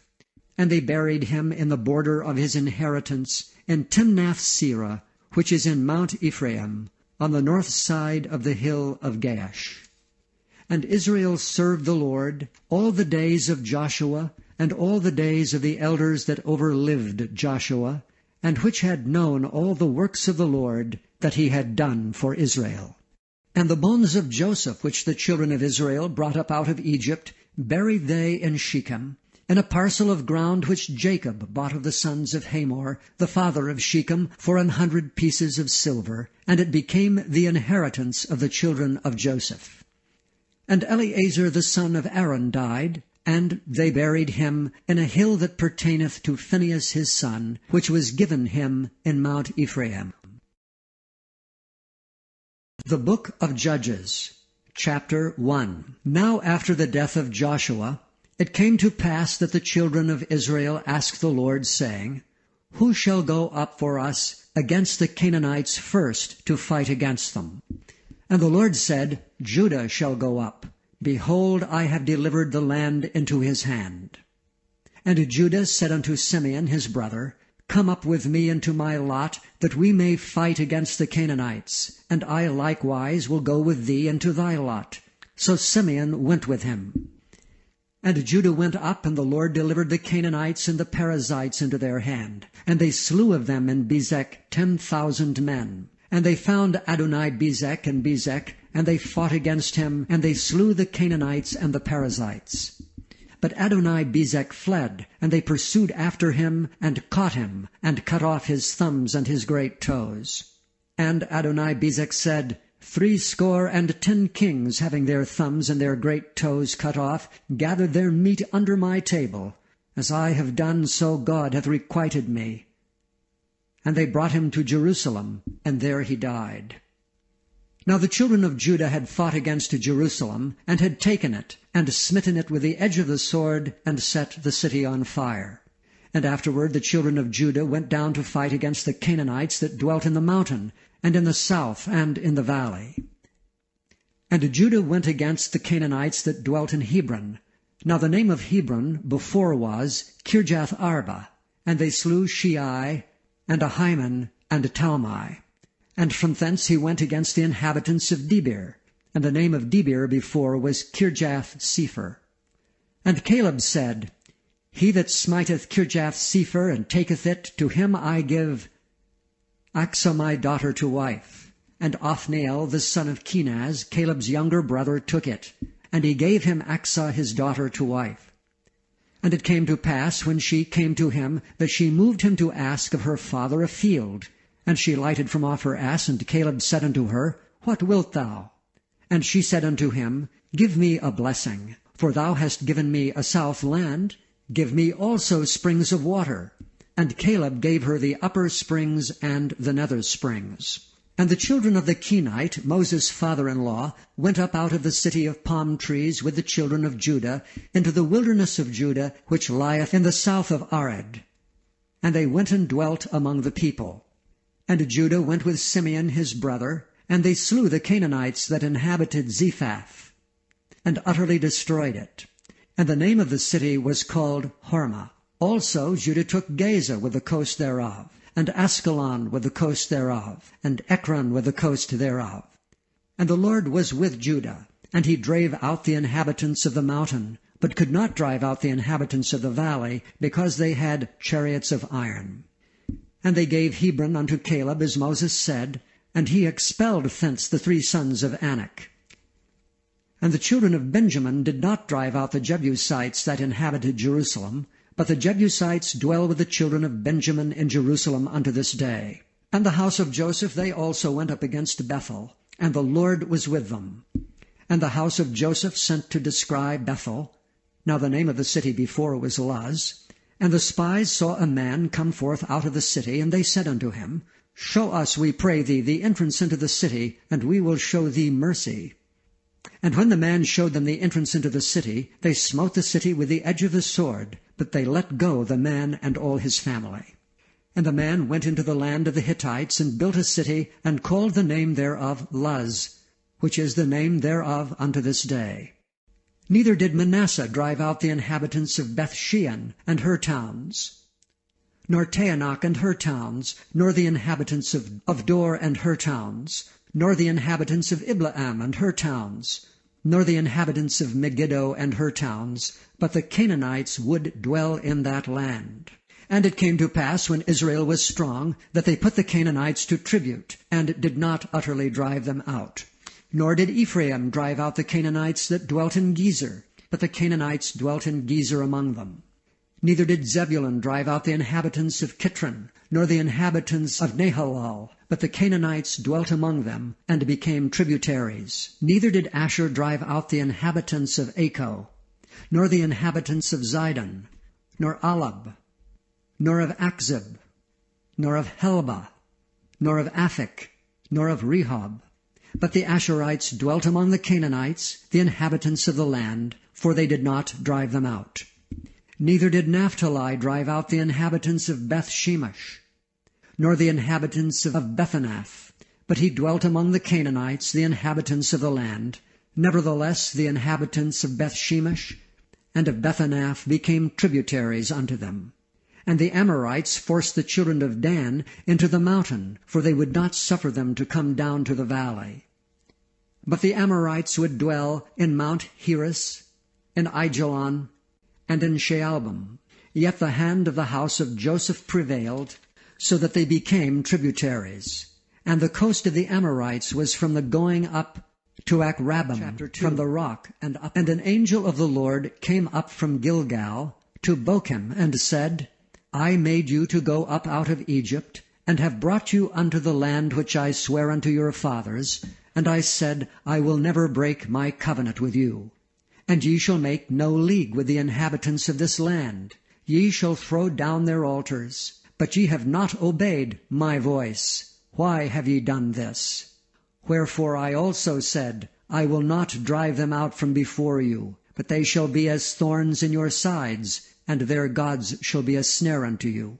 And they buried him in the border of his inheritance, in Timnath-serah, which is in Mount Ephraim, on the north side of the hill of Gaash. And Israel served the Lord all the days of Joshua, and all the days of the elders that overlived Joshua, and which had known all the works of the Lord that he had done for Israel. And the bones of Joseph, which the children of Israel brought up out of Egypt, buried they in Shechem, in a parcel of ground which Jacob bought of the sons of Hamor, the father of Shechem, for 100 pieces of silver, and it became the inheritance of the children of Joseph. And Eleazar the son of Aaron died, and they buried him in a hill that pertaineth to Phinehas his son, which was given him in Mount Ephraim. The Book of Judges, chapter 1. Now after the death of Joshua, it came to pass that the children of Israel asked the Lord, saying, Who shall go up for us against the Canaanites first to fight against them? And the Lord said, Judah shall go up. Behold, I have delivered the land into his hand. And Judah said unto Simeon his brother, Come up with me into my lot, that we may fight against the Canaanites, and I likewise will go with thee into thy lot. So Simeon went with him. And Judah went up, and the Lord delivered the Canaanites and the Perizzites into their hand. And they slew of them in Bezek 10,000 men. And they found Adoni-Bezek and Bezek, and they fought against him, and they slew the Canaanites and the Perizzites. But Adoni-Bezek fled, and they pursued after him, and caught him, and cut off his thumbs and his great toes. And Adoni-Bezek said, 70 kings, having their thumbs and their great toes cut off, gathered their meat under my table. As I have done, so God hath requited me. And they brought him to Jerusalem, and there he died. Now the children of Judah had fought against Jerusalem, and had taken it, and smitten it with the edge of the sword, and set the city on fire. And afterward the children of Judah went down to fight against the Canaanites that dwelt in the mountain, and in the south, and in the valley. And Judah went against the Canaanites that dwelt in Hebron. Now the name of Hebron before was Kirjath-arba, and they slew Shei, and Ahiman, and Talmai. And from thence he went against the inhabitants of Debir, and the name of Debir before was Kirjath-sepher. And Caleb said, He that smiteth Kirjath-sepher, and taketh it, to him I give Achsah my daughter to wife. And Othniel the son of Kenaz, Caleb's younger brother, took it, and he gave him Achsah his daughter to wife. And it came to pass, when she came to him, that she moved him to ask of her father a field. And she lighted from off her ass, and Caleb said unto her, What wilt thou? And she said unto him, Give me a blessing, for thou hast given me a south land. Give me also springs of water. And Caleb gave her the upper springs and the nether springs. And the children of the Kenite, Moses' father-in-law, went up out of the city of palm trees with the children of Judah into the wilderness of Judah, which lieth in the south of Arad. And they went and dwelt among the people. And Judah went with Simeon his brother, and they slew the Canaanites that inhabited Zephath, and utterly destroyed it. And the name of the city was called Hormah. Also Judah took Gaza with the coast thereof, and Askelon with the coast thereof, and Ekron with the coast thereof. And the Lord was with Judah, and he drave out the inhabitants of the mountain, but could not drive out the inhabitants of the valley, because they had chariots of iron. And they gave Hebron unto Caleb, as Moses said, and he expelled thence the 3 sons of Anak. And the children of Benjamin did not drive out the Jebusites that inhabited Jerusalem, but the Jebusites dwell with the children of Benjamin in Jerusalem unto this day. And the house of Joseph they also went up against Bethel, and the Lord was with them. And the house of Joseph sent to descry Bethel. Now the name of the city before was Luz. And the spies saw a man come forth out of the city, and they said unto him, Show us, we pray thee, the entrance into the city, and we will show thee mercy. And when the man showed them the entrance into the city, they smote the city with the edge of the sword, but they let go the man and all his family. And the man went into the land of the Hittites, and built a city, and called the name thereof Luz, which is the name thereof unto this day. Neither did Manasseh drive out the inhabitants of Bethshean and her towns, nor Taanach and her towns, nor the inhabitants of Dor and her towns, nor the inhabitants of Ibleam and her towns, nor the inhabitants of Megiddo and her towns, but the Canaanites would dwell in that land. And it came to pass, when Israel was strong, that they put the Canaanites to tribute, and did not utterly drive them out. Nor did Ephraim drive out the Canaanites that dwelt in Gezer, but the Canaanites dwelt in Gezer among them. Neither did Zebulun drive out the inhabitants of Kitron, nor the inhabitants of Nahalal, but the Canaanites dwelt among them, and became tributaries. Neither did Asher drive out the inhabitants of Acco, nor the inhabitants of Zidon, nor Alab, nor of Achzib, nor of Helba, nor of Aphik, nor of Rehob. But the Asherites dwelt among the Canaanites, the inhabitants of the land, for they did not drive them out. Neither did Naphtali drive out the inhabitants of Beth-shemesh, nor the inhabitants of Bethanath, but he dwelt among the Canaanites, the inhabitants of the land. Nevertheless the inhabitants of Beth-shemesh and of Bethanath became tributaries unto them. And the Amorites forced the children of Dan into the mountain, for they would not suffer them to come down to the valley. But the Amorites would dwell in Mount Heres, in Aijalon, and in Shaalbim. Yet the hand of the house of Joseph prevailed, so that they became tributaries. And the coast of the Amorites was from the going up to Akrabim, from the rock and up. And an angel of the Lord came up from Gilgal to Bochim, and said, I made you to go up out of Egypt, and have brought you unto the land which I sware unto your fathers. And I said, I will never break my covenant with you. And ye shall make no league with the inhabitants of this land. Ye shall throw down their altars. But ye have not obeyed my voice. Why have ye done this? Wherefore I also said, I will not drive them out from before you, but they shall be as thorns in your sides, and their gods shall be a snare unto you.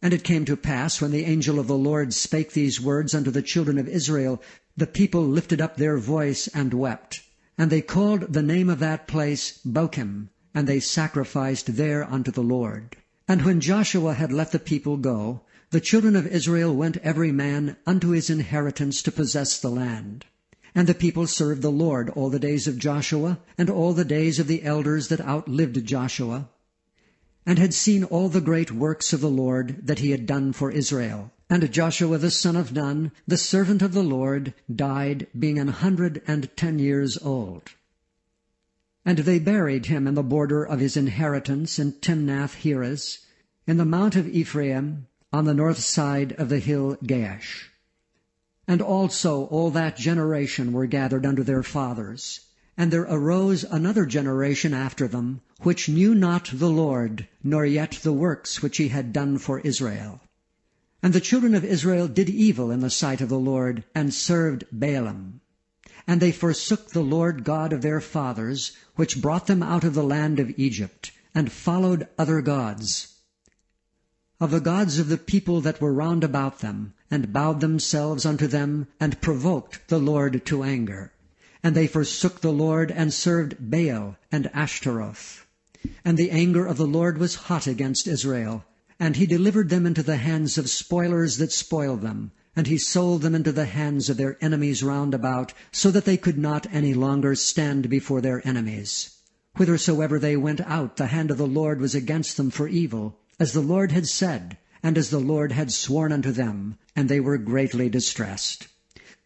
And it came to pass, when the angel of the Lord spake these words unto the children of Israel, the people lifted up their voice and wept. And they called the name of that place Bochim, and they sacrificed there unto the Lord. And when Joshua had let the people go, the children of Israel went every man unto his inheritance to possess the land. And the people served the Lord all the days of Joshua, and all the days of the elders that outlived Joshua, and had seen all the great works of the Lord that he had done for Israel. And Joshua the son of Nun, the servant of the Lord, died, being 110 years old. And they buried him in the border of his inheritance in Timnath-Heres, in the mount of Ephraim, on the north side of the hill Gaash. And also all that generation were gathered unto their fathers. And there arose another generation after them, which knew not the Lord, nor yet the works which he had done for Israel. And the children of Israel did evil in the sight of the Lord, and served Baalim. And they forsook the Lord God of their fathers, which brought them out of the land of Egypt, and followed other gods, of the gods of the people that were round about them, and bowed themselves unto them, and provoked the Lord to anger. And they forsook the Lord, and served Baal and Ashtaroth. And the anger of the Lord was hot against Israel, and he delivered them into the hands of spoilers that spoiled them, and he sold them into the hands of their enemies round about, so that they could not any longer stand before their enemies. Whithersoever they went out, the hand of the Lord was against them for evil, as the Lord had said, and as the Lord had sworn unto them, and they were greatly distressed.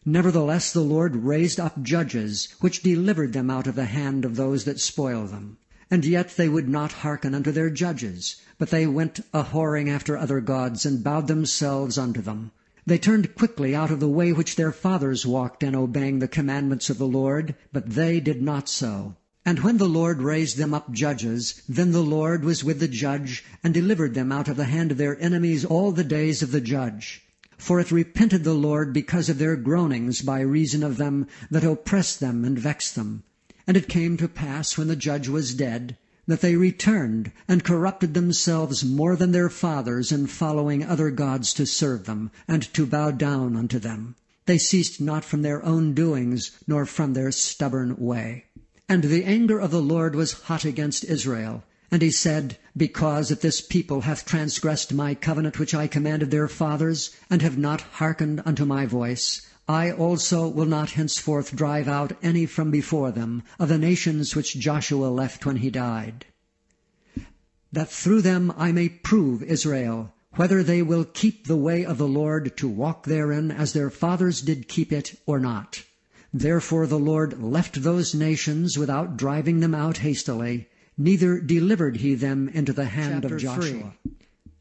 Nevertheless the Lord raised up judges, which delivered them out of the hand of those that spoil them. And yet they would not hearken unto their judges, but they went a-whoring after other gods, and bowed themselves unto them. They turned quickly out of the way which their fathers walked in, obeying the commandments of the Lord, but they did not so. And when the Lord raised them up judges, then the Lord was with the judge, and delivered them out of the hand of their enemies all the days of the judge. For it repented the Lord because of their groanings by reason of them that oppressed them and vexed them. And it came to pass, when the judge was dead, that they returned, and corrupted themselves more than their fathers, in following other gods to serve them, and to bow down unto them. They ceased not from their own doings, nor from their stubborn way. And the anger of the Lord was hot against Israel. And he said, Because that this people hath transgressed my covenant which I commanded their fathers, and have not hearkened unto my voice, I also will not henceforth drive out any from before them of the nations which Joshua left when he died, that through them I may prove Israel, whether they will keep the way of the Lord to walk therein as their fathers did keep it, or not. Therefore the Lord left those nations without driving them out hastily, neither delivered he them into the hand of Joshua.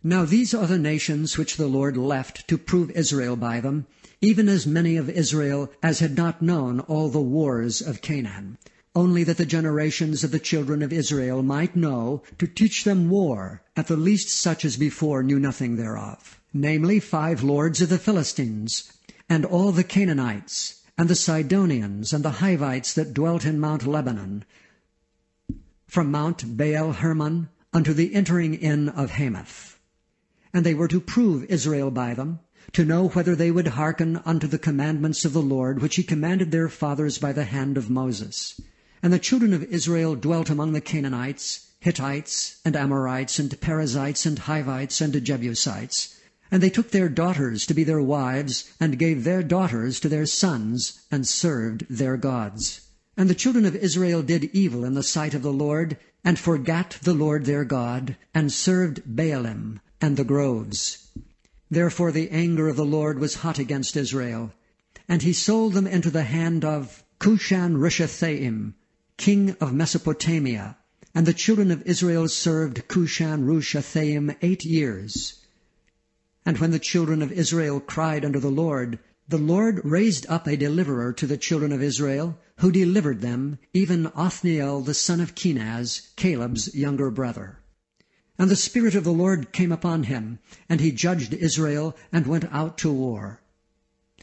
Now these are the nations which the Lord left to prove Israel by them, even as many of Israel as had not known all the wars of Canaan, only that the generations of the children of Israel might know, to teach them war, at the least such as before knew nothing thereof, namely 5 lords of the Philistines, and all the Canaanites, and the Sidonians, and the Hivites that dwelt in Mount Lebanon, from Mount Baal Hermon unto the entering in of Hamath. And they were to prove Israel by them, to know whether they would hearken unto the commandments of the Lord, which he commanded their fathers by the hand of Moses. And the children of Israel dwelt among the Canaanites, Hittites, and Amorites, and Perizzites, and Hivites, and Jebusites. And they took their daughters to be their wives, and gave their daughters to their sons, and served their gods. And the children of Israel did evil in the sight of the Lord, and forgat the Lord their God, and served Baalim and the groves. Therefore the anger of the Lord was hot against Israel, and he sold them into the hand of Cushan-Rishathaim, king of Mesopotamia. And the children of Israel served Cushan-Rishathaim 8 years. And when the children of Israel cried unto the Lord raised up a deliverer to the children of Israel, who delivered them, even Othniel the son of Kenaz, Caleb's younger brother. And the Spirit of the Lord came upon him, and he judged Israel, and went out to war.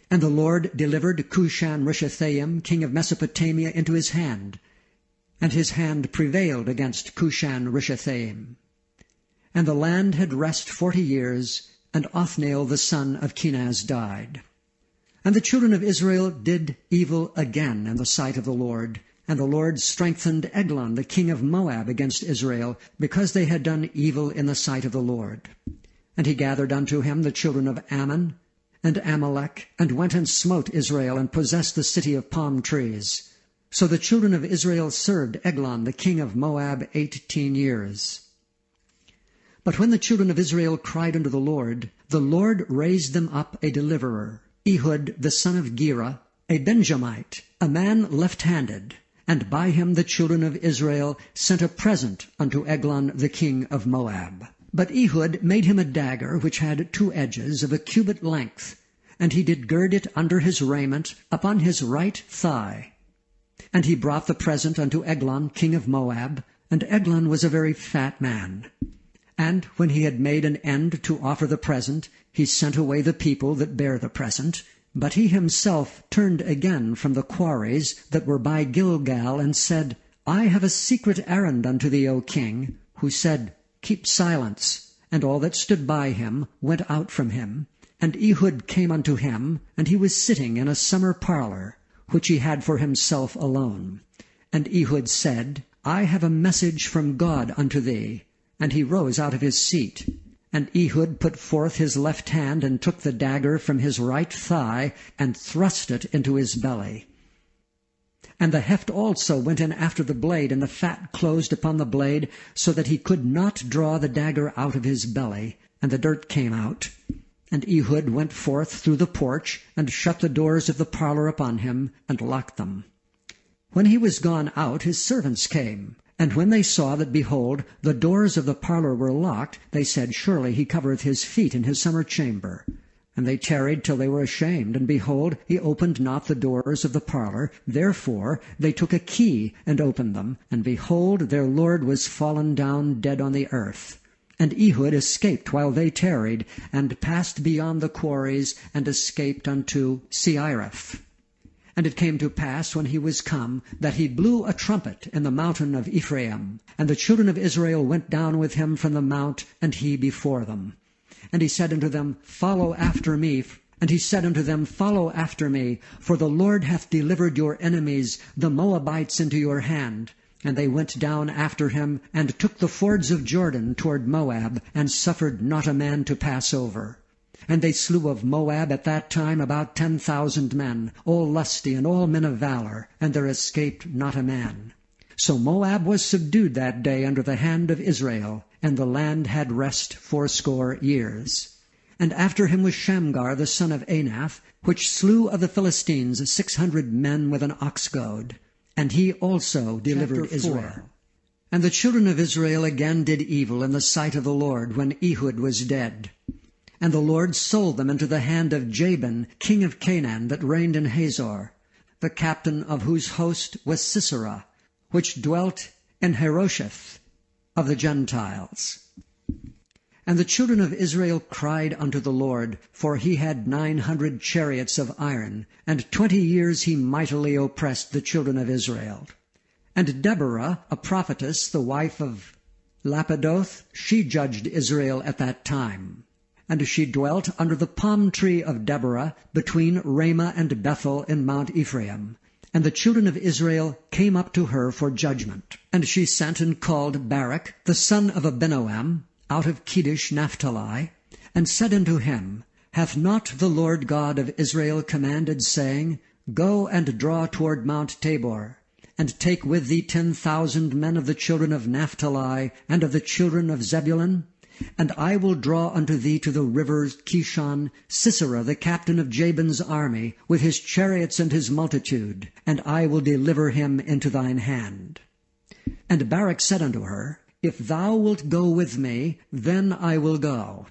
And the Lord delivered Cushan-Rishathaim, king of Mesopotamia, into his hand, and his hand prevailed against Cushan-Rishathaim. And the land had rest 40 years, and Othniel the son of Kenaz died. And the children of Israel did evil again in the sight of the Lord, and the Lord strengthened Eglon the king of Moab against Israel, because they had done evil in the sight of the Lord. And he gathered unto him the children of Ammon and Amalek, and went and smote Israel, and possessed the city of palm trees. So the children of Israel served Eglon the king of Moab 18 years. But when the children of Israel cried unto the Lord raised them up a deliverer, Ehud the son of Gera, a Benjamite, a man left-handed, and by him the children of Israel sent a present unto Eglon the king of Moab. But Ehud made him a dagger which had 2 edges of a cubit length, and he did gird it under his raiment upon his right thigh. And he brought the present unto Eglon king of Moab, and Eglon was a very fat man. And when he had made an end to offer the present, he sent away the people that bare the present. But he himself turned again from the quarries that were by Gilgal, and said, I have a secret errand unto thee, O king. Who said, Keep silence. And all that stood by him went out from him. And Ehud came unto him, and he was sitting in a summer parlor, which he had for himself alone. And Ehud said, I have a message from God unto thee. And he rose out of his seat. And Ehud put forth his left hand, and took the dagger from his right thigh, and thrust it into his belly. And the heft also went in after the blade, and the fat closed upon the blade, so that he could not draw the dagger out of his belly, and the dirt came out. And Ehud went forth through the porch, and shut the doors of the parlor upon him, and locked them. When he was gone out, his servants came. And when they saw that, behold, the doors of the parlor were locked, they said, Surely he covereth his feet in his summer chamber. And they tarried till they were ashamed, and behold, he opened not the doors of the parlor. Therefore they took a key, and opened them, and behold, their lord was fallen down dead on the earth. And Ehud escaped while they tarried, and passed beyond the quarries, and escaped unto Seiraph. And it came to pass, when he was come, that he blew a trumpet in the mountain of Ephraim. And the children of Israel went down with him from the mount, and he before them. And he said unto them, Follow after me. And he said unto them, Follow after me, for the Lord hath delivered your enemies, the Moabites, into your hand. And they went down after him, and took the fords of Jordan toward Moab, and suffered not a man to pass over. And they slew of Moab at that time about 10,000 men, all lusty and all men of valor, and there escaped not a man. So Moab was subdued that day under the hand of Israel, and the land had rest 80 years. And after him was Shamgar the son of Anath, which slew of the Philistines 600 men with an ox goad. And he also delivered Israel. And the children of Israel again did evil in the sight of the Lord, when Ehud was dead. And the Lord sold them into the hand of Jabin, king of Canaan, that reigned in Hazor, the captain of whose host was Sisera, which dwelt in Harosheth of the Gentiles. And the children of Israel cried unto the Lord, for he had 900 chariots of iron, and 20 years he mightily oppressed the children of Israel. And Deborah, a prophetess, the wife of Lapidoth, she judged Israel at that time. And she dwelt under the palm tree of Deborah, between Ramah and Bethel in Mount Ephraim. And the children of Israel came up to her for judgment. And she sent and called Barak, the son of Abinoam, out of Kedesh Naphtali, and said unto him, Hath not the Lord God of Israel commanded, saying, Go and draw toward Mount Tabor, and take with thee 10,000 men of the children of Naphtali, and of the children of Zebulun? And I will draw unto thee to the river Kishon Sisera, the captain of Jabin's army, with his chariots and his multitude, and I will deliver him into thine hand. And Barak said unto her, If thou wilt go with me, then I will go.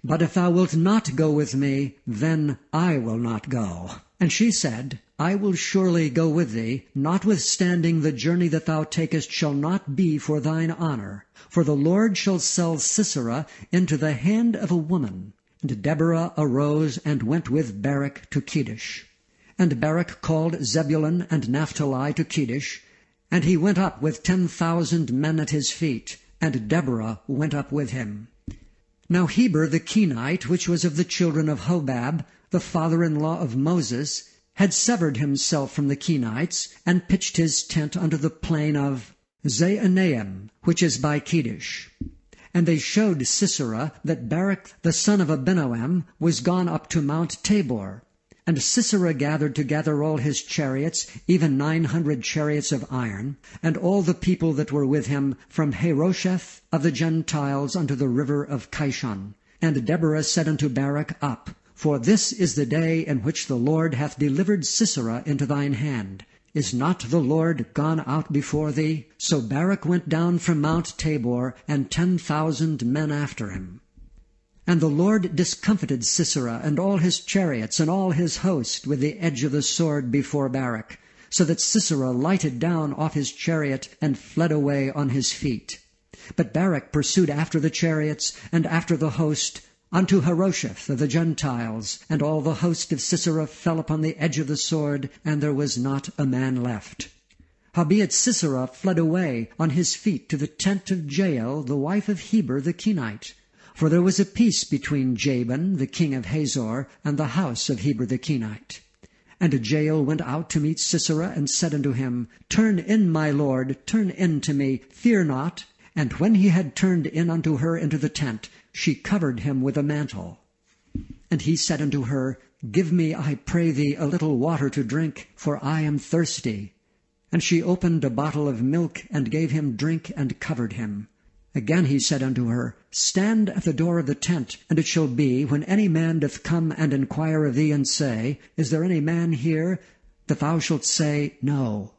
But if thou wilt not go with me, then I will not go. And she said, I will surely go with thee, notwithstanding the journey that thou takest shall not be for thine honor. For the Lord shall sell Sisera into the hand of a woman. And Deborah arose and went with Barak to Kedesh. And Barak called Zebulun and Naphtali to Kedesh, and he went up with 10,000 men at his feet, and Deborah went up with him. Now Heber the Kenite, which was of the children of Hobab, the father-in-law of Moses, had severed himself from the Kenites, and pitched his tent unto the plain of Zaanaim, which is by Kedesh. And they showed Sisera that Barak the son of Abinoam was gone up to Mount Tabor. And Sisera gathered together all his chariots, even 900 chariots of iron, and all the people that were with him, from Harosheth of the Gentiles unto the river of Kishon. And Deborah said unto Barak, Up, for this is the day in which the Lord hath delivered Sisera into thine hand. Is not the Lord gone out before thee? So Barak went down from Mount Tabor, and 10,000 men after him. And the Lord discomfited Sisera and all his chariots and all his host with the edge of the sword before Barak, so that Sisera lighted down off his chariot and fled away on his feet. But Barak pursued after the chariots and after the host unto Harosheth of the Gentiles, and all the host of Sisera fell upon the edge of the sword, and there was not a man left. Howbeit Sisera fled away on his feet to the tent of Jael, the wife of Heber the Kenite. For there was a peace between Jabin, the king of Hazor, and the house of Heber the Kenite. And Jael went out to meet Sisera, and said unto him, Turn in, my lord, turn in to me, fear not. And when he had turned in unto her into the tent, she covered him with a mantle. And he said unto her, Give me, I pray thee, a little water to drink, for I am thirsty. And she opened a bottle of milk, and gave him drink, and covered him. Again he said unto her, Stand at the door of the tent, and it shall be, when any man doth come and inquire of thee, and say, Is there any man here? that thou shalt say, No.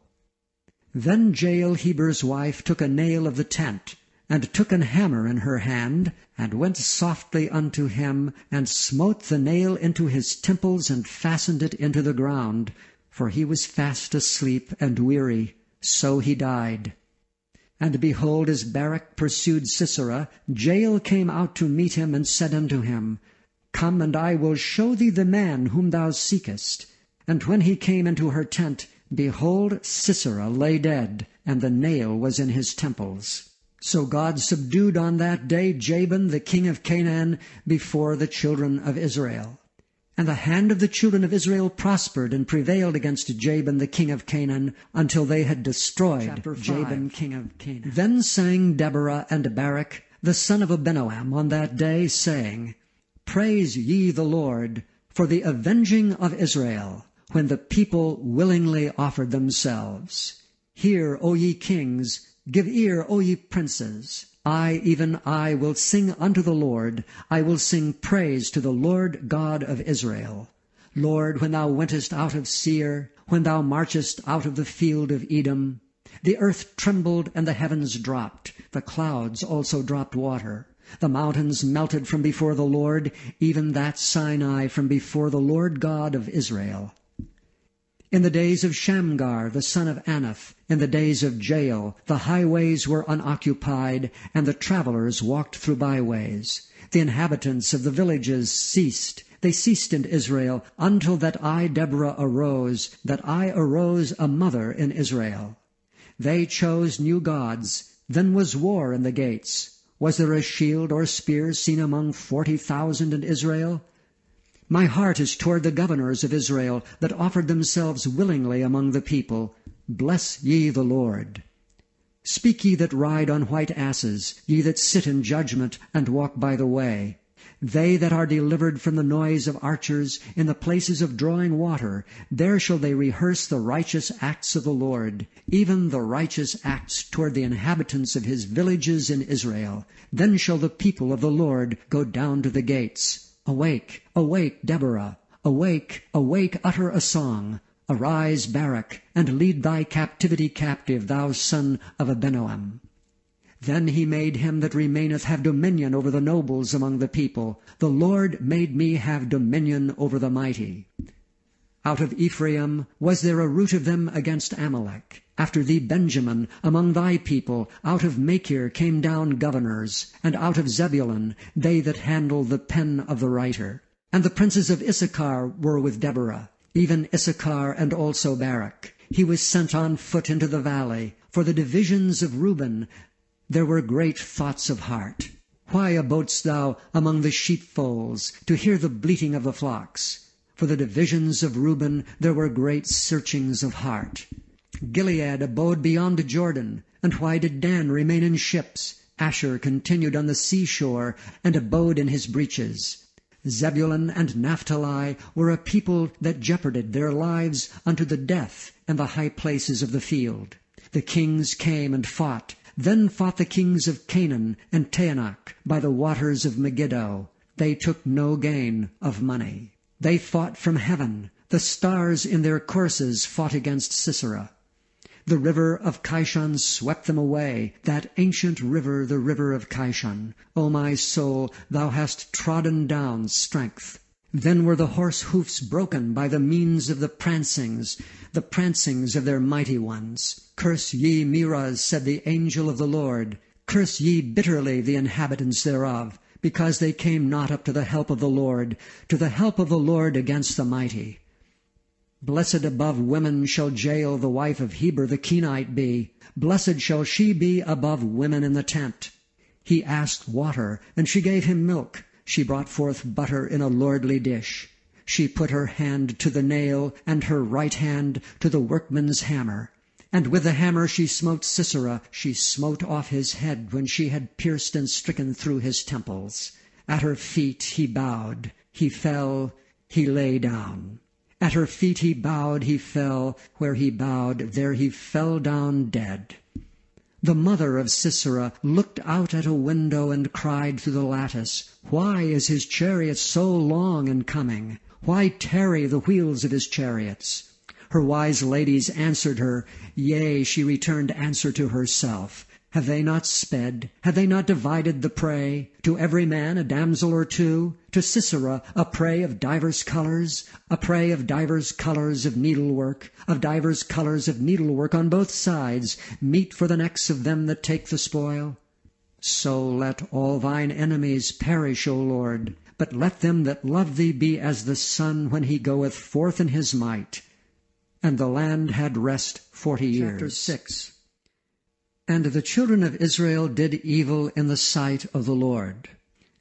Then Jael Heber's wife took a nail of the tent, and took an hammer in her hand, and went softly unto him, and smote the nail into his temples, and fastened it into the ground, for he was fast asleep and weary. So he died. And behold, as Barak pursued Sisera, Jael came out to meet him, and said unto him, Come, and I will show thee the man whom thou seekest. And when he came into her tent, behold, Sisera lay dead, and the nail was in his temples. So God subdued on that day Jabin the king of Canaan before the children of Israel. And the hand of the children of Israel prospered and prevailed against Jabin the king of Canaan, until they had destroyed Jabin king of Canaan. Then sang Deborah and Barak the son of Abinoam on that day, saying, Praise ye the Lord for the avenging of Israel, when the people willingly offered themselves. Hear, O ye kings, give ear, O ye princes. I, even I, will sing unto the Lord. I will sing praise to the Lord God of Israel. Lord, when thou wentest out of Seir, when thou marchest out of the field of Edom, the earth trembled and the heavens dropped. The clouds also dropped water. The mountains melted from before the Lord, even that Sinai from before the Lord God of Israel. In the days of Shamgar the son of Anath, in the days of Jael, the highways were unoccupied, and the travelers walked through byways. The inhabitants of the villages ceased. They ceased in Israel, until that I, Deborah, arose, that I arose a mother in Israel. They chose new gods. Then was war in the gates. Was there a shield or spear seen among 40,000 in Israel? My heart is toward the governors of Israel, that offered themselves willingly among the people. Bless ye the Lord. Speak ye that ride on white asses, ye that sit in judgment, and walk by the way. They that are delivered from the noise of archers, in the places of drawing water, there shall they rehearse the righteous acts of the Lord, even the righteous acts toward the inhabitants of his villages in Israel. Then shall the people of the Lord go down to the gates. Awake, awake, Deborah! Awake, awake, utter a song! Arise, Barak, and lead thy captivity captive, thou son of Abinoam. Then he made him that remaineth have dominion over the nobles among the people. The Lord made me have dominion over the mighty. Out of Ephraim was there a root of them against Amalek. After thee, Benjamin, among thy people, out of Machir came down governors, and out of Zebulun they that handle the pen of the writer. And the princes of Issachar were with Deborah, even Issachar and also Barak. He was sent on foot into the valley. For the divisions of Reuben there were great thoughts of heart. Why abodest thou among the sheepfolds, to hear the bleating of the flocks? For the divisions of Reuben there were great searchings of heart. Gilead abode beyond the Jordan. And why did Dan remain in ships? Asher continued on the seashore, and abode in his breaches. Zebulun and Naphtali were a people that jeoparded their lives unto the death and the high places of the field. The kings came and fought. Then fought the kings of Canaan and Taanach by the waters of Megiddo. They took no gain of money. They fought from heaven. The stars in their courses fought against Sisera. The river of Kishon swept them away, that ancient river, the river of Kishon. O my soul, thou hast trodden down strength. Then were the horse hoofs broken by the means of the prancings of their mighty ones. Curse ye Meroz, said the angel of the Lord. Curse ye bitterly the inhabitants thereof, because they came not up to the help of the Lord against the mighty. Blessed above women shall Jael the wife of Heber the Kenite be. Blessed shall she be above women in the tent. He asked water, and she gave him milk. She brought forth butter in a lordly dish. She put her hand to the nail, and her right hand to the workman's hammer. And with the hammer she smote Sisera. She smote off his head when she had pierced and stricken through his temples. At her feet he bowed. He fell. He lay down. At her feet he bowed. He fell. Where he bowed, there he fell down dead. The mother of Sisera looked out at a window and cried through the lattice, "Why is his chariot so long in coming? Why tarry the wheels of his chariots?" Her wise ladies answered her, yea, she returned answer to herself. Have they not sped? Have they not divided the prey? To every man a damsel or two? To Sisera a prey of divers colors? A prey of divers colors of needlework, of divers colors of needlework on both sides, meat for the necks of them that take the spoil? So let all thine enemies perish, O Lord, but let them that love thee be as the sun when he goeth forth in his might. And the land had rest 40 years. Chapter 6. And the children of Israel did evil in the sight of the Lord.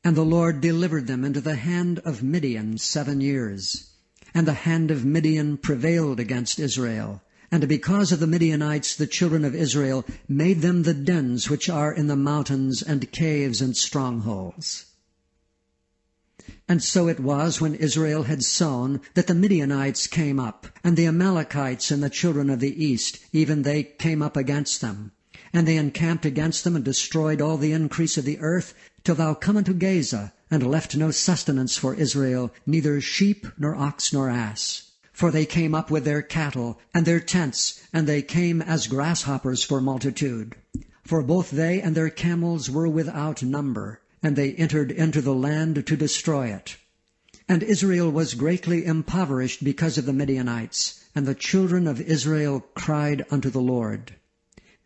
And the Lord delivered them into the hand of Midian 7 years. And the hand of Midian prevailed against Israel. And because of the Midianites the children of Israel made them the dens which are in the mountains and caves and strongholds. And so it was, when Israel had sown, that the Midianites came up, and the Amalekites and the children of the east, even they came up against them. And they encamped against them, and destroyed all the increase of the earth, till thou come unto Gaza, and left no sustenance for Israel, neither sheep, nor ox, nor ass. For they came up with their cattle, and their tents, and they came as grasshoppers for multitude. For both they and their camels were without number, and they entered into the land to destroy it. And Israel was greatly impoverished because of the Midianites, and the children of Israel cried unto the Lord.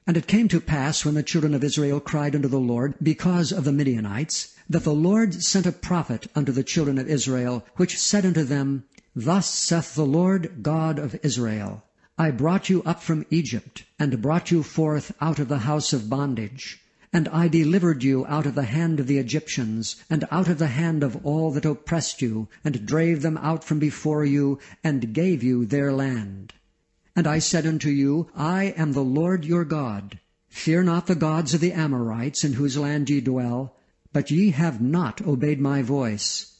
And it came to pass, when the children of Israel cried unto the Lord because of the Midianites, that the Lord sent a prophet unto the children of Israel, which said unto them, Thus saith the Lord God of Israel, I brought you up from Egypt, and brought you forth out of the house of bondage. And I delivered you out of the hand of the Egyptians, and out of the hand of all that oppressed you, and drave them out from before you, and gave you their land. And I said unto you, I am the Lord your God. Fear not the gods of the Amorites, in whose land ye dwell, but ye have not obeyed my voice.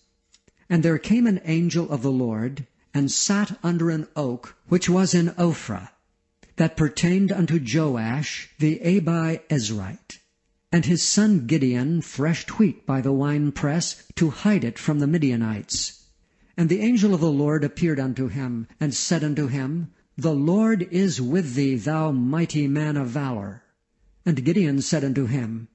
And there came an angel of the Lord, and sat under an oak which was in Ophrah, that pertained unto Joash the Abiezrite. And his son Gideon threshed wheat by the winepress, to hide it from the Midianites. And the angel of the Lord appeared unto him, and said unto him, The Lord is with thee, thou mighty man of valor. And Gideon said unto him,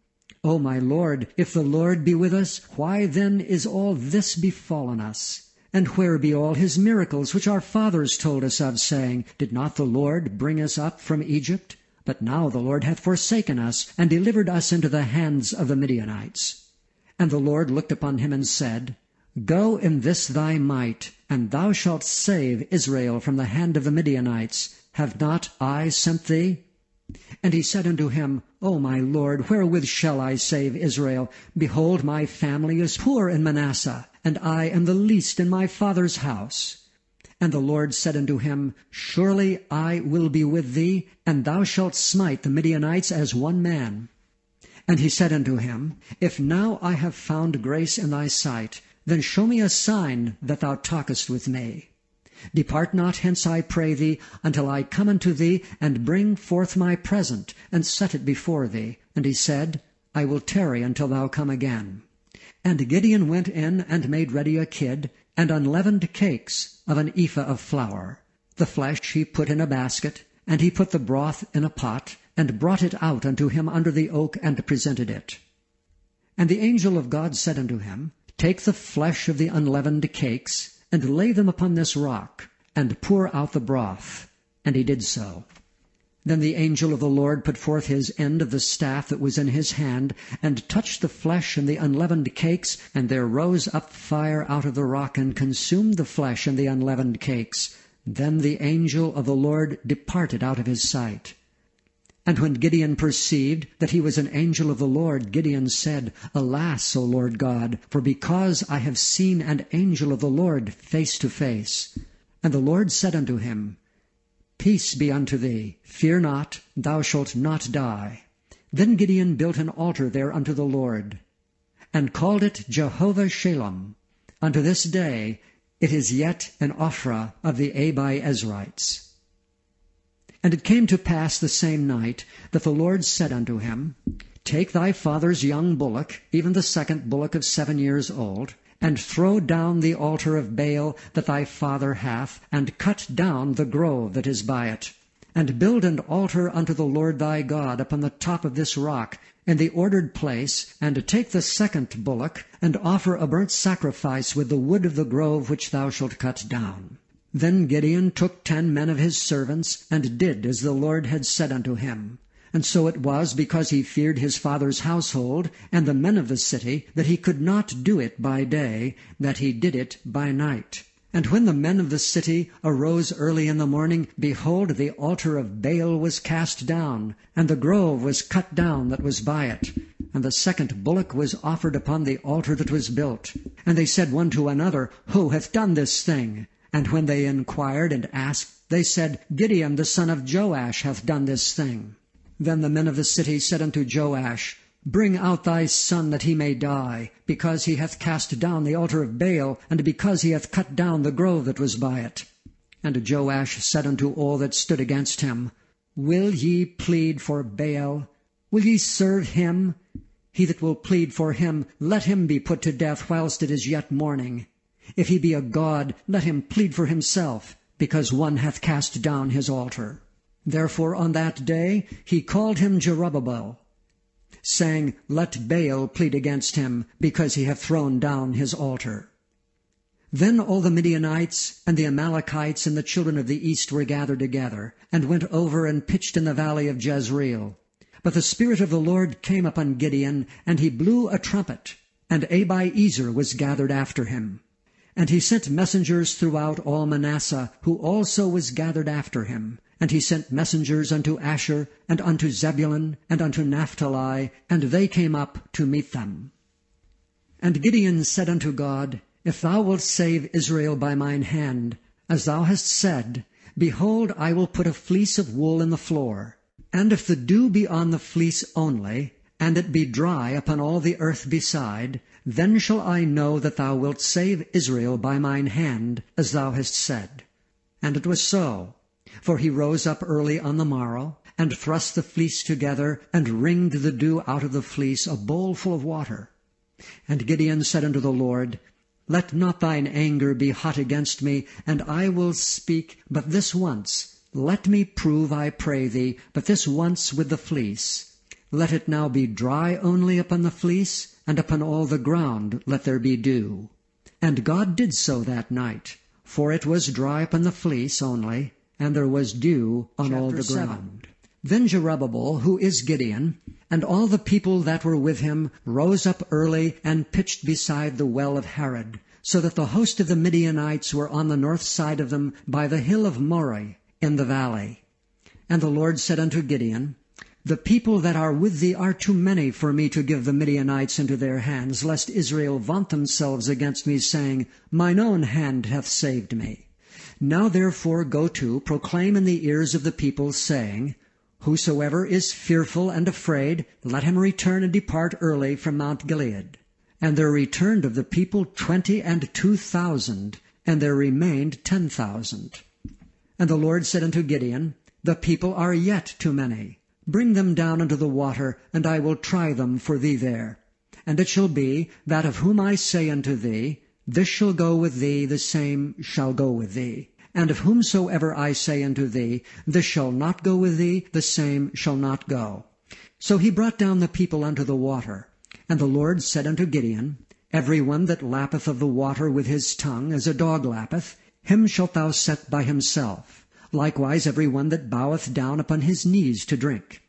O my Lord, if the Lord be with us, why then is all this befallen us? And where be all his miracles which our fathers told us of, saying, Did not the Lord bring us up from Egypt? But now the Lord hath forsaken us, and delivered us into the hands of the Midianites. And the Lord looked upon him and said, Go in this thy might, and thou shalt save Israel from the hand of the Midianites. Have not I sent thee? And he said unto him, O my Lord, wherewith shall I save Israel? Behold, my family is poor in Manasseh, and I am the least in my father's house. And the Lord said unto him, Surely I will be with thee, and thou shalt smite the Midianites as one man. And he said unto him, If now I have found grace in thy sight, then show me a sign that thou talkest with me. Depart not hence, I pray thee, until I come unto thee, and bring forth my present, and set it before thee. And he said, I will tarry until thou come again. And Gideon went in, and made ready a kid, and unleavened cakes of an ephah of flour. The flesh he put in a basket, and he put the broth in a pot, and brought it out unto him under the oak, and presented it. And the angel of God said unto him, Take the flesh of the unleavened cakes, and lay them upon this rock, and pour out the broth. And he did so. Then the angel of the Lord put forth his end of the staff that was in his hand, and touched the flesh and the unleavened cakes, and there rose up fire out of the rock, and consumed the flesh and the unleavened cakes. Then the angel of the Lord departed out of his sight. And when Gideon perceived that he was an angel of the Lord, Gideon said, Alas, O Lord God, for because I have seen an angel of the Lord face to face. And the Lord said unto him, Peace be unto thee, fear not, thou shalt not die. Then Gideon built an altar there unto the Lord, and called it Jehovah Shalom. Unto this day it is yet an Ophrah of the Abiezrites. And it came to pass the same night that the Lord said unto him, Take thy father's young bullock, even the second bullock of 7 years old, and throw down the altar of Baal that thy father hath, and cut down the grove that is by it. And build an altar unto the Lord thy God upon the top of this rock, in the ordered place, and take the second bullock, and offer a burnt sacrifice with the wood of the grove which thou shalt cut down. Then Gideon took 10 men of his servants, and did as the Lord had said unto him. And so it was, because he feared his father's household, and the men of the city, that he could not do it by day, that he did it by night. And when the men of the city arose early in the morning, behold, the altar of Baal was cast down, and the grove was cut down that was by it. And the second bullock was offered upon the altar that was built. And they said one to another, Who hath done this thing? And when they inquired and asked, they said, Gideon the son of Joash hath done this thing. Then the men of the city said unto Joash, Bring out thy son that he may die, because he hath cast down the altar of Baal, and because he hath cut down the grove that was by it. And Joash said unto all that stood against him, Will ye plead for Baal? Will ye serve him? He that will plead for him, let him be put to death whilst it is yet morning. If he be a god, let him plead for himself, because one hath cast down his altar. Therefore on that day he called him Jerubbaal, saying, Let Baal plead against him, because he hath thrown down his altar. Then all the Midianites and the Amalekites and the children of the east were gathered together, and went over and pitched in the valley of Jezreel. But the Spirit of the Lord came upon Gideon, and he blew a trumpet, and Abiezer was gathered after him. And he sent messengers throughout all Manasseh, who also was gathered after him. And he sent messengers unto Asher, and unto Zebulun, and unto Naphtali, and they came up to meet them. And Gideon said unto God, If thou wilt save Israel by mine hand, as thou hast said, behold, I will put a fleece of wool in the floor. And if the dew be on the fleece only, and it be dry upon all the earth beside, then shall I know that thou wilt save Israel by mine hand, as thou hast said. And it was so. For he rose up early on the morrow, and thrust the fleece together, and wringed the dew out of the fleece, a bowl full of water. And Gideon said unto the Lord, Let not thine anger be hot against me, and I will speak but this once. Let me prove, I pray thee, but this once with the fleece. Let it now be dry only upon the fleece, and upon all the ground let there be dew. And God did so that night, for it was dry upon the fleece only, and there was dew on all the ground. Then Jerubbaal, who is Gideon, and all the people that were with him, rose up early, and pitched beside the well of Harod, so that the host of the Midianites were on the north side of them, by the hill of Moreh, in the valley. And the Lord said unto Gideon, The people that are with thee are too many for me to give the Midianites into their hands, lest Israel vaunt themselves against me, saying, Mine own hand hath saved me. Now therefore go to, proclaim in the ears of the people, saying, Whosoever is fearful and afraid, let him return and depart early from Mount Gilead. And there returned of the people 22,000, and there remained 10,000. And the Lord said unto Gideon, The people are yet too many. Bring them down unto the water, and I will try them for thee there. And it shall be, that of whom I say unto thee, This shall go with thee, the same shall go with thee. And of whomsoever I say unto thee, This shall not go with thee, the same shall not go. So he brought down the people unto the water. And the Lord said unto Gideon, Every one that lappeth of the water with his tongue, as a dog lappeth, him shalt thou set by himself. Likewise every one that boweth down upon his knees to drink.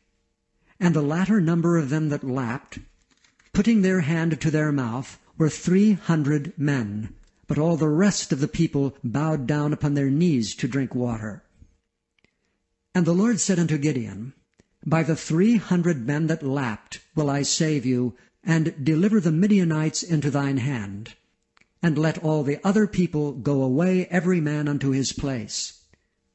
And the latter number of them that lapped, putting their hand to their mouth, were 300 men. But all the rest of the people bowed down upon their knees to drink water. And the Lord said unto Gideon, By the 300 men that lapped will I save you, and deliver the Midianites into thine hand. And let all the other people go away every man unto his place.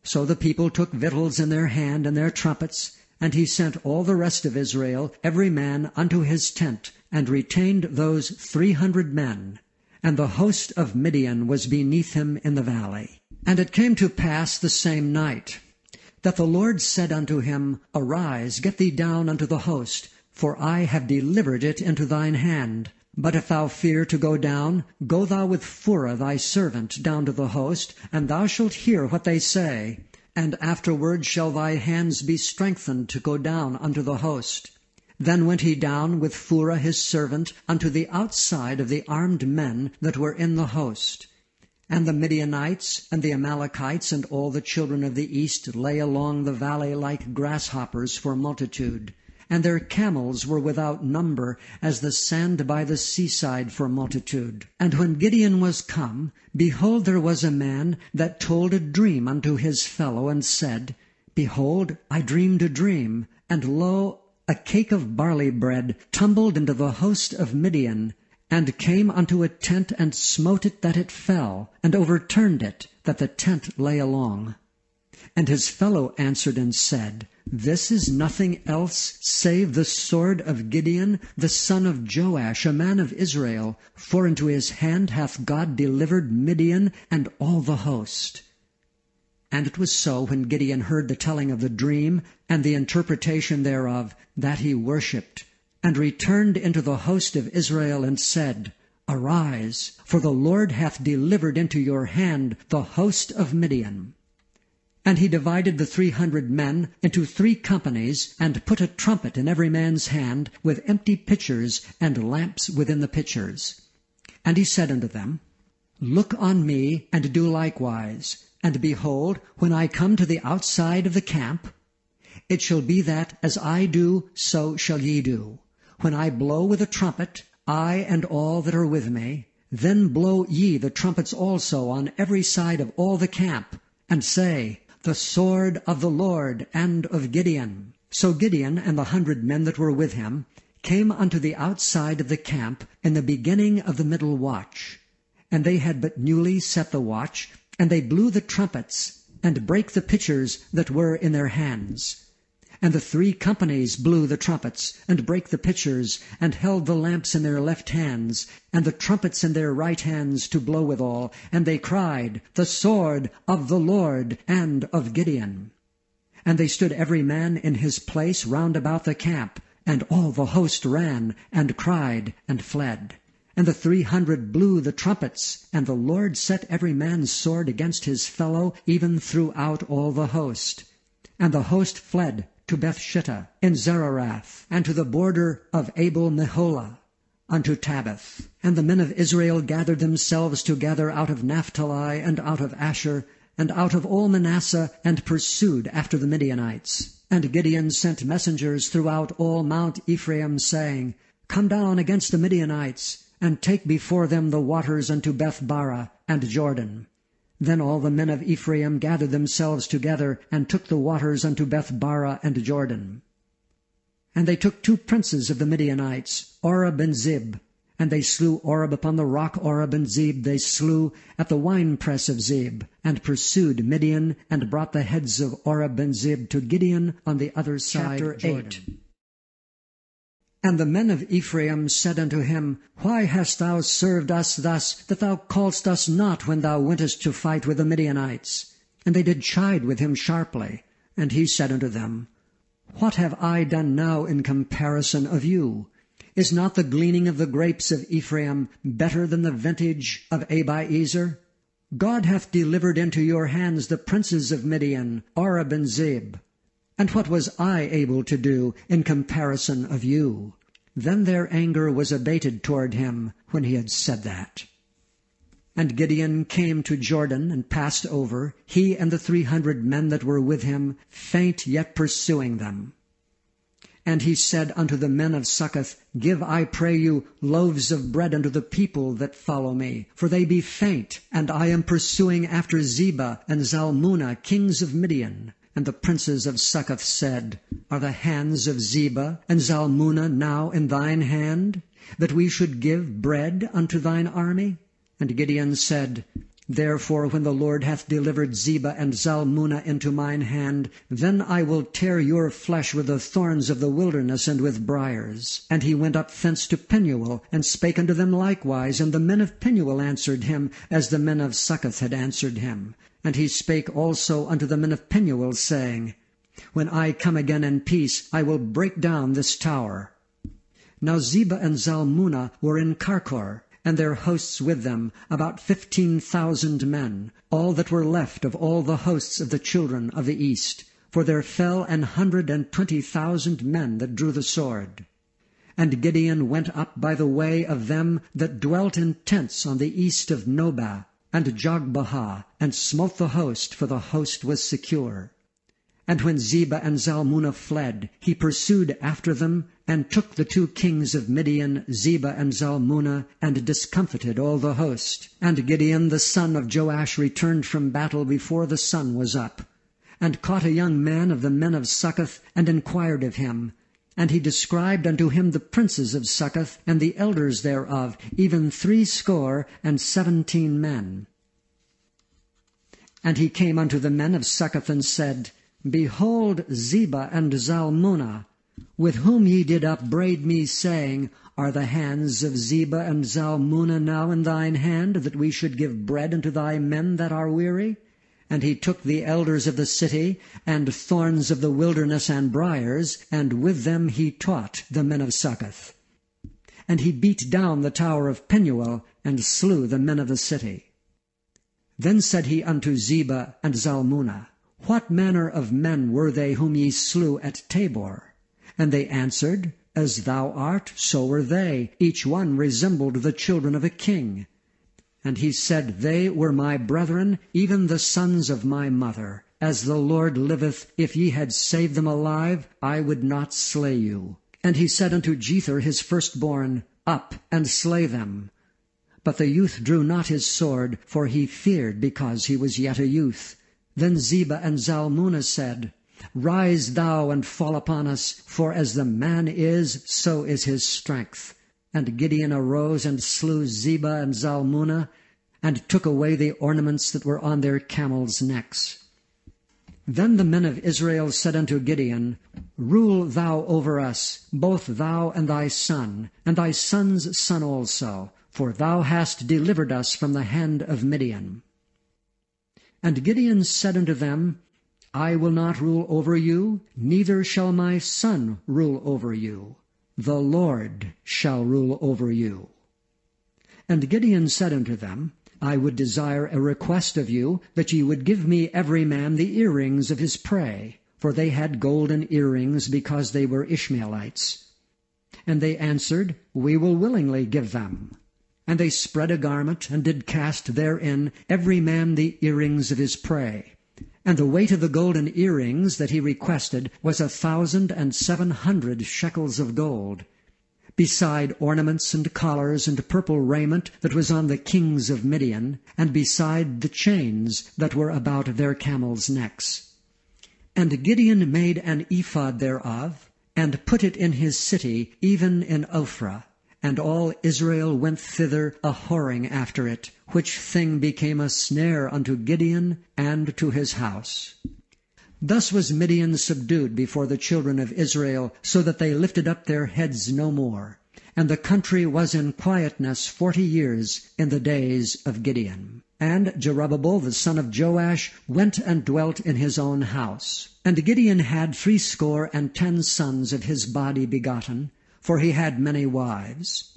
So the people took victuals in their hand and their trumpets, and he sent all the rest of Israel, every man unto his tent, and retained those 300 men. And the host of Midian was beneath him in the valley. And it came to pass the same night, that the Lord said unto him, Arise, get thee down unto the host, for I have delivered it into thine hand. But if thou fear to go down, go thou with Phurah thy servant down to the host, and thou shalt hear what they say. And afterward shall thy hands be strengthened to go down unto the host. Then went he down with Phurah his servant unto the outside of the armed men that were in the host. And the Midianites and the Amalekites and all the children of the east lay along the valley like grasshoppers for multitude. And their camels were without number, as the sand by the seaside for multitude. And when Gideon was come, behold, there was a man that told a dream unto his fellow, and said, Behold, I dreamed a dream, and lo, a cake of barley bread tumbled into the host of Midian, and came unto a tent, and smote it that it fell, and overturned it, that the tent lay along. And his fellow answered and said, This is nothing else save the sword of Gideon, the son of Joash, a man of Israel, for into his hand hath God delivered Midian and all the host. And it was so, when Gideon heard the telling of the dream and the interpretation thereof, that he worshipped, and returned into the host of Israel, and said, Arise, for the Lord hath delivered into your hand the host of Midian. And he divided the 300 men into 3 companies, and put a trumpet in every man's hand, with empty pitchers and lamps within the pitchers. And he said unto them, Look on me, and do likewise. And behold, when I come to the outside of the camp, it shall be that, as I do, so shall ye do. When I blow with a trumpet, I and all that are with me, then blow ye the trumpets also on every side of all the camp, and say, The sword of the Lord and of Gideon. So Gideon and the 100 men that were with him came unto the outside of the camp in the beginning of the middle watch. And they had but newly set the watch, and they blew the trumpets, and brake the pitchers that were in their hands. And the 3 companies blew the trumpets, and brake the pitchers, and held the lamps in their left hands, and the trumpets in their right hands to blow withal. And they cried, The sword of the Lord and of Gideon. And they stood every man in his place round about the camp, and all the host ran, and cried, and fled. And the 300 blew the trumpets, and the Lord set every man's sword against his fellow, even throughout all the host. And the host fled to Bethshittah in Zerarath, and to the border of Abel-Meholah, unto Tabbath. And the men of Israel gathered themselves together out of Naphtali, and out of Asher, and out of all Manasseh, and pursued after the Midianites. And Gideon sent messengers throughout all Mount Ephraim, saying, Come down against the Midianites, and take before them the waters unto Bethbara and Jordan. Then all the men of Ephraim gathered themselves together, and took the waters unto Bethbara and Jordan. And they took 2 princes of the Midianites, Oreb and Zeb. And they slew Oreb upon the rock Oreb, and Zeb they slew at the winepress of Zeb, and pursued Midian, and brought the heads of Oreb and Zeb to Gideon on the other side of Jordan. 8. And the men of Ephraim said unto him, Why hast thou served us thus, that thou calledst us not when thou wentest to fight with the Midianites? And they did chide with him sharply. And he said unto them, What have I done now in comparison of you? Is not the gleaning of the grapes of Ephraim better than the vintage of Abiezer? God hath delivered into your hands the princes of Midian, Oreb and Zeb. And what was I able to do in comparison of you? Then their anger was abated toward him when he had said that. And Gideon came to Jordan, and passed over, he and the 300 men that were with him, faint yet pursuing them. And he said unto the men of Succoth, Give, I pray you, loaves of bread unto the people that follow me, for they be faint, and I am pursuing after Zebah and Zalmunna, kings of Midian. And the princes of Succoth said, Are the hands of Zebah and Zalmunna now in thine hand, that we should give bread unto thine army? And Gideon said, Therefore when the Lord hath delivered Zebah and Zalmunna into mine hand, then I will tear your flesh with the thorns of the wilderness and with briars. And he went up thence to Penuel, and spake unto them likewise. And the men of Penuel answered him, as the men of Succoth had answered him. And he spake also unto the men of Penuel, saying, When I come again in peace, I will break down this tower. Now Zebah and Zalmunna were in Karkor, and their hosts with them, about 15,000 men, all that were left of all the hosts of the children of the east. For there fell 120,000 men that drew the sword. And Gideon went up by the way of them that dwelt in tents on the east of Nobah and Jogbehah, and smote the host, for the host was secure. And when Zebah and Zalmunna fled, he pursued after them, and took the 2 kings of Midian, Zebah and Zalmunna, and discomfited all the host. And Gideon the son of Joash returned from battle before the sun was up, and caught a young man of the men of Succoth, and inquired of him. And he described unto him the princes of Succoth, and the elders thereof, even 17 men. And he came unto the men of Succoth, and said, Behold Zebah and Zalmunna, with whom ye did upbraid me, saying, Are the hands of Zebah and Zalmunna now in thine hand, that we should give bread unto thy men that are weary? And he took the elders of the city, and thorns of the wilderness and briars, and with them he taught the men of Succoth. And he beat down the tower of Penuel, and slew the men of the city. Then said he unto Zebah and Zalmunna, What manner of men were they whom ye slew at Tabor? And they answered, As thou art, so were they. Each one resembled the children of a king. And he said, They were my brethren, even the sons of my mother. As the Lord liveth, if ye had saved them alive, I would not slay you. And he said unto Jether his firstborn, Up, and slay them. But the youth drew not his sword, for he feared, because he was yet a youth. Then Zebah and Zalmunna said, Rise thou and fall upon us, for as the man is, so is his strength. And Gideon arose and slew Zebah and Zalmunna, and took away the ornaments that were on their camels' necks. Then the men of Israel said unto Gideon, Rule thou over us, both thou and thy son son's son also, for thou hast delivered us from the hand of Midian. And Gideon said unto them, I will not rule over you, neither shall my son rule over you. The Lord shall rule over you. And Gideon said unto them, I would desire a request of you, that ye would give me every man the earrings of his prey, for they had golden earrings, because they were Ishmaelites. And they answered, We will willingly give them. And they spread a garment, and did cast therein every man the earrings of his prey. And the weight of the golden earrings that he requested was 1,700 shekels of gold, beside ornaments and collars and purple raiment that was on the kings of Midian, and beside the chains that were about their camels' necks. And Gideon made an ephod thereof, and put it in his city, even in Ophrah. And all Israel went thither a-whoring after it, which thing became a snare unto Gideon and to his house. Thus was Midian subdued before the children of Israel, so that they lifted up their heads no more. And the country was in quietness 40 years in the days of Gideon. And Jerubbabel the son of Joash went and dwelt in his own house. And Gideon had 70 sons of his body begotten, for he had many wives.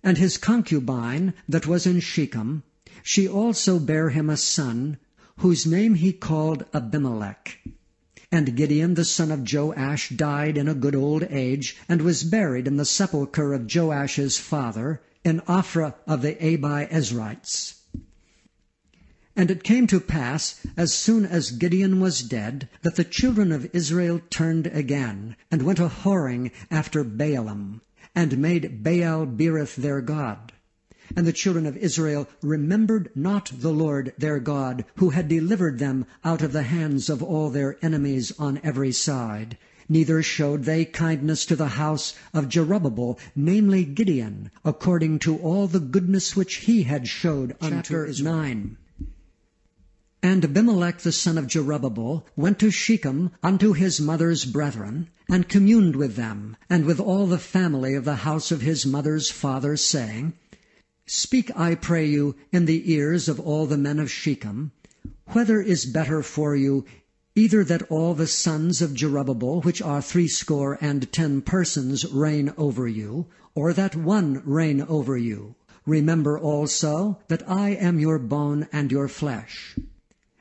And his concubine that was in Shechem, she also bare him a son, whose name he called Abimelech. And Gideon the son of Joash died in a good old age, and was buried in the sepulchre of Joash's father, in Ophrah of the Abi-Ezrites. And it came to pass, as soon as Gideon was dead, that the children of Israel turned again, and went a-whoring after Baalim, and made Baal-berith their god. And the children of Israel remembered not the Lord their God, who had delivered them out of the hands of all their enemies on every side. Neither showed they kindness to the house of Jerubbabel, namely Gideon, according to all the goodness which he had showed unto Israel. 9. And Abimelech the son of Jerubbabel went to Shechem unto his mother's brethren, and communed with them, and with all the family of the house of his mother's father, saying, Speak, I pray you, in the ears of all the men of Shechem, Whether is better for you, either that all the sons of Jerubbabel, which are 70 persons, reign over you, or that one reign over you? Remember also that I am your bone and your flesh.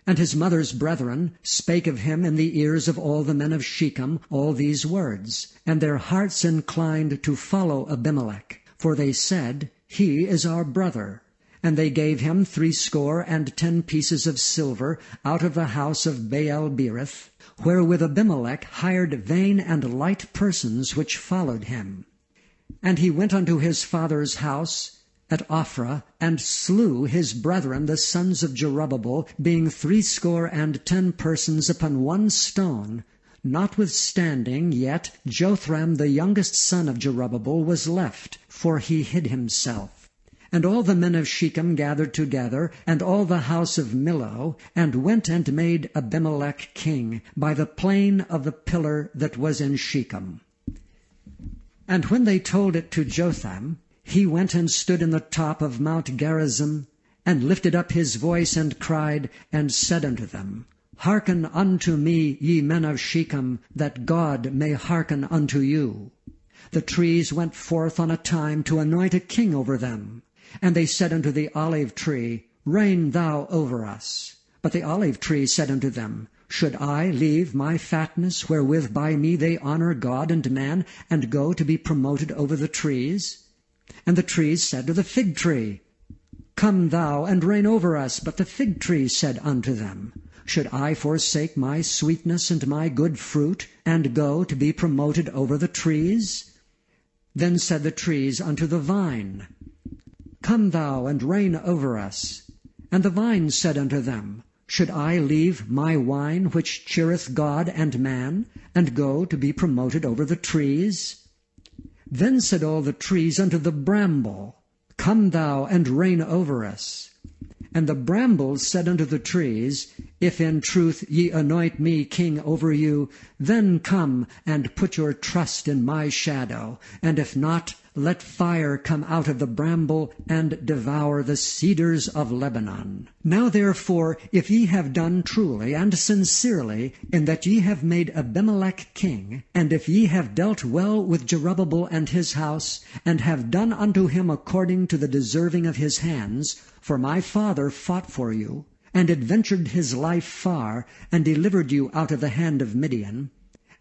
And his mother's brethren spake of him in the ears of all the men of Shechem all these words, and their hearts inclined to follow Abimelech, for they said, He is our brother. And they gave him 70 pieces of silver out of the house of Baal-berith, wherewith Abimelech hired vain and light persons which followed him. And he went unto his father's house at Ophrah, and slew his brethren the sons of Jerubbabel, being 70 persons upon one stone. Notwithstanding, yet Jotham the youngest son of Jerubbabel was left, for he hid himself. And all the men of Shechem gathered together, and all the house of Millo, and went and made Abimelech king, by the plain of the pillar that was in Shechem. And when they told it to Jotham, he went and stood in the top of Mount Gerizim, and lifted up his voice, and cried, and said unto them, Hearken unto me, ye men of Shechem, that God may hearken unto you. The trees went forth on a time to anoint a king over them. And they said unto the olive tree, Reign thou over us. But the olive tree said unto them, Should I leave my fatness, wherewith by me they honor God and man, and go to be promoted over the trees? And the trees said to the fig tree, Come thou and reign over us. But the fig tree said unto them, Should I forsake my sweetness and my good fruit, and go to be promoted over the trees? Then said the trees unto the vine, Come thou and reign over us. And the vine said unto them, Should I leave my wine, which cheereth God and man, and go to be promoted over the trees? Then said all the trees unto the bramble, Come thou and reign over us. And the brambles said unto the trees, If in truth ye anoint me king over you, then come and put your trust in my shadow, and if not, let fire come out of the bramble, and devour the cedars of Lebanon. Now therefore, if ye have done truly and sincerely, in that ye have made Abimelech king, and if ye have dealt well with Jerubbabel and his house, and have done unto him according to the deserving of his hands, for my father fought for you, and adventured his life far, and delivered you out of the hand of Midian,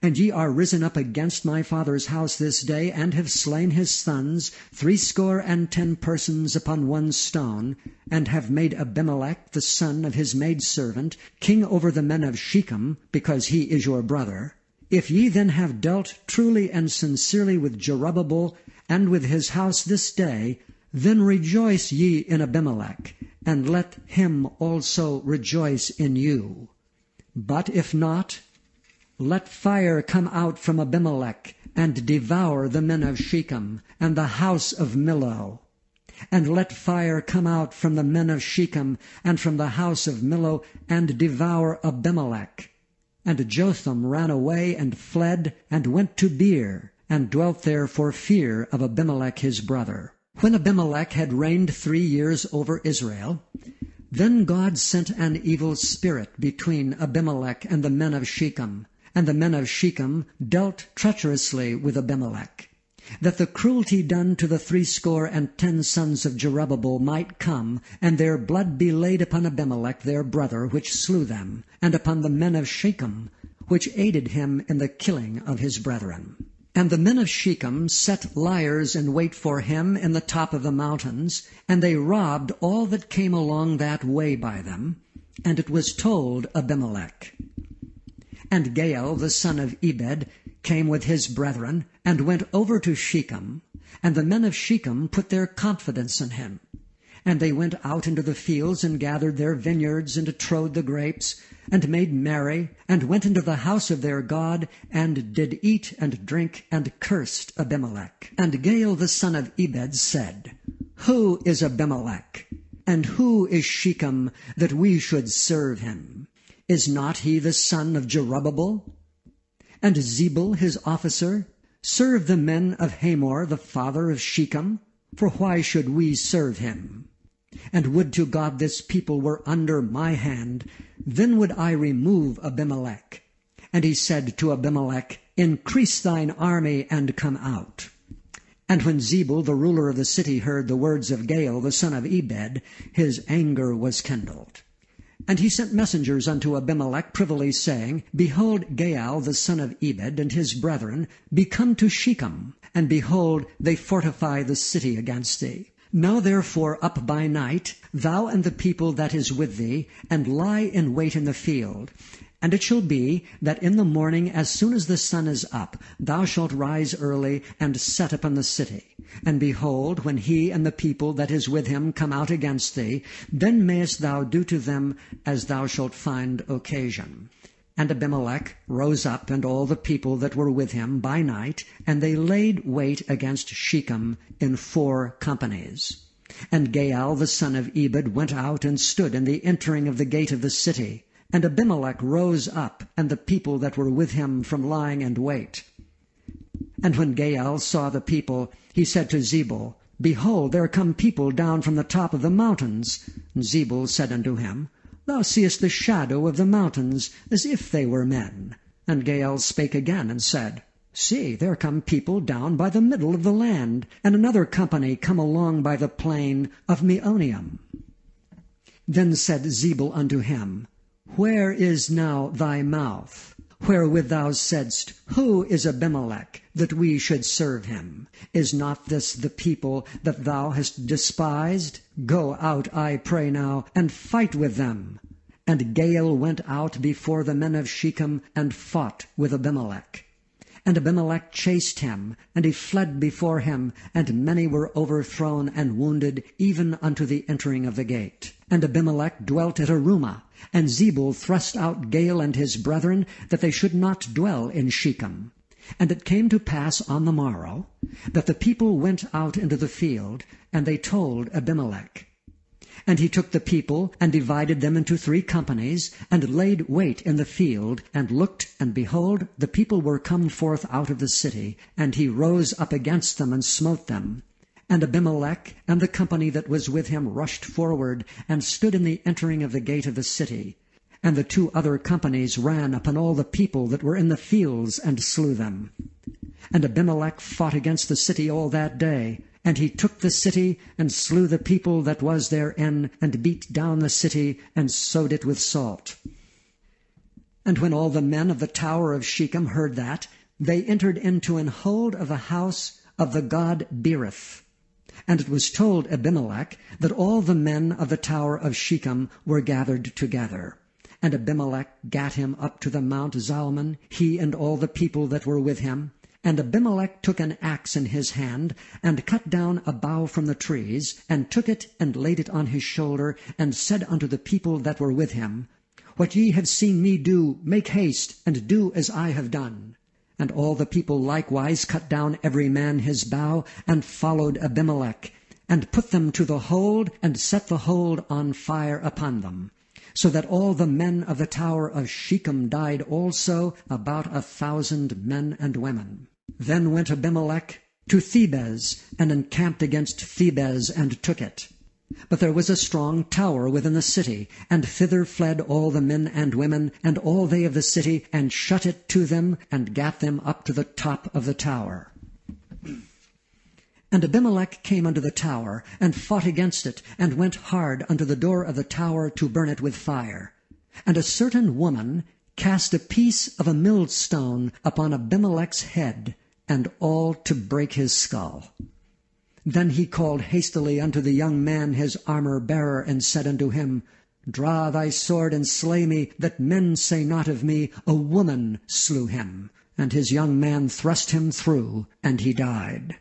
and ye are risen up against my father's house this day, and have slain his sons, 70 persons upon one stone, and have made Abimelech the son of his maidservant king over the men of Shechem, because he is your brother. If ye then have dealt truly and sincerely with Jerubbabel and with his house this day, then rejoice ye in Abimelech, and let him also rejoice in you. But if not, let fire come out from Abimelech, and devour the men of Shechem, and the house of Millo. And let fire come out from the men of Shechem, and from the house of Millo, and devour Abimelech. And Jotham ran away, and fled, and went to Beer, and dwelt there for fear of Abimelech his brother. When Abimelech had reigned 3 years over Israel, then God sent an evil spirit between Abimelech and the men of Shechem, and the men of Shechem dealt treacherously with Abimelech, that the cruelty done to the 70 sons of Jerubbabel might come, and their blood be laid upon Abimelech their brother, which slew them, and upon the men of Shechem, which aided him in the killing of his brethren. And the men of Shechem set liers in wait for him in the top of the mountains, and they robbed all that came along that way by them. And it was told Abimelech. And Gaal the son of Ebed came with his brethren, and went over to Shechem, and the men of Shechem put their confidence in him. And they went out into the fields, and gathered their vineyards, and trode the grapes, and made merry, and went into the house of their God, and did eat and drink, and cursed Abimelech. And Gaal the son of Ebed said, Who is Abimelech? And who is Shechem, that we should serve him? Is not he the son of Jerubbabel? And Zebul his officer serve the men of Hamor the father of Shechem? For why should we serve him? And would to God this people were under my hand, then would I remove Abimelech. And he said to Abimelech, Increase thine army, and come out. And when Zebul the ruler of the city heard the words of Gaal the son of Ebed, his anger was kindled. And he sent messengers unto Abimelech privily, saying, Behold, Gaal the son of Ebed and his brethren be come to Shechem, and behold, they fortify the city against thee. Now therefore up by night, thou and the people that is with thee, and lie in wait in the field. And it shall be, that in the morning, as soon as the sun is up, thou shalt rise early, and set upon the city. And behold, when he and the people that is with him come out against thee, then mayest thou do to them as thou shalt find occasion. And Abimelech rose up, and all the people that were with him by night, and they laid wait against Shechem in 4 companies. And Gaal the son of Ebed went out and stood in the entering of the gate of the city. And Abimelech rose up, and the people that were with him from lying in wait. And when Gaal saw the people, he said to Zebul, Behold, there come people down from the top of the mountains. And Zebul said unto him, Thou seest the shadow of the mountains, as if they were men. And Gaal spake again, and said, See, there come people down by the middle of the land, and another company come along by the plain of Meonium. Then said Zebul unto him, Where is now thy mouth, wherewith thou saidst, Who is Abimelech, that we should serve him? Is not this the people that thou hast despised? Go out, I pray now, and fight with them. And Gaal went out before the men of Shechem, and fought with Abimelech. And Abimelech chased him, and he fled before him, and many were overthrown and wounded, even unto the entering of the gate. And Abimelech dwelt at Arumah, and Zebul thrust out Gaal and his brethren, that they should not dwell in Shechem. And it came to pass on the morrow, that the people went out into the field, and they told Abimelech. And he took the people, and divided them into 3 companies, and laid wait in the field, and looked, and behold, the people were come forth out of the city, and he rose up against them, and smote them. And Abimelech and the company that was with him rushed forward, and stood in the entering of the gate of the city. And the 2 other companies ran upon all the people that were in the fields, and slew them. And Abimelech fought against the city all that day. And he took the city, and slew the people that was therein, and beat down the city, and sowed it with salt. And when all the men of the tower of Shechem heard that, they entered into an hold of the house of the god Berith. And it was told Abimelech that all the men of the tower of Shechem were gathered together. And Abimelech gat him up to the Mount Zalmon, he and all the people that were with him. And Abimelech took an axe in his hand, and cut down a bough from the trees, and took it, and laid it on his shoulder, and said unto the people that were with him, What ye have seen me do, make haste, and do as I have done. And all the people likewise cut down every man his bough, and followed Abimelech, and put them to the hold, and set the hold on fire upon them. So that all the men of the tower of Shechem died also, about 1,000 men and women. Then went Abimelech to Thebez, and encamped against Thebez, and took it. But there was a strong tower within the city, and thither fled all the men and women, and all they of the city, and shut it to them, and gat them up to the top of the tower. And Abimelech came unto the tower, and fought against it, and went hard unto the door of the tower to burn it with fire. And a certain woman cast a piece of a millstone upon Abimelech's head, and all to break his skull. Then he called hastily unto the young man his armor-bearer, and said unto him, Draw thy sword, and slay me, that men say not of me, A woman slew him. And his young man thrust him through, and he died.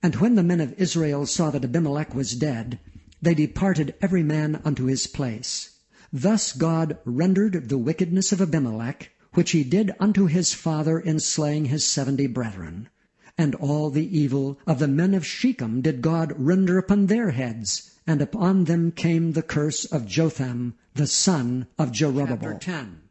And when the men of Israel saw that Abimelech was dead, they departed every man unto his place. Thus God rendered the wickedness of Abimelech, which he did unto his father in slaying his 70 brethren. And all the evil of the men of Shechem did God render upon their heads, and upon them came the curse of Jotham, the son of Jerubbaal. Chapter 10.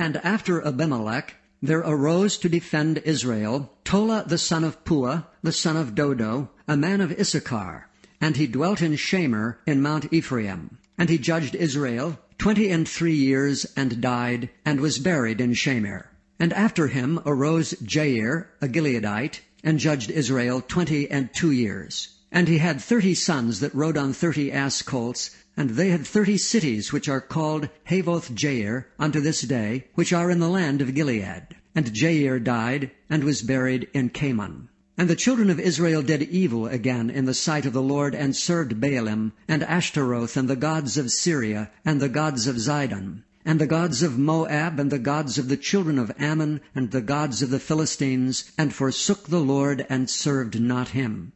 And after Abimelech there arose to defend Israel Tola the son of Puah, the son of Dodo, a man of Issachar, and he dwelt in Shamir in Mount Ephraim. And he judged Israel 23 years, and died, and was buried in Shamir. And after him arose Jair, a Gileadite, and judged Israel 22 years. And he had 30 sons that rode on 30 ass colts, and they had 30 cities which are called Havoth Jair unto this day, which are in the land of Gilead. And Jair died, and was buried in Camon. And the children of Israel did evil again in the sight of the Lord, and served Baalim, and Ashtaroth, and the gods of Syria, and the gods of Zidon, and the gods of Moab, and the gods of the children of Ammon, and the gods of the Philistines, and forsook the Lord, and served not him.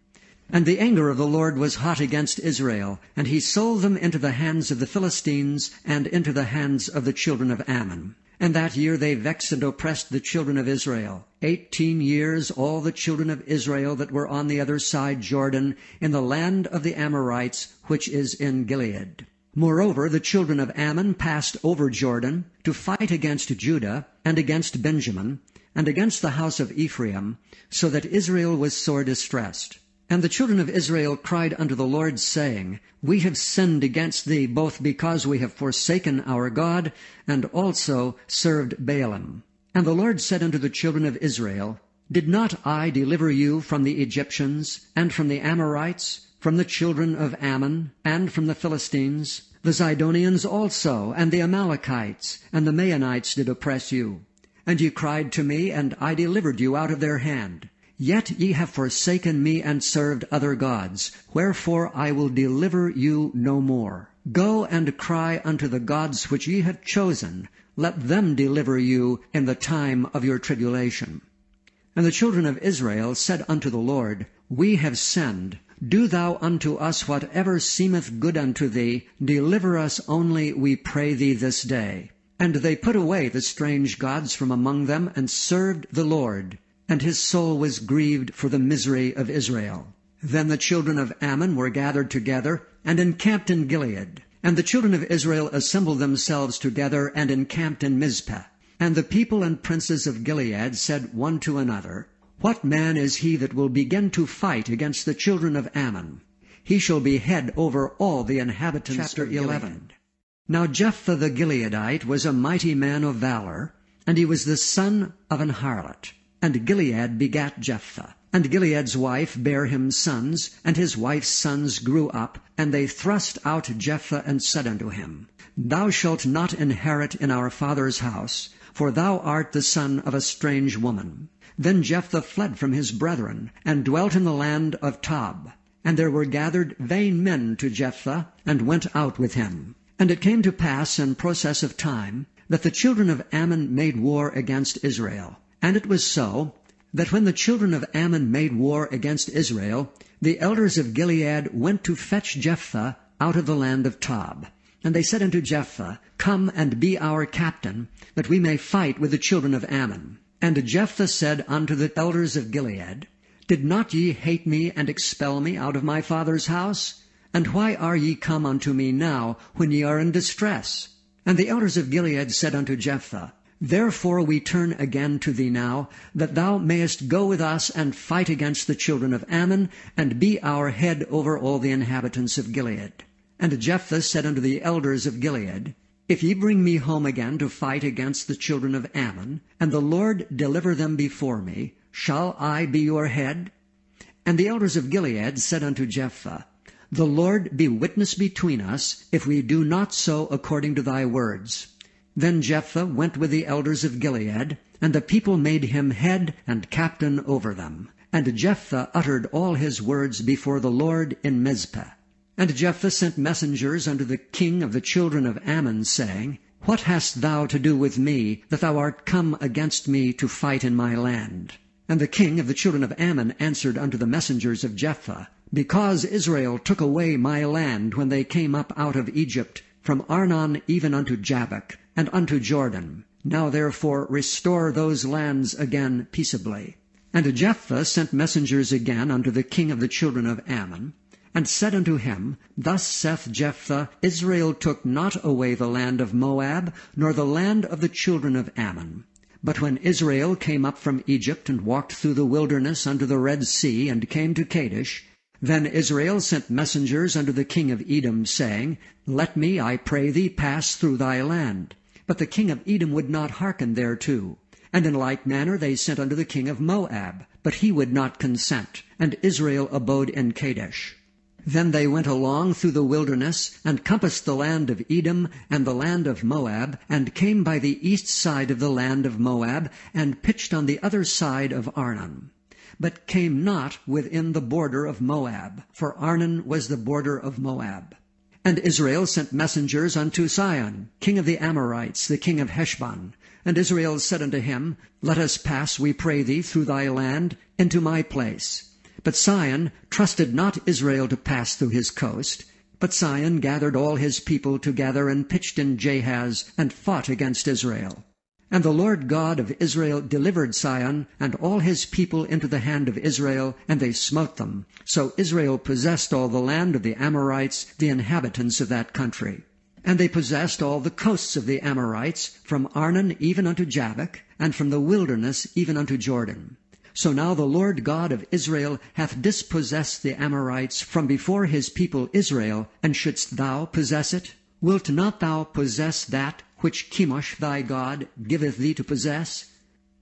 And the anger of the Lord was hot against Israel, and he sold them into the hands of the Philistines, and into the hands of the children of Ammon. And that year they vexed and oppressed the children of Israel. 18 years all the children of Israel that were on the other side Jordan, in the land of the Amorites, which is in Gilead. Moreover, the children of Ammon passed over Jordan to fight against Judah, and against Benjamin, and against the house of Ephraim, so that Israel was sore distressed. And the children of Israel cried unto the Lord, saying, We have sinned against thee, both because we have forsaken our God, and also served Baalim. And the Lord said unto the children of Israel, Did not I deliver you from the Egyptians, and from the Amorites, from the children of Ammon, and from the Philistines? The Zidonians also, and the Amalekites, and the Maonites did oppress you. And ye cried to me, and I delivered you out of their hand. Yet ye have forsaken me, and served other gods. Wherefore I will deliver you no more. Go and cry unto the gods which ye have chosen. Let them deliver you in the time of your tribulation. And the children of Israel said unto the Lord, We have sinned. Do thou unto us whatever seemeth good unto thee. Deliver us only, we pray thee, this day. And they put away the strange gods from among them, and served the Lord. And his soul was grieved for the misery of Israel. Then the children of Ammon were gathered together, and encamped in Gilead. And the children of Israel assembled themselves together, and encamped in Mizpah. And the people and princes of Gilead said one to another, What man is he that will begin to fight against the children of Ammon? He shall be head over all the inhabitants of Gilead. 11. Now Jephthah the Gileadite was a mighty man of valor, and he was the son of an harlot. And Gilead begat Jephthah. And Gilead's wife bare him sons, and his wife's sons grew up, and they thrust out Jephthah, and said unto him, Thou shalt not inherit in our father's house, for thou art the son of a strange woman. Then Jephthah fled from his brethren, and dwelt in the land of Tob. And there were gathered vain men to Jephthah, and went out with him. And it came to pass in process of time, that the children of Ammon made war against Israel. And it was so, that when the children of Ammon made war against Israel, the elders of Gilead went to fetch Jephthah out of the land of Tob. And they said unto Jephthah, Come and be our captain, that we may fight with the children of Ammon. And Jephthah said unto the elders of Gilead, Did not ye hate me, and expel me out of my father's house? And why are ye come unto me now, when ye are in distress? And the elders of Gilead said unto Jephthah, Therefore we turn again to thee now, that thou mayest go with us and fight against the children of Ammon, and be our head over all the inhabitants of Gilead. And Jephthah said unto the elders of Gilead, If ye bring me home again to fight against the children of Ammon, and the Lord deliver them before me, shall I be your head? And the elders of Gilead said unto Jephthah, The Lord be witness between us, if we do not so according to thy words. Then Jephthah went with the elders of Gilead, and the people made him head and captain over them. And Jephthah uttered all his words before the Lord in Mizpah. And Jephthah sent messengers unto the king of the children of Ammon, saying, What hast thou to do with me, that thou art come against me to fight in my land? And the king of the children of Ammon answered unto the messengers of Jephthah, Because Israel took away my land when they came up out of Egypt, from Arnon even unto Jabbok, and unto Jordan. Now therefore restore those lands again peaceably. And Jephthah sent messengers again unto the king of the children of Ammon, and said unto him, Thus saith Jephthah, Israel took not away the land of Moab, nor the land of the children of Ammon. But when Israel came up from Egypt, and walked through the wilderness unto the Red Sea, and came to Kadesh, Then Israel sent messengers unto the king of Edom, saying, Let me, I pray thee, pass through thy land. But the king of Edom would not hearken thereto. And in like manner they sent unto the king of Moab, but he would not consent, and Israel abode in Kadesh. Then they went along through the wilderness, and compassed the land of Edom and the land of Moab, and came by the east side of the land of Moab, and pitched on the other side of Arnon, but came not within the border of Moab, for Arnon was the border of Moab. And Israel sent messengers unto Sihon, king of the Amorites, the king of Heshbon. And Israel said unto him, Let us pass, we pray thee, through thy land, into my place. But Sihon trusted not Israel to pass through his coast. But Sihon gathered all his people together, and pitched in Jahaz, and fought against Israel. And the Lord God of Israel delivered Sihon and all his people into the hand of Israel, and they smote them. So Israel possessed all the land of the Amorites, the inhabitants of that country. And they possessed all the coasts of the Amorites, from Arnon even unto Jabbok, and from the wilderness even unto Jordan. So now the Lord God of Israel hath dispossessed the Amorites from before his people Israel, and shouldst thou possess it? Wilt not thou possess that which Chemosh thy God giveth thee to possess?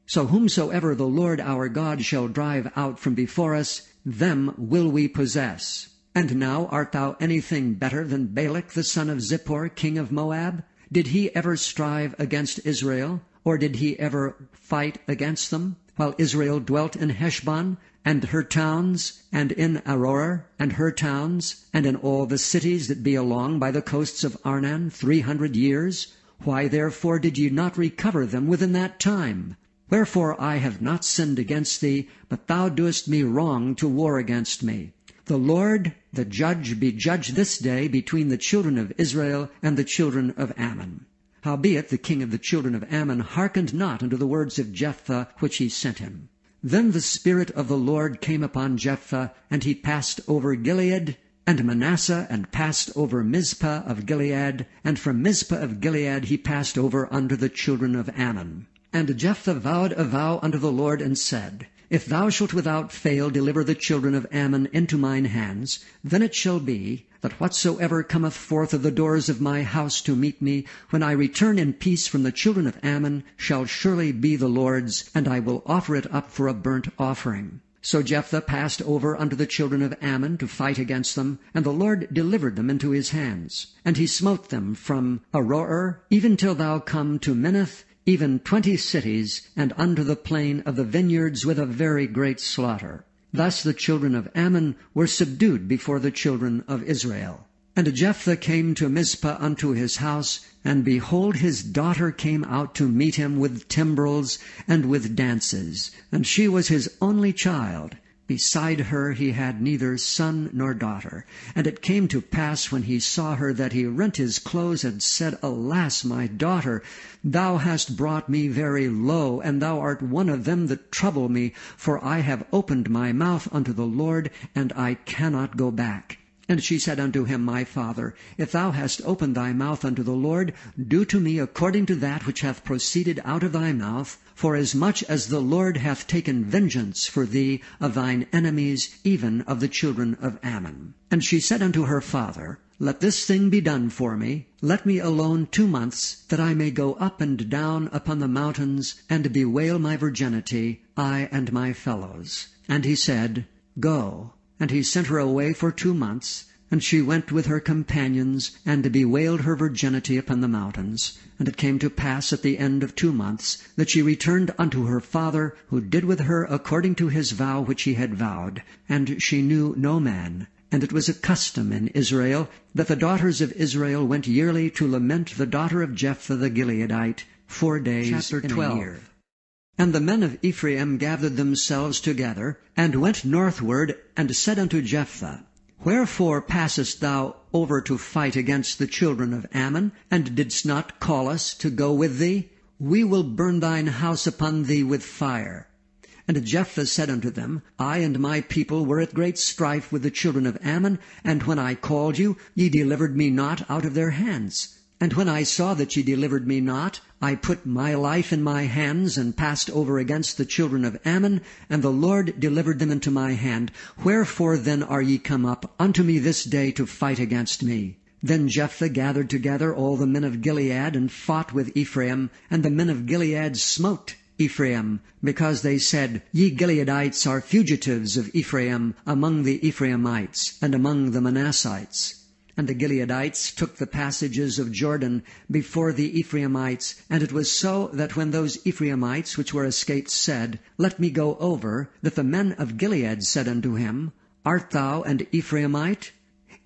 So whomsoever the Lord our God shall drive out from before us, them will we possess. And now art thou anything better than Balak the son of Zippor, king of Moab? Did he ever strive against Israel, or did he ever fight against them, while Israel dwelt in Heshbon, and her towns, and in Aroer, and her towns, and in all the cities that be along by the coasts of Arnon 300 years? Why therefore did ye not recover them within that time? Wherefore I have not sinned against thee, but thou doest me wrong to war against me. The Lord, the judge, be judged this day between the children of Israel and the children of Ammon. Howbeit the king of the children of Ammon hearkened not unto the words of Jephthah which he sent him. Then the Spirit of the Lord came upon Jephthah, and he passed over Gilead and Manasseh, and passed over Mizpah of Gilead, and from Mizpah of Gilead he passed over unto the children of Ammon. And Jephthah vowed a vow unto the Lord, and said, If thou shalt without fail deliver the children of Ammon into mine hands, then it shall be, that whatsoever cometh forth of the doors of my house to meet me, when I return in peace from the children of Ammon, shall surely be the Lord's, and I will offer it up for a burnt offering. So Jephthah passed over unto the children of Ammon to fight against them, and the Lord delivered them into his hands. And he smote them from Aroer, even till thou come to Minnith, even 20 cities, and unto the plain of the vineyards with a very great slaughter. Thus the children of Ammon were subdued before the children of Israel. And Jephthah came to Mizpah unto his house, and behold, his daughter came out to meet him with timbrels and with dances, and she was his only child. Beside her he had neither son nor daughter. And it came to pass, when he saw her, that he rent his clothes, and said, Alas, my daughter, thou hast brought me very low, and thou art one of them that trouble me, for I have opened my mouth unto the Lord, and I cannot go back. And she said unto him, My father, if thou hast opened thy mouth unto the Lord, do to me according to that which hath proceeded out of thy mouth, forasmuch as the Lord hath taken vengeance for thee of thine enemies, even of the children of Ammon. And she said unto her father, Let this thing be done for me. Let me alone 2 months, that I may go up and down upon the mountains, and bewail my virginity, I and my fellows. And he said, Go. And he sent her away for 2 months, and she went with her companions, and bewailed her virginity upon the mountains. And it came to pass at the end of 2 months, that she returned unto her father, who did with her according to his vow which he had vowed. And she knew no man. And it was a custom in Israel, that the daughters of Israel went yearly to lament the daughter of Jephthah the Gileadite 4 days Chapter in 12. a year. And the men of Ephraim gathered themselves together, and went northward, and said unto Jephthah, Wherefore passest thou over to fight against the children of Ammon, and didst not call us to go with thee? We will burn thine house upon thee with fire. And Jephthah said unto them, I and my people were at great strife with the children of Ammon, and when I called you, ye delivered me not out of their hands. And when I saw that ye delivered me not, I put my life in my hands, and passed over against the children of Ammon, and the Lord delivered them into my hand. Wherefore then are ye come up unto me this day to fight against me? Then Jephthah gathered together all the men of Gilead, and fought with Ephraim, and the men of Gilead smote Ephraim, because they said, Ye Gileadites are fugitives of Ephraim among the Ephraimites, and among the Manassites. And the Gileadites took the passages of Jordan before the Ephraimites. And it was so that when those Ephraimites which were escaped said, Let me go over, that the men of Gilead said unto him, Art thou an Ephraimite?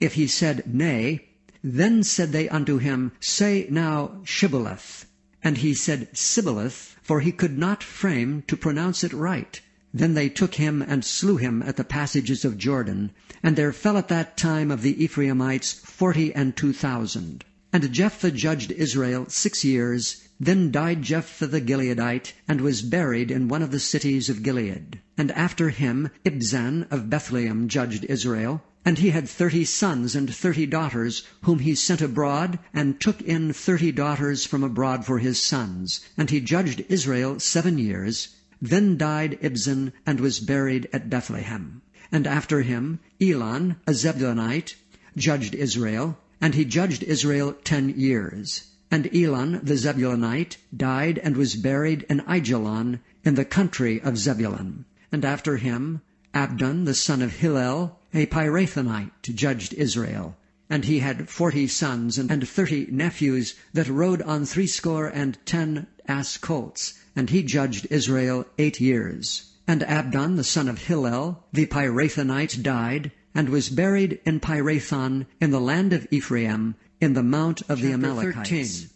If he said, Nay, then said they unto him, Say now Shibboleth. And he said Sibboleth, for he could not frame to pronounce it right. Then they took him and slew him at the passages of Jordan. And there fell at that time of the Ephraimites 42,000. And Jephthah judged Israel 6 years. Then died Jephthah the Gileadite, and was buried in one of the cities of Gilead. And after him Ibzan of Bethlehem judged Israel. And he had 30 sons and 30 daughters, whom he sent abroad, and took in 30 daughters from abroad for his sons. And he judged Israel 7 years. Then died Ibzan, and was buried at Bethlehem. And after him Elon, a Zebulunite, judged Israel, and he judged Israel 10 years. And Elon the Zebulunite died, and was buried in Aijalon, in the country of Zebulun. And after him Abdon the son of Hillel, a Pirathonite, judged Israel. And he had 40 sons and 30 nephews that rode on 70 ass colts. And he judged Israel 8 years. And Abdon the son of Hillel, the Pirathonite, died, and was buried in Pirathon, in the land of Ephraim, in the mount of the Amalekites. 13.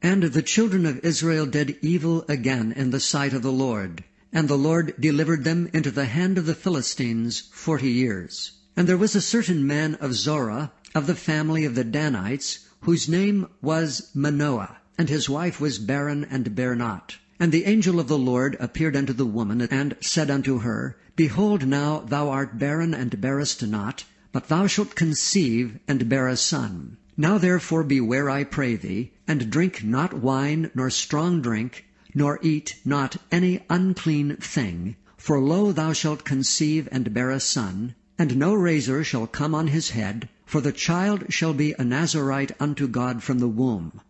And the children of Israel did evil again in the sight of the Lord. And the Lord delivered them into the hand of the Philistines 40 years. And there was a certain man of Zorah, of the family of the Danites, whose name was Manoah, and his wife was barren and bare not. And the angel of the Lord appeared unto the woman, and said unto her, Behold, now thou art barren and bearest not, but thou shalt conceive and bear a son. Now therefore beware, I pray thee, and drink not wine nor strong drink, nor eat not any unclean thing. For lo, thou shalt conceive and bear a son, and no razor shall come on his head, for the child shall be a Nazarite unto God from the womb.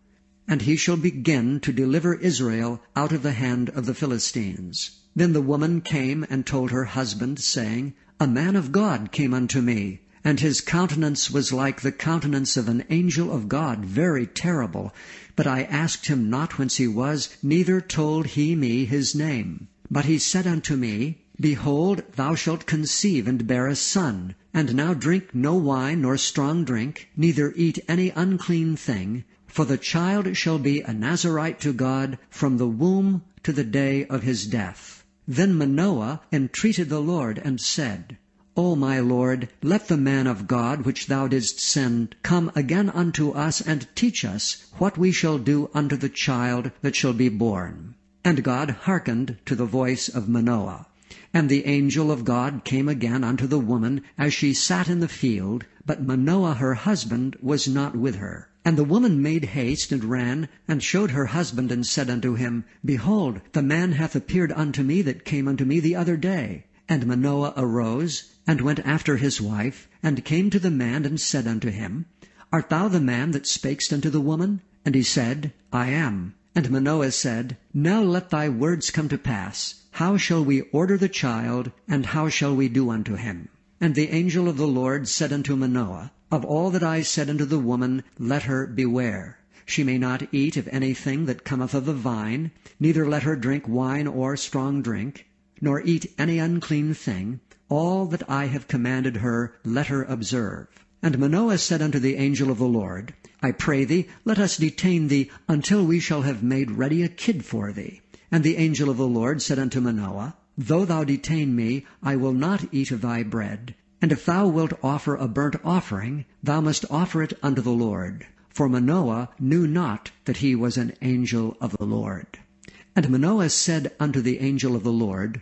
And he shall begin to deliver Israel out of the hand of the Philistines. Then the woman came and told her husband, saying, A man of God came unto me, and his countenance was like the countenance of an angel of God, very terrible. But I asked him not whence he was, neither told he me his name. But he said unto me, Behold, thou shalt conceive and bear a son, and now drink no wine nor strong drink, neither eat any unclean thing, for the child shall be a Nazarite to God from the womb to the day of his death. Then Manoah entreated the Lord, and said, O my Lord, let the man of God which thou didst send come again unto us, and teach us what we shall do unto the child that shall be born. And God hearkened to the voice of Manoah. And the angel of God came again unto the woman as she sat in the field, but Manoah her husband was not with her. And the woman made haste, and ran, and showed her husband, and said unto him, Behold, the man hath appeared unto me that came unto me the other day. And Manoah arose, and went after his wife, and came to the man, and said unto him, Art thou the man that spakest unto the woman? And he said, I am. And Manoah said, Now let thy words come to pass. How shall we order the child, and how shall we do unto him? And the angel of the Lord said unto Manoah, Of all that I said unto the woman, let her beware. She may not eat of anything that cometh of the vine, neither let her drink wine or strong drink, nor eat any unclean thing. All that I have commanded her, let her observe. And Manoah said unto the angel of the Lord, I pray thee, let us detain thee until we shall have made ready a kid for thee. And the angel of the Lord said unto Manoah, Though thou detain me, I will not eat of thy bread. And if thou wilt offer a burnt offering, thou must offer it unto the Lord. For Manoah knew not that he was an angel of the Lord. And Manoah said unto the angel of the Lord,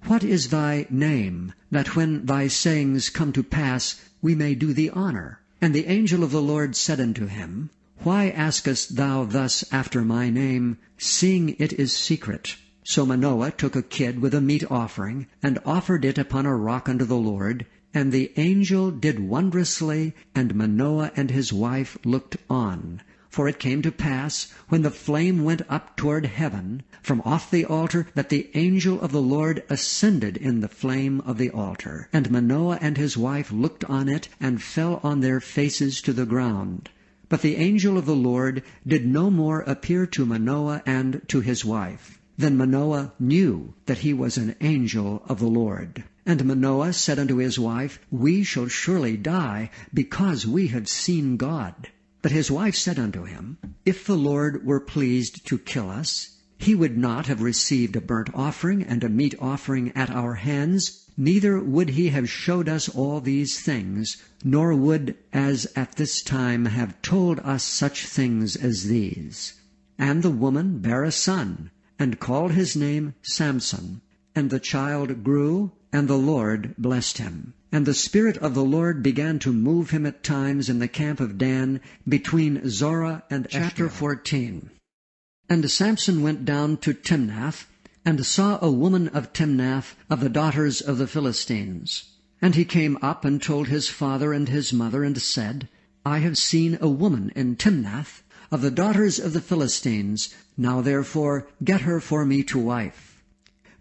What is thy name, that when thy sayings come to pass, we may do thee honor? And the angel of the Lord said unto him, Why askest thou thus after my name, seeing it is secret? So Manoah took a kid with a meat offering, and offered it upon a rock unto the Lord. And the angel did wondrously, and Manoah and his wife looked on. For it came to pass, when the flame went up toward heaven, from off the altar, that the angel of the Lord ascended in the flame of the altar. And Manoah and his wife looked on it, and fell on their faces to the ground. But the angel of the Lord did no more appear to Manoah and to his wife. Then Manoah knew that he was an angel of the Lord. And Manoah said unto his wife, We shall surely die, because we have seen God. But his wife said unto him, If the Lord were pleased to kill us, he would not have received a burnt offering and a meat offering at our hands, neither would he have showed us all these things, nor would as at this time have told us such things as these. And the woman bare a son, and called his name Samson. And the child grew, and the Lord blessed him. And the Spirit of the Lord began to move him at times in the camp of Dan, between Zorah and Eshtaol. Chapter 14. And Samson went down to Timnath, and saw a woman of Timnath, of the daughters of the Philistines. And he came up and told his father and his mother, and said, I have seen a woman in Timnath, of the daughters of the Philistines. Now therefore get her for me to wife.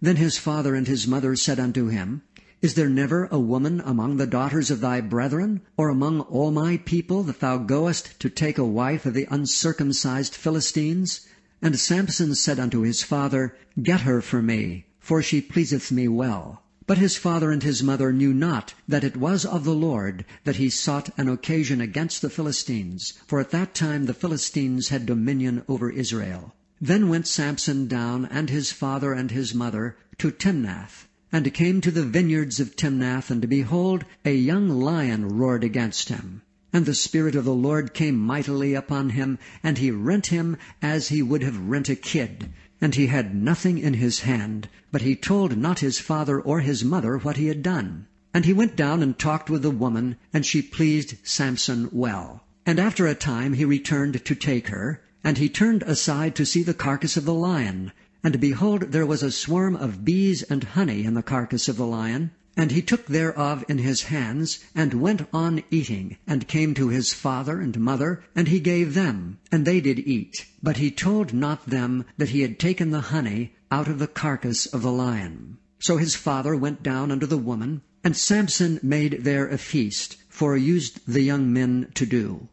Then his father and his mother said unto him, Is there never a woman among the daughters of thy brethren, or among all my people, that thou goest to take a wife of the uncircumcised Philistines? And Samson said unto his father, Get her for me, for she pleaseth me well. But his father and his mother knew not that it was of the Lord that he sought an occasion against the Philistines, for at that time the Philistines had dominion over Israel. Then went Samson down, and his father and his mother, to Timnath, and came to the vineyards of Timnath, and behold, a young lion roared against him. And the Spirit of the Lord came mightily upon him, and he rent him as he would have rent a kid. And he had nothing in his hand, but he told not his father or his mother what he had done. And he went down and talked with the woman, and she pleased Samson well. And after a time he returned to take her, and he turned aside to see the carcass of the lion. And behold, there was a swarm of bees and honey in the carcass of the lion. And he took thereof in his hands, and went on eating, and came to his father and mother, and he gave them, and they did eat. But he told not them that he had taken the honey out of the carcass of the lion. So his father went down unto the woman, and Samson made there a feast, for used the young men to do.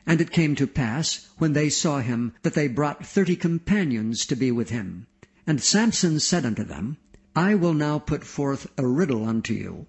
And it came to pass, when they saw him, that they brought 30 companions to be with him. And Samson said unto them, I will now put forth a riddle unto you.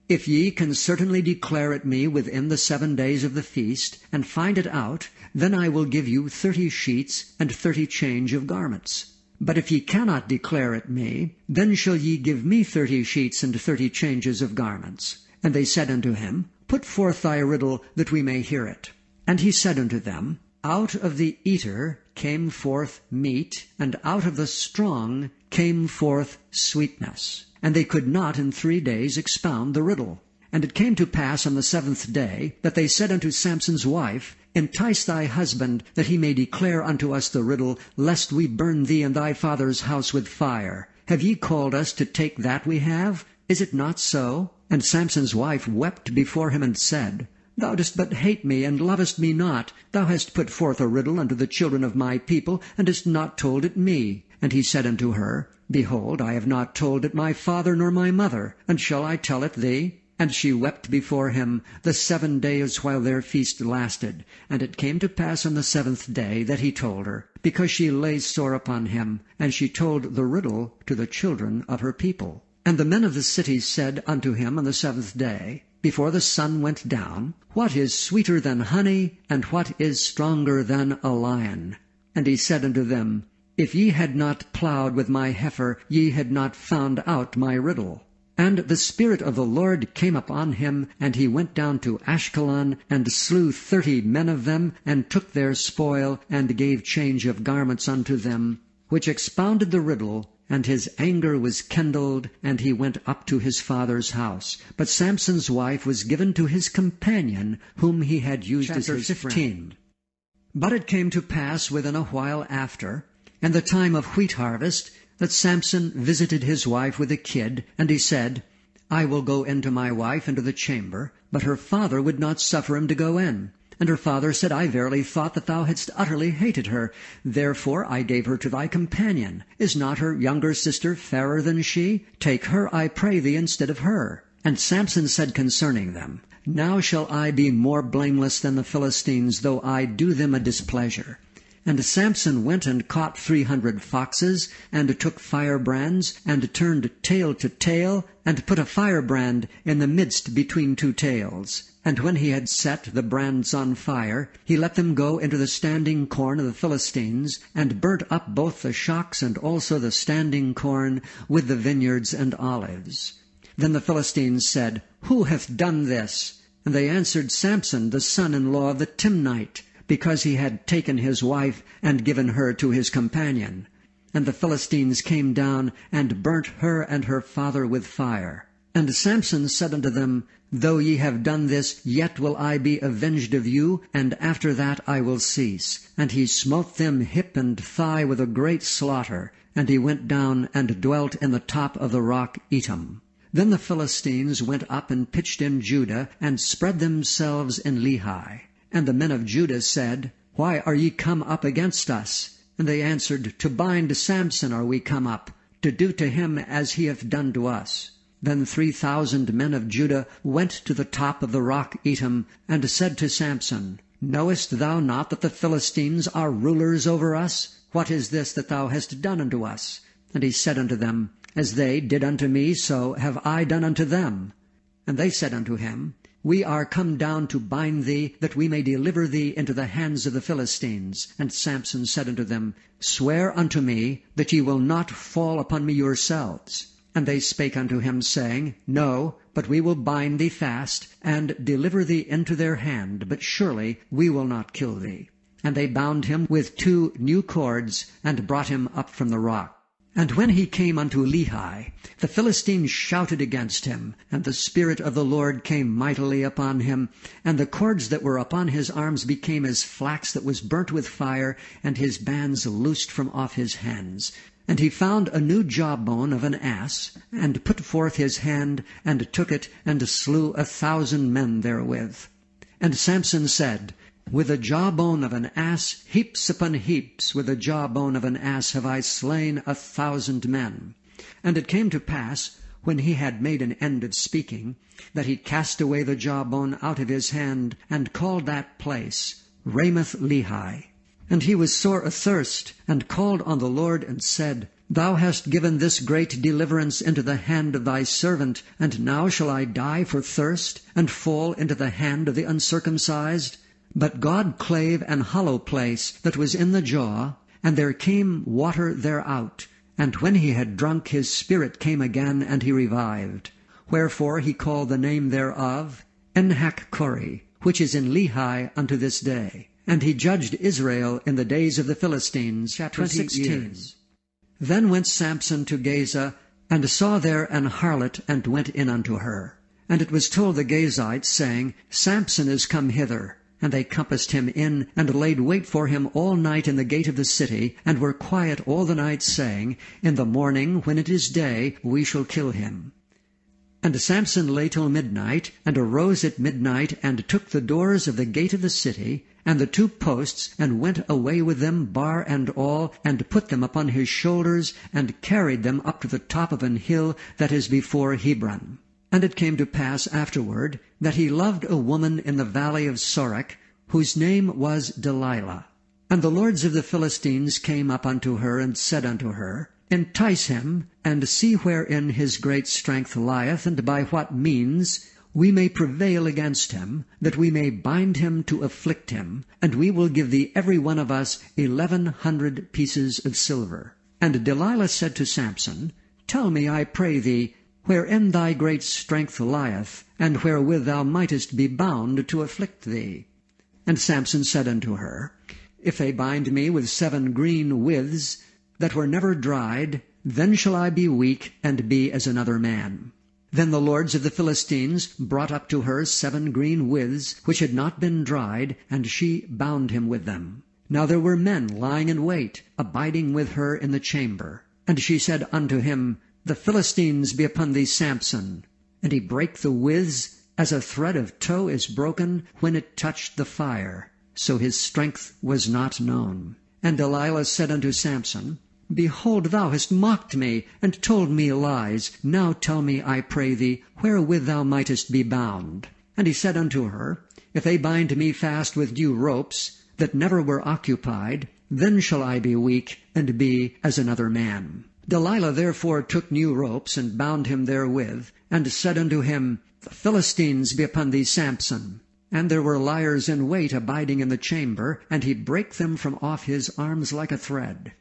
If ye can certainly declare it me within the 7 days of the feast, and find it out, then I will give you 30 sheets and 30 change of garments. But if ye cannot declare it me, then shall ye give me 30 sheets and 30 changes of garments. And they said unto him, Put forth thy riddle, that we may hear it. And he said unto them, Out of the eater came forth meat, and out of the strong came forth sweetness. And they could not in 3 days expound the riddle. And it came to pass on the 7th day, that they said unto Samson's wife, Entice thy husband, that he may declare unto us the riddle, lest we burn thee and thy father's house with fire. Have ye called us to take that we have? Is it not so? And Samson's wife wept before him, and said, Thou dost but hate me, and lovest me not. Thou hast put forth a riddle unto the children of my people, and hast not told it me. And he said unto her, Behold, I have not told it my father nor my mother, and shall I tell it thee? And she wept before him the 7 days while their feast lasted. And it came to pass on the 7th day that he told her, because she lay sore upon him, and she told the riddle to the children of her people. And the men of the city said unto him on the 7th day, before the sun went down, What is sweeter than honey, and what is stronger than a lion? And he said unto them, If ye had not plowed with my heifer, ye had not found out my riddle. And the Spirit of the Lord came upon him, and he went down to Ashkelon, and slew 30 men of them, and took their spoil, and gave change of garments unto them, which expounded the riddle. And his anger was kindled, and he went up to his father's house. But Samson's wife was given to his companion, whom he had used as his friend. But it came to pass within a while after, in the time of wheat harvest, that Samson visited his wife with a kid, and he said, I will go in to my wife into the chamber. But her father would not suffer him to go in. And her father said, I verily thought that thou hadst utterly hated her. Therefore I gave her to thy companion. Is not her younger sister fairer than she? Take her, I pray thee, instead of her. And Samson said concerning them, Now shall I be more blameless than the Philistines, though I do them a displeasure. And Samson went and caught 300 foxes, and took firebrands, and turned tail to tail, and put a firebrand in the midst between two tails. And when he had set the brands on fire, he let them go into the standing corn of the Philistines, and burnt up both the shocks and also the standing corn with the vineyards and olives. Then the Philistines said, Who hath done this? And they answered, Samson, the son-in-law of the Timnite, because he had taken his wife and given her to his companion. And the Philistines came down and burnt her and her father with fire. And Samson said unto them, Though ye have done this, yet will I be avenged of you, and after that I will cease. And he smote them hip and thigh with a great slaughter, and he went down and dwelt in the top of the rock Etam. Then the Philistines went up and pitched in Judah, and spread themselves in Lehi. And the men of Judah said, Why are ye come up against us? And they answered, To bind Samson are we come up, to do to him as he hath done to us. Then 3,000 men of Judah went to the top of the rock Etam, and said to Samson, Knowest thou not that the Philistines are rulers over us? What is this that thou hast done unto us? And he said unto them, As they did unto me, so have I done unto them. And they said unto him, We are come down to bind thee, that we may deliver thee into the hands of the Philistines. And Samson said unto them, Swear unto me that ye will not fall upon me yourselves. And they spake unto him, saying, No, but we will bind thee fast, and deliver thee into their hand, but surely we will not kill thee. And they bound him with 2 new cords, and brought him up from the rock. And when he came unto Lehi, the Philistines shouted against him, and the Spirit of the Lord came mightily upon him, and the cords that were upon his arms became as flax that was burnt with fire, and his bands loosed from off his hands. And he found a new jawbone of an ass, and put forth his hand, and took it, and slew 1,000 men therewith. And Samson said, With the jawbone of an ass, heaps upon heaps, with the jawbone of an ass have I slain 1,000 men. And it came to pass, when he had made an end of speaking, that he cast away the jawbone out of his hand, and called that place Ramoth Lehi. And he was sore athirst, and called on the Lord, and said, Thou hast given this great deliverance into the hand of thy servant, and now shall I die for thirst, and fall into the hand of the uncircumcised? But God clave an hollow place that was in the jaw, and there came water thereout. And when he had drunk, his spirit came again, and he revived. Wherefore he called the name thereof Enhakkore, which is in Lehi unto this day. And he judged Israel in the days of the Philistines 20 years. Then went Samson to Gaza, and saw there an harlot, and went in unto her. And it was told the Gazites, saying, Samson is come hither. And they compassed him in, and laid wait for him all night in the gate of the city, and were quiet all the night, saying, In the morning, when it is day, we shall kill him. And Samson lay till midnight, and arose at midnight, and took the doors of the gate of the city, and the 2 posts, and went away with them, bar and all, and put them upon his shoulders, and carried them up to the top of an hill that is before Hebron. And it came to pass afterward, that he loved a woman in the valley of Sorek, whose name was Delilah. And the lords of the Philistines came up unto her, and said unto her, Entice him, and see wherein his great strength lieth, and by what means we may prevail against him, that we may bind him to afflict him, and we will give thee every one of us 1,100 pieces of silver. And Delilah said to Samson, Tell me, I pray thee, wherein thy great strength lieth, and wherewith thou mightest be bound to afflict thee. And Samson said unto her, If they bind me with 7 green withs, that were never dried, then shall I be weak, and be as another man. Then the lords of the Philistines brought up to her 7 green withs, which had not been dried, and she bound him with them. Now there were men lying in wait, abiding with her in the chamber. And she said unto him, The Philistines be upon thee, Samson. And he brake the withs, as a thread of tow is broken when it touched the fire. So his strength was not known. And Delilah said unto Samson, Behold, thou hast mocked me, and told me lies. Now tell me, I pray thee, wherewith thou mightest be bound. And he said unto her, If they bind me fast with new ropes, that never were occupied, then shall I be weak, and be as another man. Delilah therefore took new ropes, and bound him therewith, and said unto him, The Philistines be upon thee, Samson. And there were liers in wait abiding in the chamber, and he brake them from off his arms like a thread.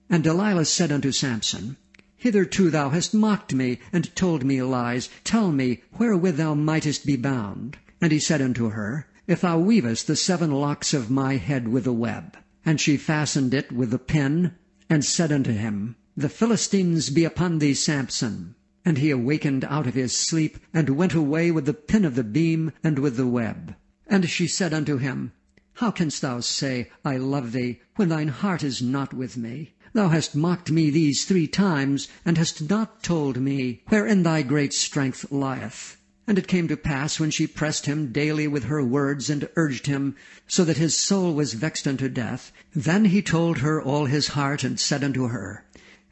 And Delilah said unto Samson, Hitherto thou hast mocked me, and told me lies. Tell me, wherewith thou mightest be bound. And he said unto her, If thou weavest the 7 locks of my head with a web. And she fastened it with a pin, and said unto him, The Philistines be upon thee, Samson. And he awakened out of his sleep, and went away with the pin of the beam, and with the web. And she said unto him, How canst thou say, I love thee, when thine heart is not with me? Thou hast mocked me these 3 times, and hast not told me wherein thy great strength lieth. And it came to pass, when she pressed him daily with her words, and urged him, so that his soul was vexed unto death, then he told her all his heart, and said unto her,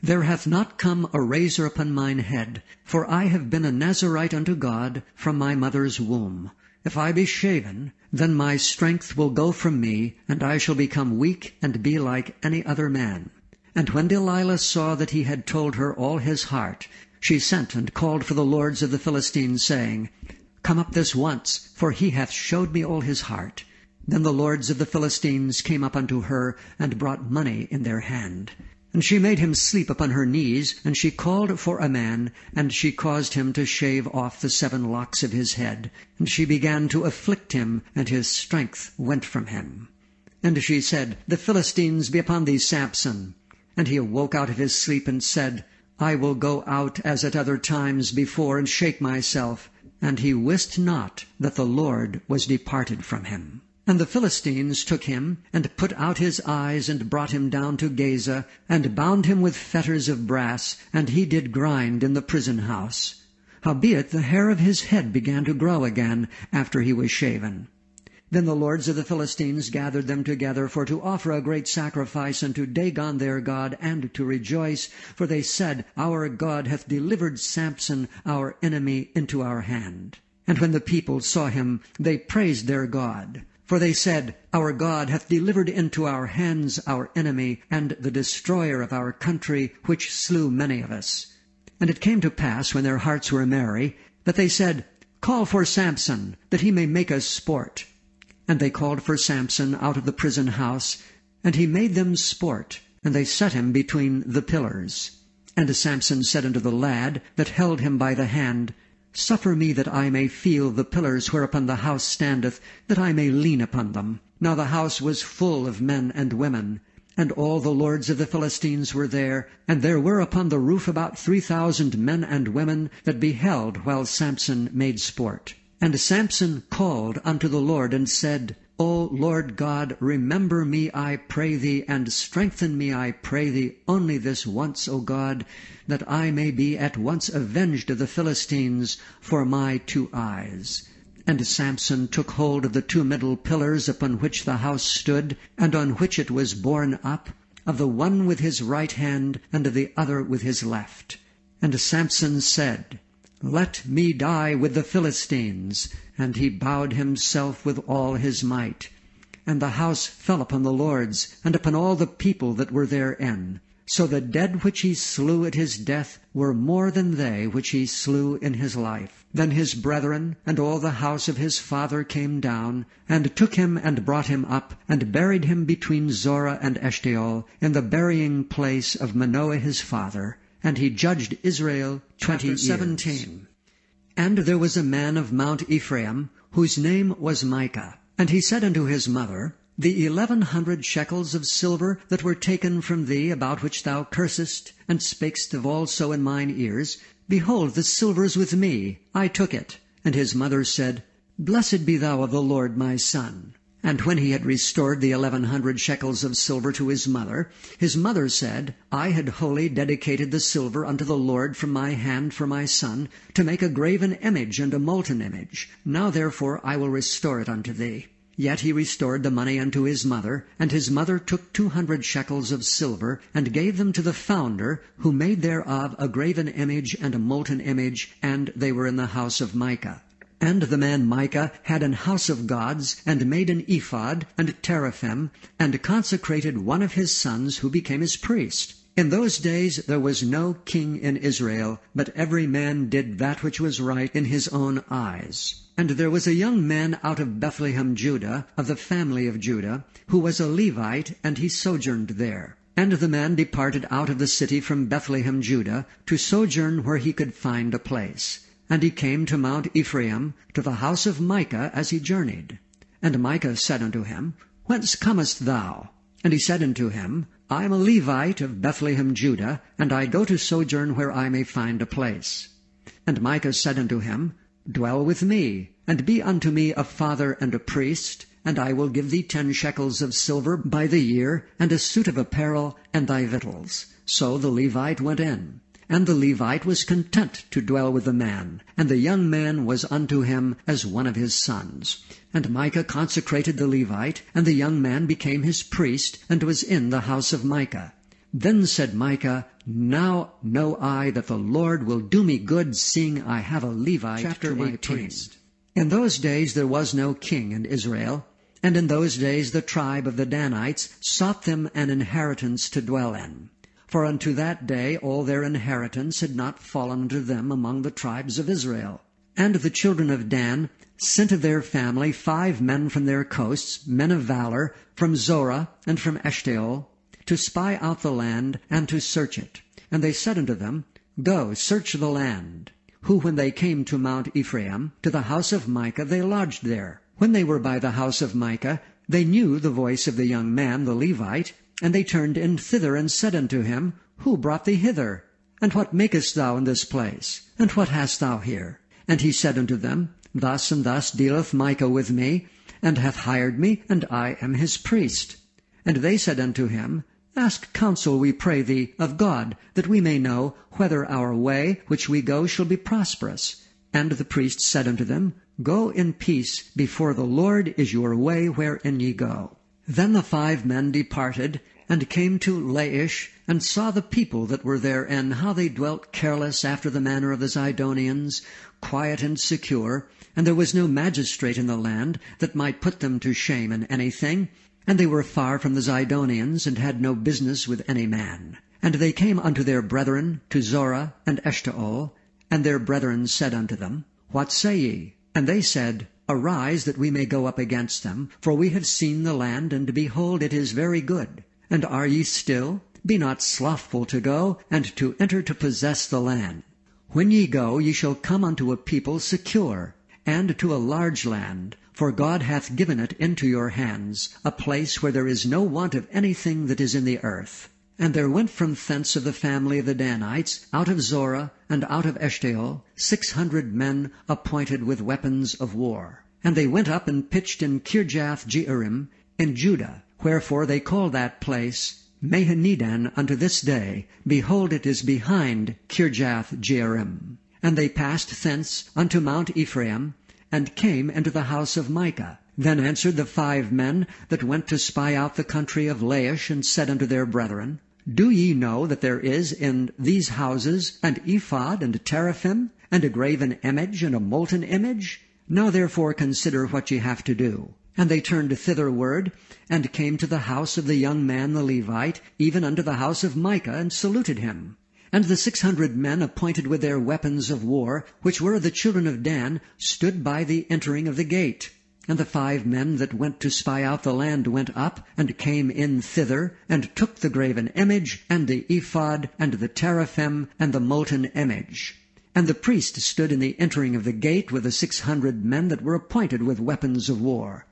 There hath not come a razor upon mine head, for I have been a Nazarite unto God from my mother's womb. If I be shaven, then my strength will go from me, and I shall become weak, and be like any other man. And when Delilah saw that he had told her all his heart, she sent and called for the lords of the Philistines, saying, Come up this once, for he hath showed me all his heart. Then the lords of the Philistines came up unto her, and brought money in their hand. And she made him sleep upon her knees, and she called for a man, and she caused him to shave off the 7 locks of his head. And she began to afflict him, and his strength went from him. And she said, The Philistines be upon thee, Samson. And he awoke out of his sleep, and said, I will go out as at other times before, and shake myself. And he wist not that the Lord was departed from him. And the Philistines took him, and put out his eyes, and brought him down to Gaza, and bound him with fetters of brass, and he did grind in the prison house. Howbeit the hair of his head began to grow again, after he was shaven. Then the lords of the Philistines gathered them together for to offer a great sacrifice unto Dagon their god, and to rejoice, for they said, Our God hath delivered Samson our enemy into our hand. And when the people saw him, they praised their God. For they said, Our God hath delivered into our hands our enemy, and the destroyer of our country, which slew many of us. And it came to pass, when their hearts were merry, that they said, Call for Samson, that he may make us sport. And they called for Samson out of the prison house, and he made them sport, and they set him between the pillars. And Samson said unto the lad that held him by the hand, Suffer me that I may feel the pillars whereupon the house standeth, that I may lean upon them. Now the house was full of men and women, and all the lords of the Philistines were there, and there were upon the roof about 3,000 men and women that beheld while Samson made sport. And Samson called unto the Lord, and said, O Lord God, remember me, I pray thee, and strengthen me, I pray thee, only this once, O God, that I may be at once avenged of the Philistines for my 2 eyes. And Samson took hold of the 2 middle pillars upon which the house stood, and on which it was borne up, of the one with his right hand, and of the other with his left. And Samson said, Let me die with the Philistines. And he bowed himself with all his might. And the house fell upon the lords, and upon all the people that were therein. So the dead which he slew at his death were more than they which he slew in his life. Then his brethren and all the house of his father came down, and took him and brought him up, and buried him between Zorah and Eshtaol, in the burying place of Manoah his father. And he judged Israel 20 years. 17. And there was a man of Mount Ephraim, whose name was Micah. And he said unto his mother, The 1,100 shekels of silver that were taken from thee, about which thou cursest, and spakest of also in mine ears, Behold, the silver is with me, I took it. And his mother said, Blessed be thou of the Lord, my son. And when he had restored the 1100 shekels of silver to his mother said, I had wholly dedicated the silver unto the Lord from my hand for my son, to make a graven image and a molten image. Now therefore I will restore it unto thee. Yet he restored the money unto his mother, and his mother took 200 shekels of silver, and gave them to the founder, who made thereof a graven image and a molten image, and they were in the house of Micah. And the man Micah had an house of gods, and made an ephod, and teraphim, and consecrated one of his sons, who became his priest. In those days there was no king in Israel, but every man did that which was right in his own eyes. And there was a young man out of Bethlehem, Judah, of the family of Judah, who was a Levite, and he sojourned there. And the man departed out of the city from Bethlehem, Judah, to sojourn where he could find a place. And he came to Mount Ephraim, to the house of Micah, as he journeyed. And Micah said unto him, Whence comest thou? And he said unto him, I am a Levite of Bethlehem, Judah, and I go to sojourn where I may find a place. And Micah said unto him, Dwell with me, and be unto me a father and a priest, and I will give thee 10 shekels of silver by the year, and a suit of apparel, and thy victuals. So the Levite went in. And the Levite was content to dwell with the man, and the young man was unto him as one of his sons. And Micah consecrated the Levite, and the young man became his priest, and was in the house of Micah. Then said Micah, Now know I that the Lord will do me good, seeing I have a Levite Chapter to my 18. priest. In those days there was no king in Israel, and in those days the tribe of the Danites sought them an inheritance to dwell in. For unto that day all their inheritance had not fallen unto them among the tribes of Israel. And the children of Dan sent of their family 5 men from their coasts, men of valor, from Zorah and from Eshtaol, to spy out the land and to search it. And they said unto them, Go, search the land. Who, when they came to Mount Ephraim, to the house of Micah, they lodged there. When they were by the house of Micah, they knew the voice of the young man, the Levite, and they turned in thither, and said unto him, Who brought thee hither? And what makest thou in this place? And what hast thou here? And he said unto them, Thus and thus dealeth Micah with me, and hath hired me, and I am his priest. And they said unto him, Ask counsel, we pray thee, of God, that we may know whether our way which we go shall be prosperous. And the priest said unto them, Go in peace, before the Lord is your way wherein ye go. Then the 5 men departed, and came to Laish, and saw the people that were therein, how they dwelt careless after the manner of the Zidonians, quiet and secure, and there was no magistrate in the land that might put them to shame in anything, and they were far from the Zidonians, and had no business with any man. And they came unto their brethren, to Zorah and Eshtaol, and their brethren said unto them, What say ye? And they said, Arise, that we may go up against them, for we have seen the land, and behold, it is very good. And are ye still? Be not slothful to go, and to enter to possess the land. When ye go, ye shall come unto a people secure, and to a large land, for God hath given it into your hands, a place where there is no want of anything that is in the earth. And there went from thence of the family of the Danites, out of Zorah and out of Eshtaol, 600 men appointed with weapons of war. And they went up and pitched in Kirjath-jearim in Judah. Wherefore they call that place Mahanidan unto this day. Behold, it is behind Kirjath-jearim. And they passed thence unto Mount Ephraim, and came into the house of Micah. Then answered the 5 men that went to spy out the country of Laish, and said unto their brethren, Do ye know that there is in these houses an ephod and teraphim, and a graven image and a molten image? Now therefore consider what ye have to do. And they turned thitherward, and came to the house of the young man the Levite, even unto the house of Micah, and saluted him. And the 600 men appointed with their weapons of war, which were the children of Dan, stood by the entering of the gate. And the 5 men that went to spy out the land went up, and came in thither, and took the graven image, and the ephod, and the teraphim, and the molten image. And the priest stood in the entering of the gate with the 600 men that were appointed with weapons of war.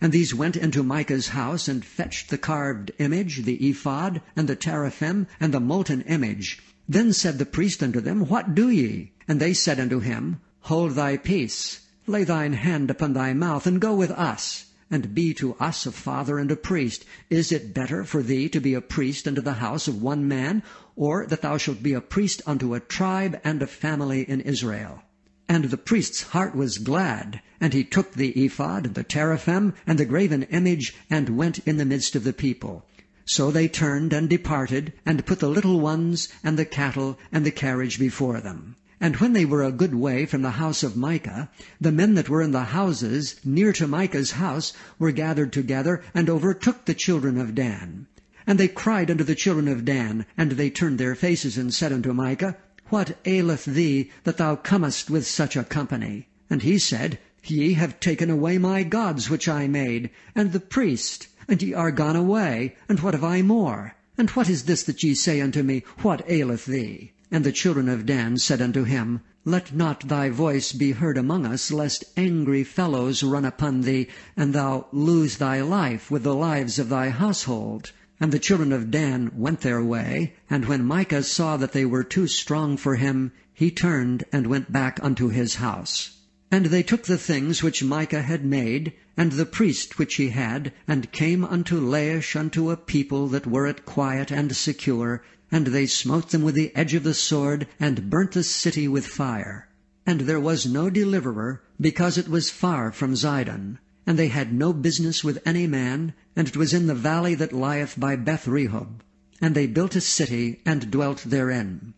And these went into Micah's house, and fetched the carved image, the ephod, and the teraphim, and the molten image. Then said the priest unto them, What do ye? And they said unto him, Hold thy peace, lay thine hand upon thy mouth, and go with us, and be to us a father and a priest. Is it better for thee to be a priest unto the house of one man, or that thou shalt be a priest unto a tribe and a family in Israel? And the priest's heart was glad, and he took the ephod, and the teraphim, and the graven image, and went in the midst of the people. So they turned and departed, and put the little ones, and the cattle, and the carriage before them. And when they were a good way from the house of Micah, the men that were in the houses near to Micah's house were gathered together, and overtook the children of Dan. And they cried unto the children of Dan, and they turned their faces, and said unto Micah, What aileth thee, that thou comest with such a company? And he said, Ye have taken away my gods which I made, and the priest, and ye are gone away, and what have I more? And what is this that ye say unto me, What aileth thee? And the children of Dan said unto him, Let not thy voice be heard among us, lest angry fellows run upon thee, and thou lose thy life with the lives of thy household. And the children of Dan went their way, and when Micah saw that they were too strong for him, he turned and went back unto his house. And they took the things which Micah had made, and the priest which he had, and came unto Laish unto a people that were at quiet and secure, and they smote them with the edge of the sword, and burnt the city with fire. And there was no deliverer, because it was far from Zidon. And they had no business with any man, and it was in the valley that lieth by Beth-rehob. And they built a city, and dwelt therein.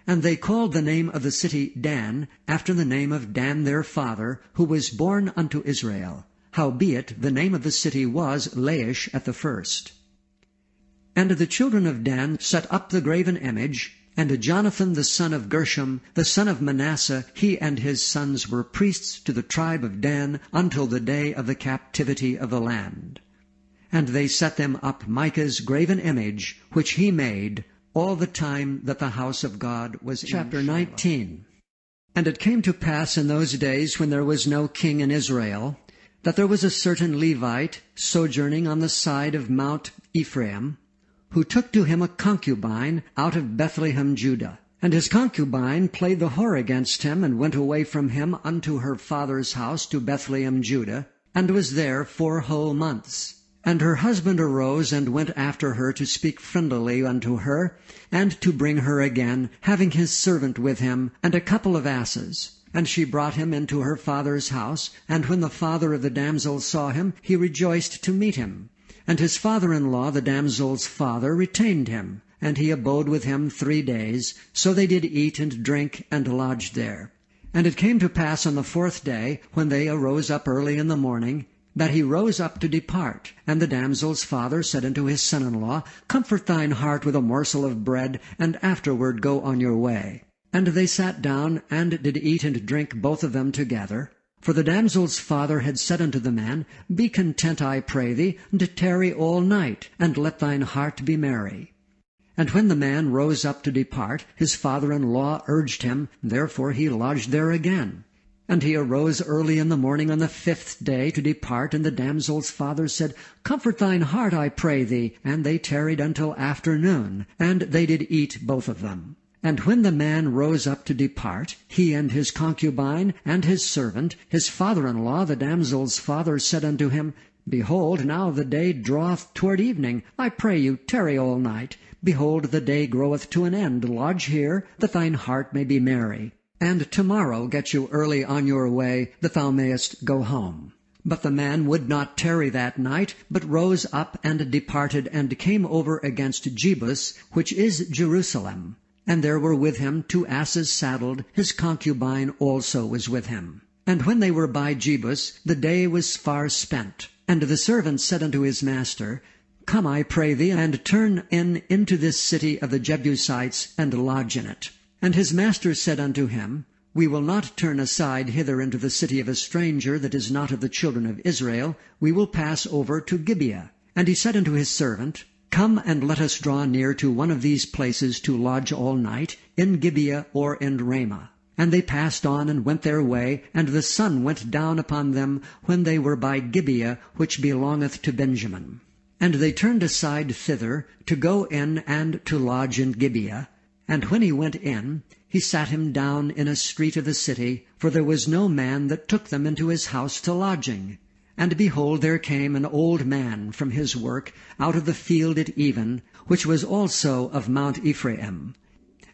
And they called the name of the city Dan, after the name of Dan their father, who was born unto Israel. Howbeit the name of the city was Laish at the first. And the children of Dan set up the graven image, and Jonathan the son of Gershom, the son of Manasseh, he and his sons were priests to the tribe of Dan until the day of the captivity of the land. And they set them up Micah's graven image, which he made, all the time that the house of God was in Shiloh. Chapter 19. And it came to pass in those days, when there was no king in Israel, that there was a certain Levite sojourning on the side of Mount Ephraim, who took to him a concubine out of Bethlehem, Judah. And his concubine played the whore against him, and went away from him unto her father's house to Bethlehem, Judah, and was there 4 whole months. And her husband arose, and went after her to speak friendlily unto her, and to bring her again, having his servant with him, and a couple of asses. And she brought him into her father's house, and when the father of the damsel saw him, he rejoiced to meet him. And his father-in-law, the damsel's father, retained him, and he abode with him 3 days. So they did eat and drink, and lodged there. And it came to pass on the 4th day, when they arose up early in the morning, that he rose up to depart. And the damsel's father said unto his son-in-law, Comfort thine heart with a morsel of bread, and afterward go on your way. And they sat down, and did eat and drink both of them together. For the damsel's father had said unto the man, Be content, I pray thee, and tarry all night, and let thine heart be merry. And when the man rose up to depart, his father-in-law urged him, therefore he lodged there again. And he arose early in the morning on the 5th day to depart, and the damsel's father said, Comfort thine heart, I pray thee. And they tarried until afternoon, and they did eat both of them. And when the man rose up to depart, he and his concubine and his servant, his father-in-law, the damsel's father, said unto him, Behold, now the day draweth toward evening. I pray you, tarry all night. Behold, the day groweth to an end. Lodge here, that thine heart may be merry. And tomorrow get you early on your way, that thou mayest go home. But the man would not tarry that night, but rose up and departed, and came over against Jebus, which is Jerusalem. And there were with him 2 asses saddled, his concubine also was with him. And when they were by Jebus, the day was far spent. And the servant said unto his master, Come, I pray thee, and turn into this city of the Jebusites, and lodge in it. And his master said unto him, We will not turn aside hither into the city of a stranger that is not of the children of Israel. We will pass over to Gibeah. And he said unto his servant, Come and let us draw near to one of these places to lodge all night, in Gibeah or in Ramah. And they passed on and went their way, and the sun went down upon them when they were by Gibeah, which belongeth to Benjamin. And they turned aside thither, to go in and to lodge in Gibeah. And when he went in, he sat him down in a street of the city, for there was no man that took them into his house to lodging. And behold, there came an old man from his work out of the field at even, which was also of Mount Ephraim.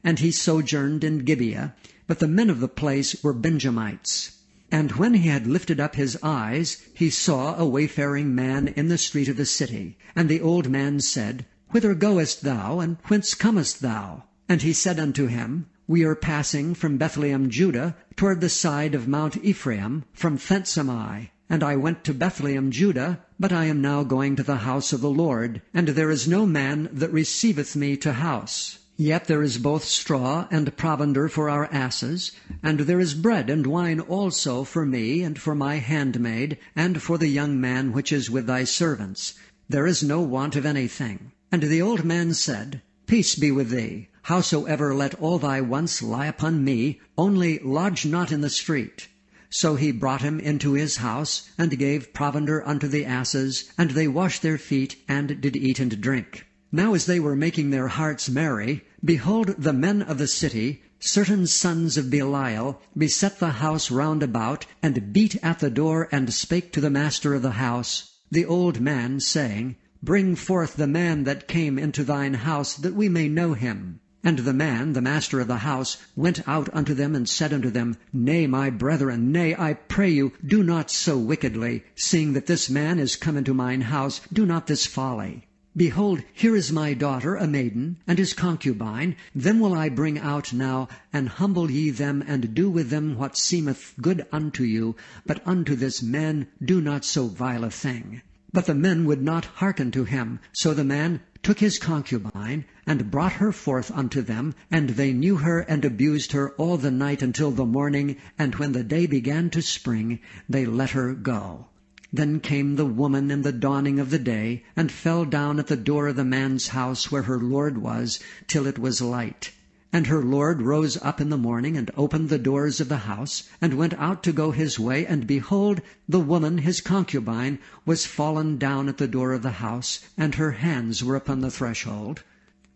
And he sojourned in Gibeah, but the men of the place were Benjamites. And when he had lifted up his eyes, he saw a wayfaring man in the street of the city. And the old man said, Whither goest thou, and whence comest thou? And he said unto him, We are passing from Bethlehem, Judah, toward the side of Mount Ephraim, from thence am I. And I went to Bethlehem, Judah, but I am now going to the house of the Lord, and there is no man that receiveth me to house. Yet there is both straw and provender for our asses, and there is bread and wine also for me, and for my handmaid, and for the young man which is with thy servants. There is no want of anything. And the old man said, Peace be with thee. Howsoever let all thy wants lie upon me, only lodge not in the street. So he brought him into his house, and gave provender unto the asses, and they washed their feet, and did eat and drink. Now as they were making their hearts merry, behold, the men of the city, certain sons of Belial, beset the house round about, and beat at the door, and spake to the master of the house, the old man, saying, Bring forth the man that came into thine house, that we may know him. And the man, the master of the house, went out unto them, and said unto them, Nay, my brethren, nay, I pray you, do not so wickedly, seeing that this man is come into mine house, do not this folly. Behold, here is my daughter, a maiden, and his concubine. Them will I bring out now, and humble ye them, and do with them what seemeth good unto you. But unto this man do not so vile a thing. But the men would not hearken to him. So the man took his concubine, and brought her forth unto them, and they knew her, and abused her all the night until the morning, and when the day began to spring, they let her go. Then came the woman in the dawning of the day, and fell down at the door of the man's house where her lord was, till it was light. And her lord rose up in the morning, and opened the doors of the house, and went out to go his way, and behold, the woman his concubine was fallen down at the door of the house, and her hands were upon the threshold.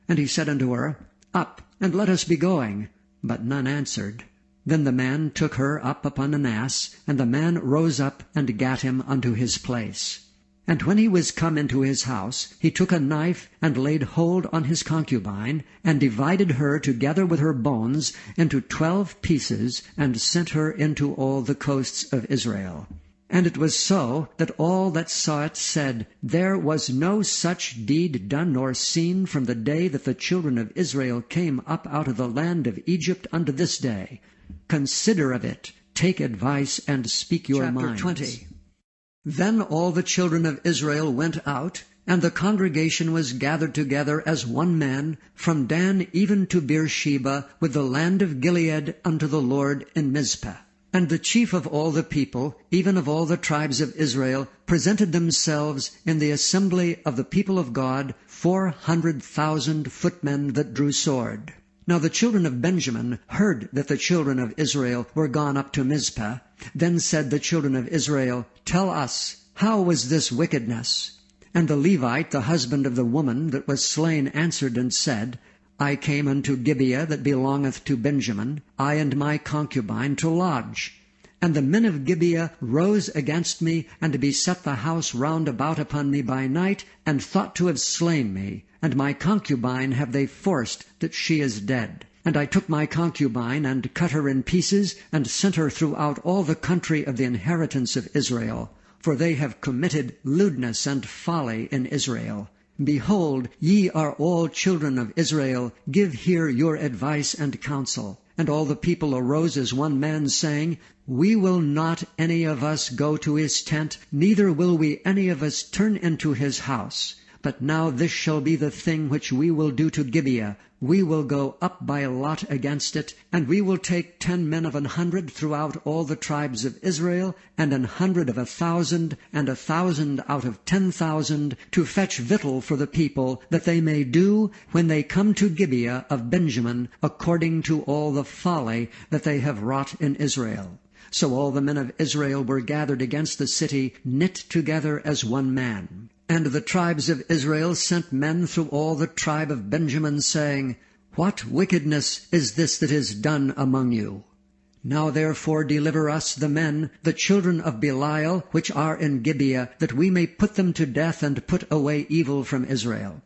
And he said unto her, Up, and let us be going. But none answered. Then the man took her up upon an ass, and the man rose up and gat him unto his place. And when he was come into his house, he took a knife, and laid hold on his concubine, and divided her together with her bones into 12 pieces, and sent her into all the coasts of Israel. And it was so, that all that saw it said, There was no such deed done nor seen from the day that the children of Israel came up out of the land of Egypt unto this day. Consider of it, take advice, and speak your minds. Chapter 20. Then all the children of Israel went out, and the congregation was gathered together as one man, from Dan even to Beersheba, with the land of Gilead, unto the Lord in Mizpah. And the chief of all the people, even of all the tribes of Israel, presented themselves in the assembly of the people of God, 400,000 footmen that drew sword. Now the children of Benjamin heard that the children of Israel were gone up to Mizpah. Then said the children of Israel, Tell us, how was this wickedness? And the Levite, the husband of the woman that was slain, answered and said, I came unto Gibeah that belongeth to Benjamin, I and my concubine, to lodge. And the men of Gibeah rose against me, and beset the house round about upon me by night, and thought to have slain me. And my concubine have they forced, that she is dead. And I took my concubine, and cut her in pieces, and sent her throughout all the country of the inheritance of Israel. For they have committed lewdness and folly in Israel. Behold, ye are all children of Israel, give here your advice and counsel. And all the people arose as one man, saying, We will not any of us go to his tent, neither will we any of us turn into his house. But now this shall be the thing which we will do to Gibeah. We will go up by lot against it, and we will take 10 men of 100 throughout all the tribes of Israel, and 100 of 1,000, and 1,000 out of 10,000, to fetch victual for the people, that they may do, when they come to Gibeah of Benjamin, according to all the folly that they have wrought in Israel. So all the men of Israel were gathered against the city, knit together as one man. And the tribes of Israel sent men through all the tribe of Benjamin, saying, What wickedness is this that is done among you? Now therefore deliver us the men, the children of Belial, which are in Gibeah, that we may put them to death and put away evil from Israel.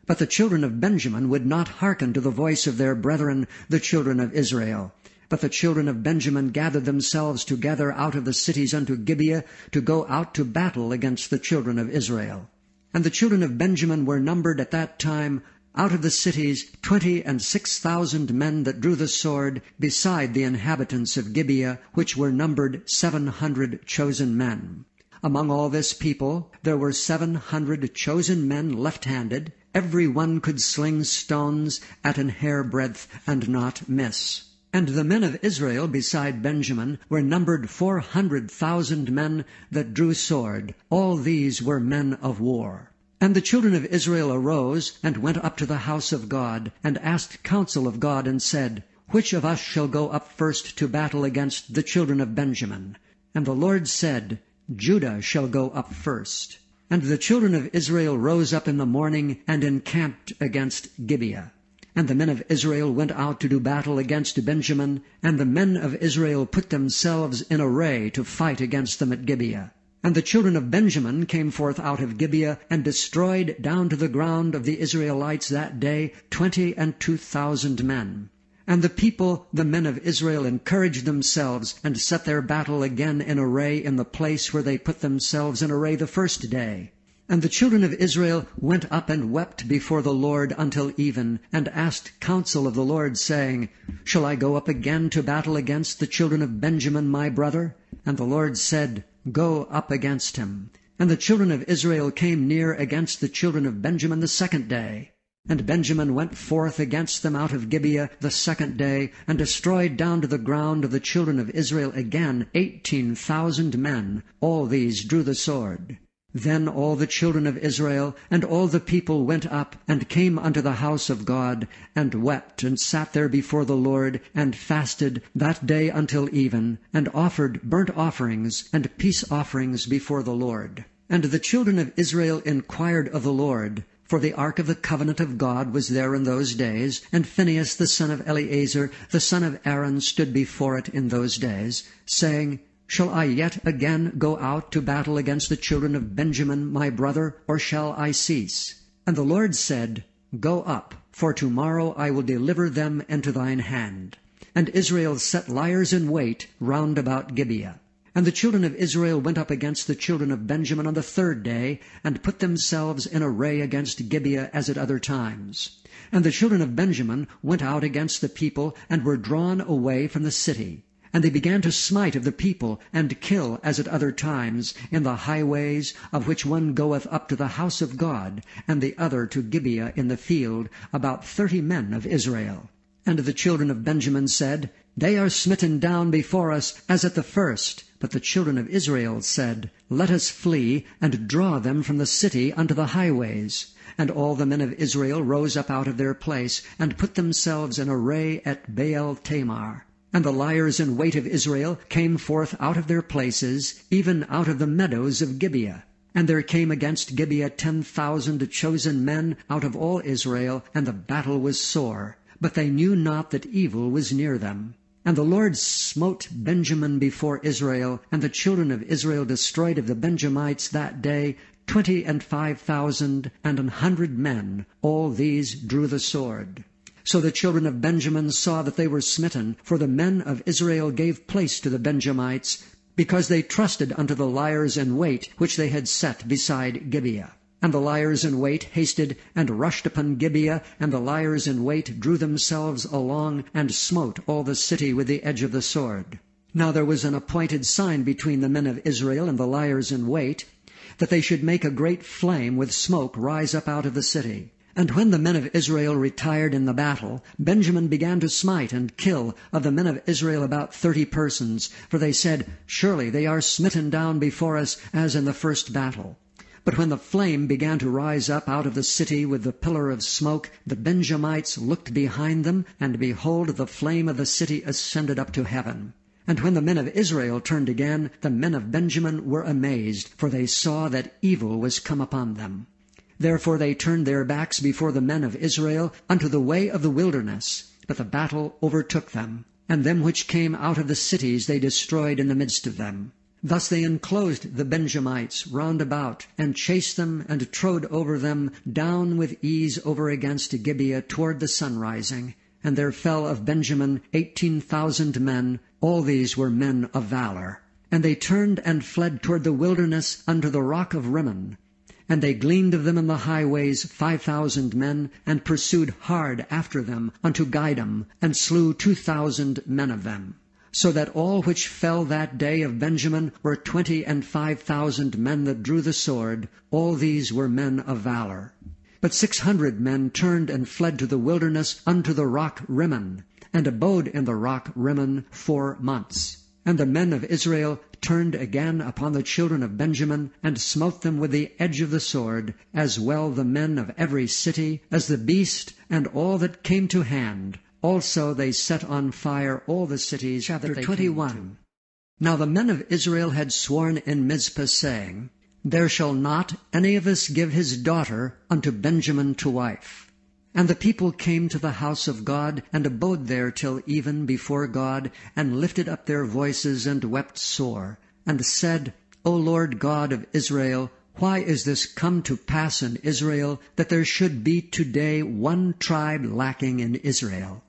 But the children of Benjamin would not hearken to the voice of their brethren, the children of Israel. But the children of Benjamin gathered themselves together out of the cities unto Gibeah, to go out to battle against the children of Israel. And the children of Benjamin were numbered at that time out of the cities 26,000 men that drew the sword, beside the inhabitants of Gibeah, which were numbered 700 chosen men. Among all this people there were 700 chosen men left-handed. Every one could sling stones at an hairbreadth, and not miss. And the men of Israel beside Benjamin were numbered 400,000 men that drew sword. All these were men of war. And the children of Israel arose, and went up to the house of God, and asked counsel of God, and said, Which of us shall go up first to battle against the children of Benjamin? And the Lord said, Judah shall go up first. And the children of Israel rose up in the morning, and encamped against Gibeah. And the men of Israel went out to do battle against Benjamin, and the men of Israel put themselves in array to fight against them at Gibeah. And the children of Benjamin came forth out of Gibeah, and destroyed down to the ground of the Israelites that day 22,000 men. And the people, the men of Israel, encouraged themselves, and set their battle again in array in the place where they put themselves in array the first day. And the children of Israel went up and wept before the Lord until even, and asked counsel of the Lord, saying, Shall I go up again to battle against the children of Benjamin my brother? And the Lord said, Go up against him. And the children of Israel came near against the children of Benjamin the second day. And Benjamin went forth against them out of Gibeah the second day, and destroyed down to the ground of the children of Israel again 18,000 men. All these drew the sword. Then all the children of Israel and all the people went up, and came unto the house of God, and wept, and sat there before the Lord, and fasted that day until even, and offered burnt offerings and peace offerings before the Lord. And the children of Israel inquired of the Lord, for the ark of the covenant of God was there in those days, and Phinehas the son of Eleazar, the son of Aaron, stood before it in those days, saying, Shall I yet again go out to battle against the children of Benjamin my brother, or shall I cease? And the Lord said, Go up, for tomorrow I will deliver them into thine hand. And Israel set liers in wait round about Gibeah. And the children of Israel went up against the children of Benjamin on the third day, and put themselves in array against Gibeah as at other times. And the children of Benjamin went out against the people, and were drawn away from the city. And they began to smite of the people, and kill as at other times, in the highways, of which one goeth up to the house of God, and the other to Gibeah in the field, about 30 men of Israel. And the children of Benjamin said, They are smitten down before us as at the first. But the children of Israel said, Let us flee, and draw them from the city unto the highways. And all the men of Israel rose up out of their place, and put themselves in array at Baal Tamar. And the liers in wait of Israel came forth out of their places, even out of the meadows of Gibeah. And there came against Gibeah 10,000 chosen men out of all Israel, and the battle was sore. But they knew not that evil was near them. And the Lord smote Benjamin before Israel, and the children of Israel destroyed of the Benjamites that day 25,000 and 100 men. All these drew the sword. So the children of Benjamin saw that they were smitten, for the men of Israel gave place to the Benjamites, because they trusted unto the liers in wait, which they had set beside Gibeah. And the liers in wait hasted and rushed upon Gibeah, and the liers in wait drew themselves along, and smote all the city with the edge of the sword. Now there was an appointed sign between the men of Israel and the liers in wait, that they should make a great flame with smoke rise up out of the city. And when the men of Israel retired in the battle, Benjamin began to smite and kill of the men of Israel about 30 persons, for they said, Surely they are smitten down before us as in the first battle. But when the flame began to rise up out of the city with the pillar of smoke, the Benjamites looked behind them, and behold, the flame of the city ascended up to heaven. And when the men of Israel turned again, the men of Benjamin were amazed, for they saw that evil was come upon them. Therefore they turned their backs before the men of Israel unto the way of the wilderness, but the battle overtook them, and them which came out of the cities they destroyed in the midst of them. Thus they enclosed the Benjamites round about, and chased them, and trode over them down with ease over against Gibeah toward the sunrising. And there fell of Benjamin 18,000 men, all these were men of valor. And they turned and fled toward the wilderness unto the rock of Rimmon. And they gleaned of them in the highways 5,000 men, and pursued hard after them unto Gidom, and slew 2,000 men of them. So that all which fell that day of Benjamin were 25,000 men that drew the sword. All these were men of valor. But 600 men turned and fled to the wilderness unto the rock Rimmon, and abode in the rock Rimmon 4 months. And the men of Israel turned again upon the children of Benjamin, and smote them with the edge of the sword, as well the men of every city, as the beast, and all that came to hand. Also they set on fire all the cities. Chapter 21. Now the men of Israel had sworn in Mizpah, saying, There shall not any of us give his daughter unto Benjamin to wife. And the people came to the house of God, and abode there till even before God, and lifted up their voices, and wept sore, and said, O Lord God of Israel, why is this come to pass in Israel, that there should be today one tribe lacking in Israel?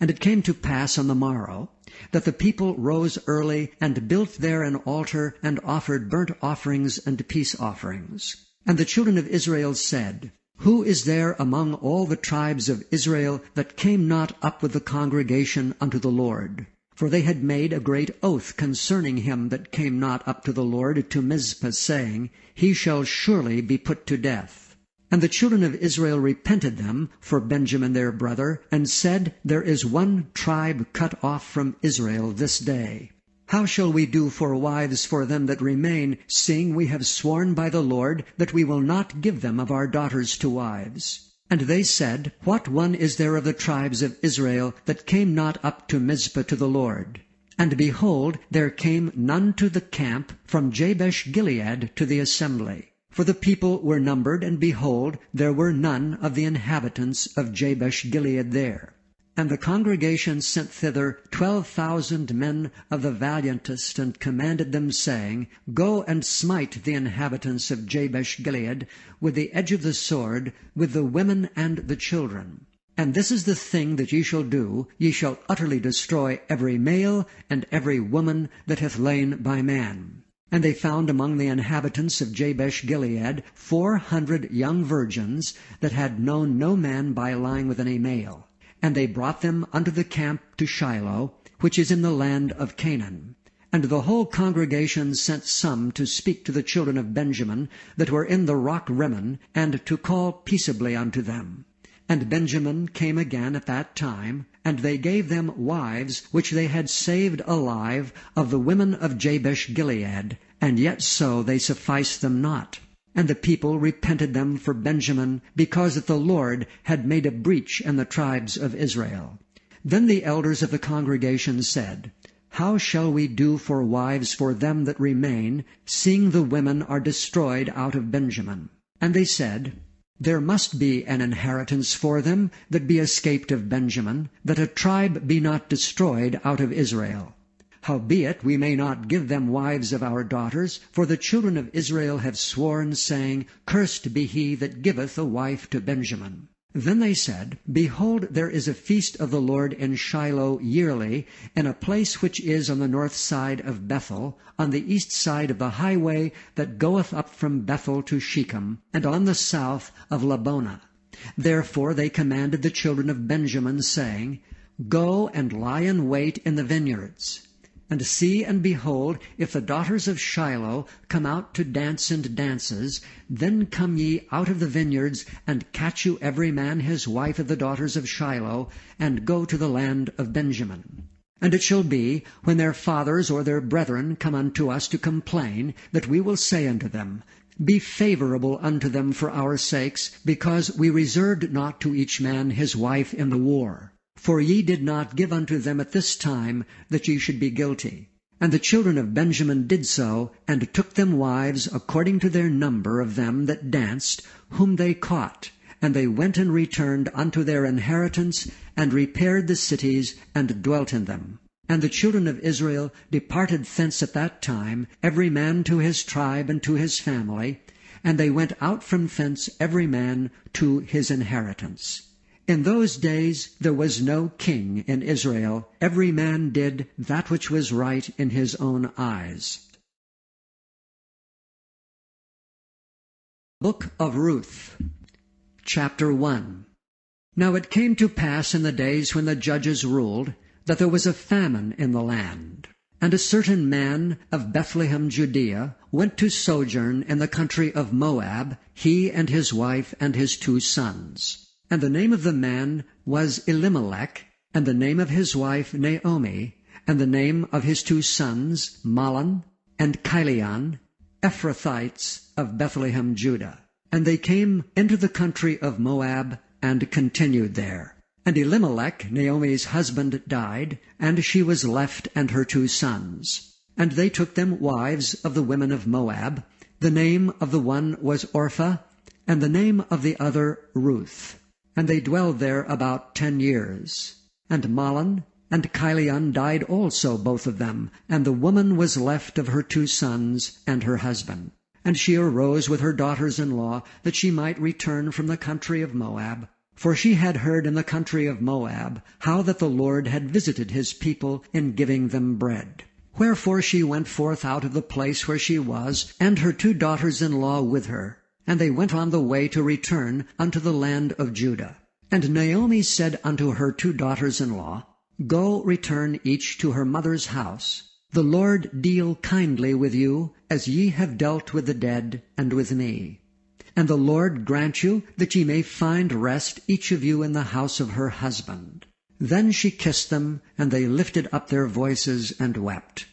And it came to pass on the morrow, that the people rose early, and built there an altar, and offered burnt offerings and peace offerings. And the children of Israel said, Who is there among all the tribes of Israel that came not up with the congregation unto the Lord? For they had made a great oath concerning him that came not up to the Lord to Mizpah, saying, He shall surely be put to death. And the children of Israel repented them for Benjamin their brother, and said, There is one tribe cut off from Israel this day. How shall we do for wives for them that remain, seeing we have sworn by the Lord that we will not give them of our daughters to wives? And they said, What one is there of the tribes of Israel that came not up to Mizpah to the Lord? And behold, there came none to the camp from Jabesh-Gilead to the assembly. For the people were numbered, and behold, there were none of the inhabitants of Jabesh-Gilead there. And the congregation sent thither 12,000 men of the valiantest, and commanded them, saying, Go and smite the inhabitants of Jabesh-Gilead with the edge of the sword, with the women and the children. And this is the thing that ye shall do, ye shall utterly destroy every male and every woman that hath lain by man. And they found among the inhabitants of Jabesh-Gilead 400 young virgins that had known no man by lying with any male. And they brought them unto the camp to Shiloh, which is in the land of Canaan. And the whole congregation sent some to speak to the children of Benjamin that were in the rock Rimmon, and to call peaceably unto them. And Benjamin came again at that time, and they gave them wives which they had saved alive of the women of Jabesh-Gilead, and yet so they sufficed them not. And the people repented them for Benjamin, because that the Lord had made a breach in the tribes of Israel. Then the elders of the congregation said, How shall we do for wives for them that remain, seeing the women are destroyed out of Benjamin? And they said, There must be an inheritance for them that be escaped of Benjamin, that a tribe be not destroyed out of Israel. Howbeit we may not give them wives of our daughters, for the children of Israel have sworn, saying, Cursed be he that giveth a wife to Benjamin. Then they said, Behold, there is a feast of the Lord in Shiloh yearly, in a place which is on the north side of Bethel, on the east side of the highway that goeth up from Bethel to Shechem, and on the south of Labonah. Therefore they commanded the children of Benjamin, saying, Go and lie in wait in the vineyards. And see and behold, if the daughters of Shiloh come out to dance in dances, then come ye out of the vineyards, and catch you every man his wife of the daughters of Shiloh, and go to the land of Benjamin. And it shall be, when their fathers or their brethren come unto us to complain, that we will say unto them, Be favorable unto them for our sakes, because we reserved not to each man his wife in the war. For ye did not give unto them at this time, that ye should be guilty. And the children of Benjamin did so, and took them wives according to their number of them that danced, whom they caught. And they went and returned unto their inheritance, and repaired the cities, and dwelt in them. And the children of Israel departed thence at that time, every man to his tribe and to his family, and they went out from thence every man to his inheritance. In those days there was no king in Israel. Every man did that which was right in his own eyes. Book of Ruth, chapter 1. Now it came to pass in the days when the judges ruled, that there was a famine in the land. And a certain man of Bethlehem, Judea, went to sojourn in the country of Moab, he and his wife and his 2 sons. And the name of the man was Elimelech, and the name of his wife Naomi, and the name of his 2 sons Mahlon and Chilion, Ephrathites of Bethlehem, Judah. And they came into the country of Moab, and continued there. And Elimelech, Naomi's husband, died, and she was left and her 2 sons. And they took them wives of the women of Moab. The name of the one was Orpah, and the name of the other Ruth. And they dwelled there about 10 years. And Mahlon and Chilion died also, both of them, and the woman was left of her 2 sons and her husband. And she arose with her daughters-in-law, that she might return from the country of Moab. For she had heard in the country of Moab how that the Lord had visited his people in giving them bread. Wherefore she went forth out of the place where she was, and her 2 daughters-in-law with her. And they went on the way to return unto the land of Judah. And Naomi said unto her 2 daughters-in-law, Go, return each to her mother's house. The Lord deal kindly with you, as ye have dealt with the dead and with me. And the Lord grant you that ye may find rest each of you in the house of her husband. Then she kissed them, and they lifted up their voices and wept.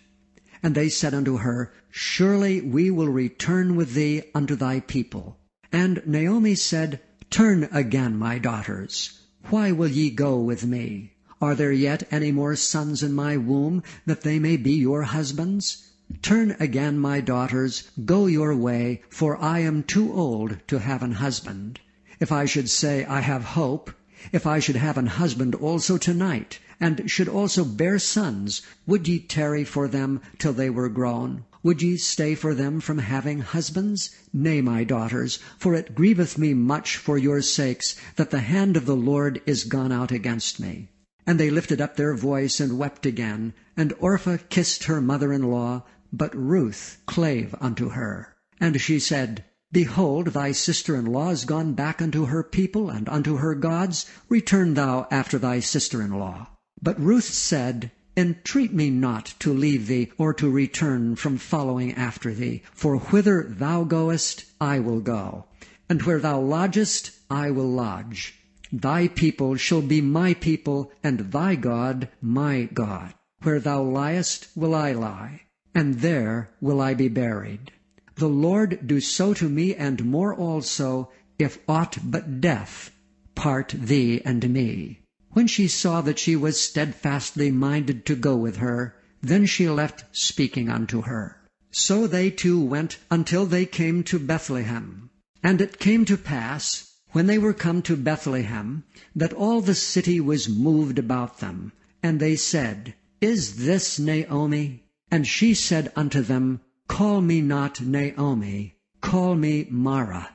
And they said unto her, Surely we will return with thee unto thy people. And Naomi said, Turn again, my daughters. Why will ye go with me? Are there yet any more sons in my womb, that they may be your husbands? Turn again, my daughters, go your way, for I am too old to have an husband. If I should say, I have hope, if I should have an husband also tonight, and should also bear sons, would ye tarry for them till they were grown? Would ye stay for them from having husbands? Nay, my daughters, for it grieveth me much for your sakes, that the hand of the Lord is gone out against me. And they lifted up their voice and wept again, and Orpah kissed her mother-in-law, but Ruth clave unto her. And she said, Behold, thy sister-in-law is gone back unto her people and unto her gods. Return thou after thy sister-in-law. But Ruth said, Entreat me not to leave thee, or to return from following after thee. For whither thou goest, I will go, and where thou lodgest, I will lodge. Thy people shall be my people, and thy God my God. Where thou liest will I lie, and there will I be buried. The Lord do so to me, and more also, if aught but death part thee and me. When she saw that she was steadfastly minded to go with her, then she left speaking unto her. So they 2 went until they came to Bethlehem. And it came to pass, when they were come to Bethlehem, that all the city was moved about them. And they said, Is this Naomi? And she said unto them, Call me not Naomi, call me Mara,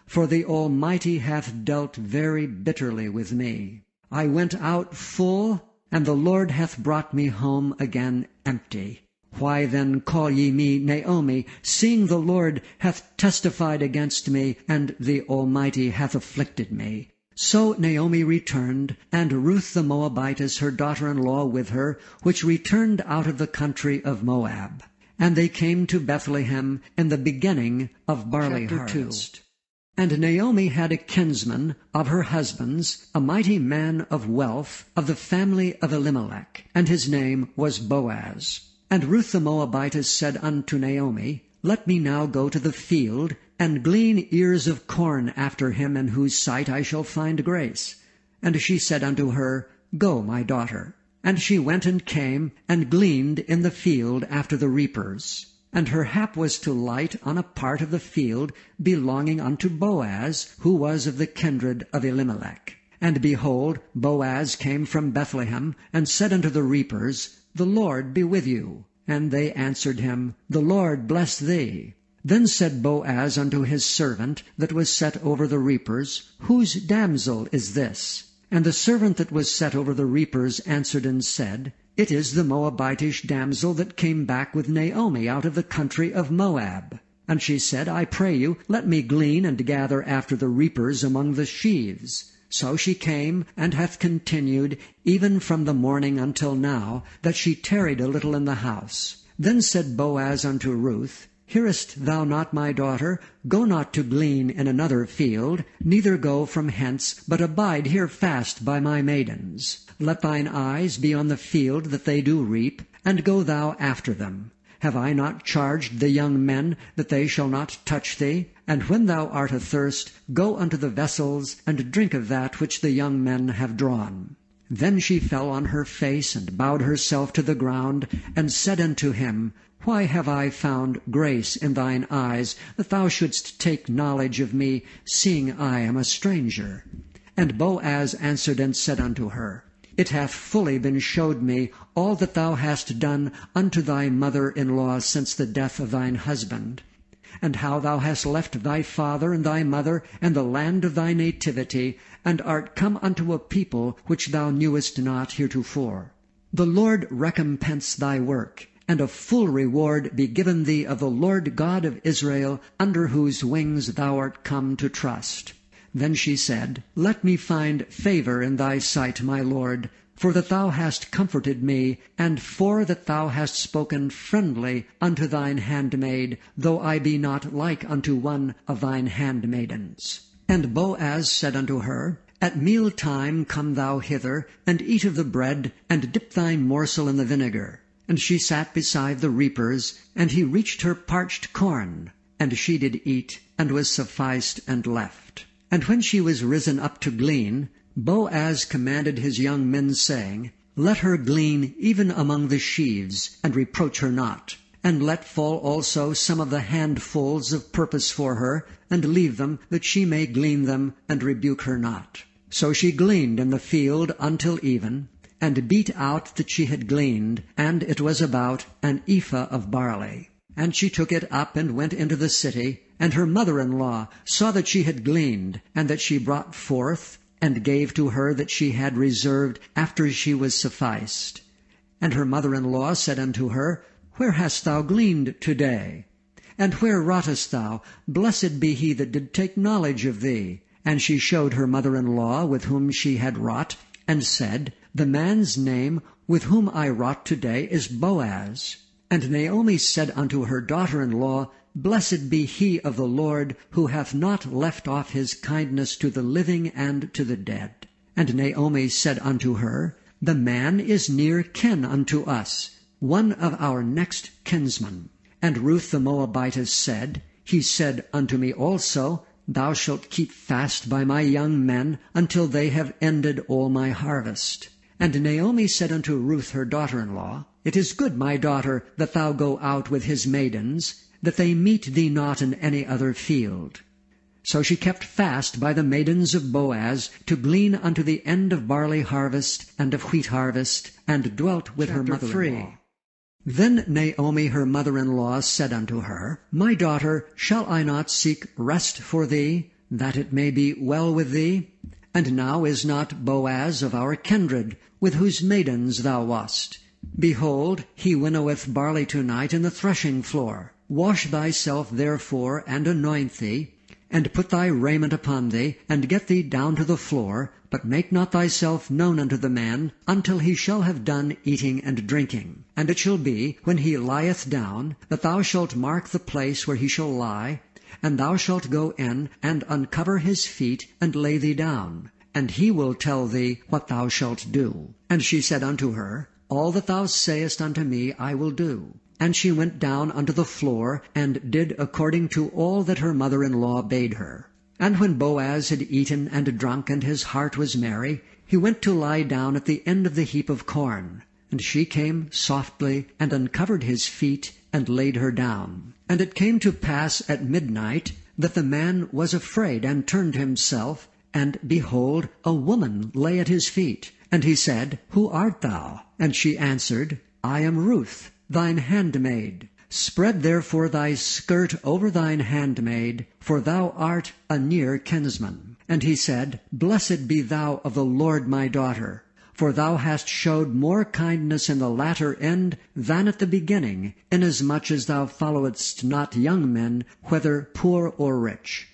for the Almighty hath dealt very bitterly with me. I went out full, and the Lord hath brought me home again empty. Why then call ye me Naomi, seeing the Lord hath testified against me, and the Almighty hath afflicted me? So Naomi returned, and Ruth the Moabitess her daughter-in-law with her, which returned out of the country of Moab. And they came to Bethlehem in the beginning of barley harvest. And Naomi had a kinsman of her husband's, a mighty man of wealth, of the family of Elimelech, and his name was Boaz. And Ruth the Moabitess said unto Naomi, Let me now go to the field, and glean ears of corn after him in whose sight I shall find grace. And she said unto her, Go, my daughter. And she went and came, and gleaned in the field after the reapers. And her hap was to light on a part of the field belonging unto Boaz, who was of the kindred of Elimelech. And behold, Boaz came from Bethlehem, and said unto the reapers, The Lord be with you. And they answered him, The Lord bless thee. Then said Boaz unto his servant that was set over the reapers, Whose damsel is this? And the servant that was set over the reapers answered and said, It is the Moabitish damsel that came back with Naomi out of the country of Moab. And she said, I pray you, let me glean and gather after the reapers among the sheaves. So she came, and hath continued, even from the morning until now, that she tarried a little in the house. Then said Boaz unto Ruth, Hearest thou not, my daughter? Go not to glean in another field, neither go from hence, but abide here fast by my maidens. Let thine eyes be on the field that they do reap, and go thou after them. Have I not charged the young men that they shall not touch thee? And when thou art athirst, go unto the vessels, and drink of that which the young men have drawn. Then she fell on her face, and bowed herself to the ground, and said unto him, Why have I found grace in thine eyes, that thou shouldst take knowledge of me, seeing I am a stranger? And Boaz answered and said unto her, It hath fully been showed me all that thou hast done unto thy mother-in-law since the death of thine husband, and how thou hast left thy father and thy mother and the land of thy nativity, and art come unto a people which thou knewest not heretofore. The Lord recompense thy work, and a full reward be given thee of the Lord God of Israel, under whose wings thou art come to trust. Then she said, Let me find favor in thy sight, my Lord, for that thou hast comforted me, and for that thou hast spoken friendly unto thine handmaid, though I be not like unto one of thine handmaidens. And Boaz said unto her, At meal time come thou hither, and eat of the bread, and dip thine morsel in the vinegar. And she sat beside the reapers, and he reached her parched corn. And she did eat, and was sufficed, and left. And when she was risen up to glean, Boaz commanded his young men, saying, Let her glean even among the sheaves, and reproach her not. And let fall also some of the handfuls of purpose for her, and leave them, that she may glean them, and rebuke her not. So she gleaned in the field until even, and beat out that she had gleaned, and it was about an ephah of barley. And she took it up and went into the city, and her mother-in-law saw that she had gleaned, and that she brought forth, and gave to her that she had reserved after she was sufficed. And her mother-in-law said unto her, Where hast thou gleaned today? And where wroughtest thou? Blessed be he that did take knowledge of thee. And she showed her mother-in-law with whom she had wrought, and said, The man's name with whom I wrought today is Boaz. And Naomi said unto her daughter-in-law, Blessed be he of the Lord, who hath not left off his kindness to the living and to the dead. And Naomi said unto her, The man is near kin unto us, one of our next kinsmen. And Ruth the Moabitess said, He said unto me also, Thou shalt keep fast by my young men until they have ended all my harvest. And Naomi said unto Ruth her daughter-in-law, It is good, my daughter, that thou go out with his maidens, that they meet thee not in any other field. So she kept fast by the maidens of Boaz, to glean unto the end of barley harvest and of wheat harvest, and dwelt with her mother-in-law. Then Naomi her mother-in-law said unto her, My daughter, shall I not seek rest for thee, that it may be well with thee? And now is not Boaz of our kindred, with whose maidens thou wast? Behold, he winnoweth barley tonight in the threshing floor. Wash thyself therefore, and anoint thee, and put thy raiment upon thee, and get thee down to the floor, but make not thyself known unto the man, until he shall have done eating and drinking. And it shall be, when he lieth down, that thou shalt mark the place where he shall lie, and thou shalt go in, and uncover his feet, and lay thee down, and he will tell thee what thou shalt do. And she said unto her, All that thou sayest unto me I will do. And she went down unto the floor, and did according to all that her mother-in-law bade her. And when Boaz had eaten and drunk, and his heart was merry, he went to lie down at the end of the heap of corn. And she came softly, and uncovered his feet, and laid her down. And it came to pass at midnight, that the man was afraid, and turned himself, and behold, a woman lay at his feet. And he said, Who art thou? And she answered, I am Ruth, thine handmaid. Spread therefore thy skirt over thine handmaid, for thou art a near kinsman. And he said, Blessed be thou of the Lord, my daughter, for thou hast showed more kindness in the latter end than at the beginning, inasmuch as thou followedst not young men, whether poor or rich.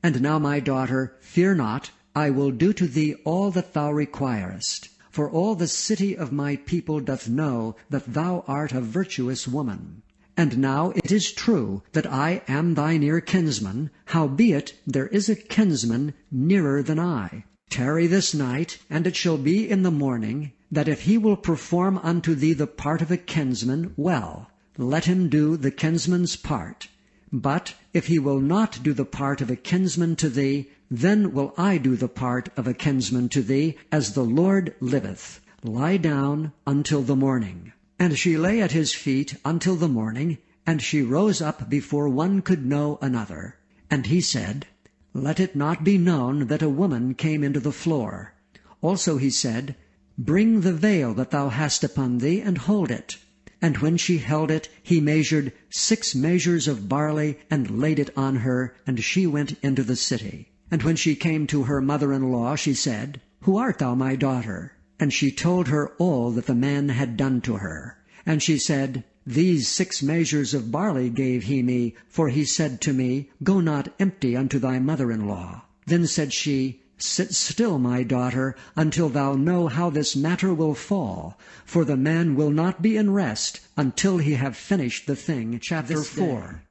And now, my daughter, fear not, I will do to thee all that thou requirest. For all the city of my people doth know that thou art a virtuous woman. And now it is true that I am thy near kinsman, howbeit there is a kinsman nearer than I. Tarry this night, and it shall be in the morning, that if he will perform unto thee the part of a kinsman, well, let him do the kinsman's part. But if he will not do the part of a kinsman to thee, then will I do the part of a kinsman to thee, as the Lord liveth. Lie down until the morning. And she lay at his feet until the morning, and she rose up before one could know another. And he said, Let it not be known that a woman came into the floor. Also he said, Bring the veil that thou hast upon thee, and hold it. And when she held it, he measured 6 measures of barley, and laid it on her, and she went into the city. And when she came to her mother-in-law, she said, Who art thou, my daughter? And she told her all that the man had done to her. And she said, These 6 measures of barley gave he me, for he said to me, Go not empty unto thy mother-in-law. Then said she, Sit still, my daughter, until thou know how this matter will fall, for the man will not be in rest until he have finished the thing. Chapter 4.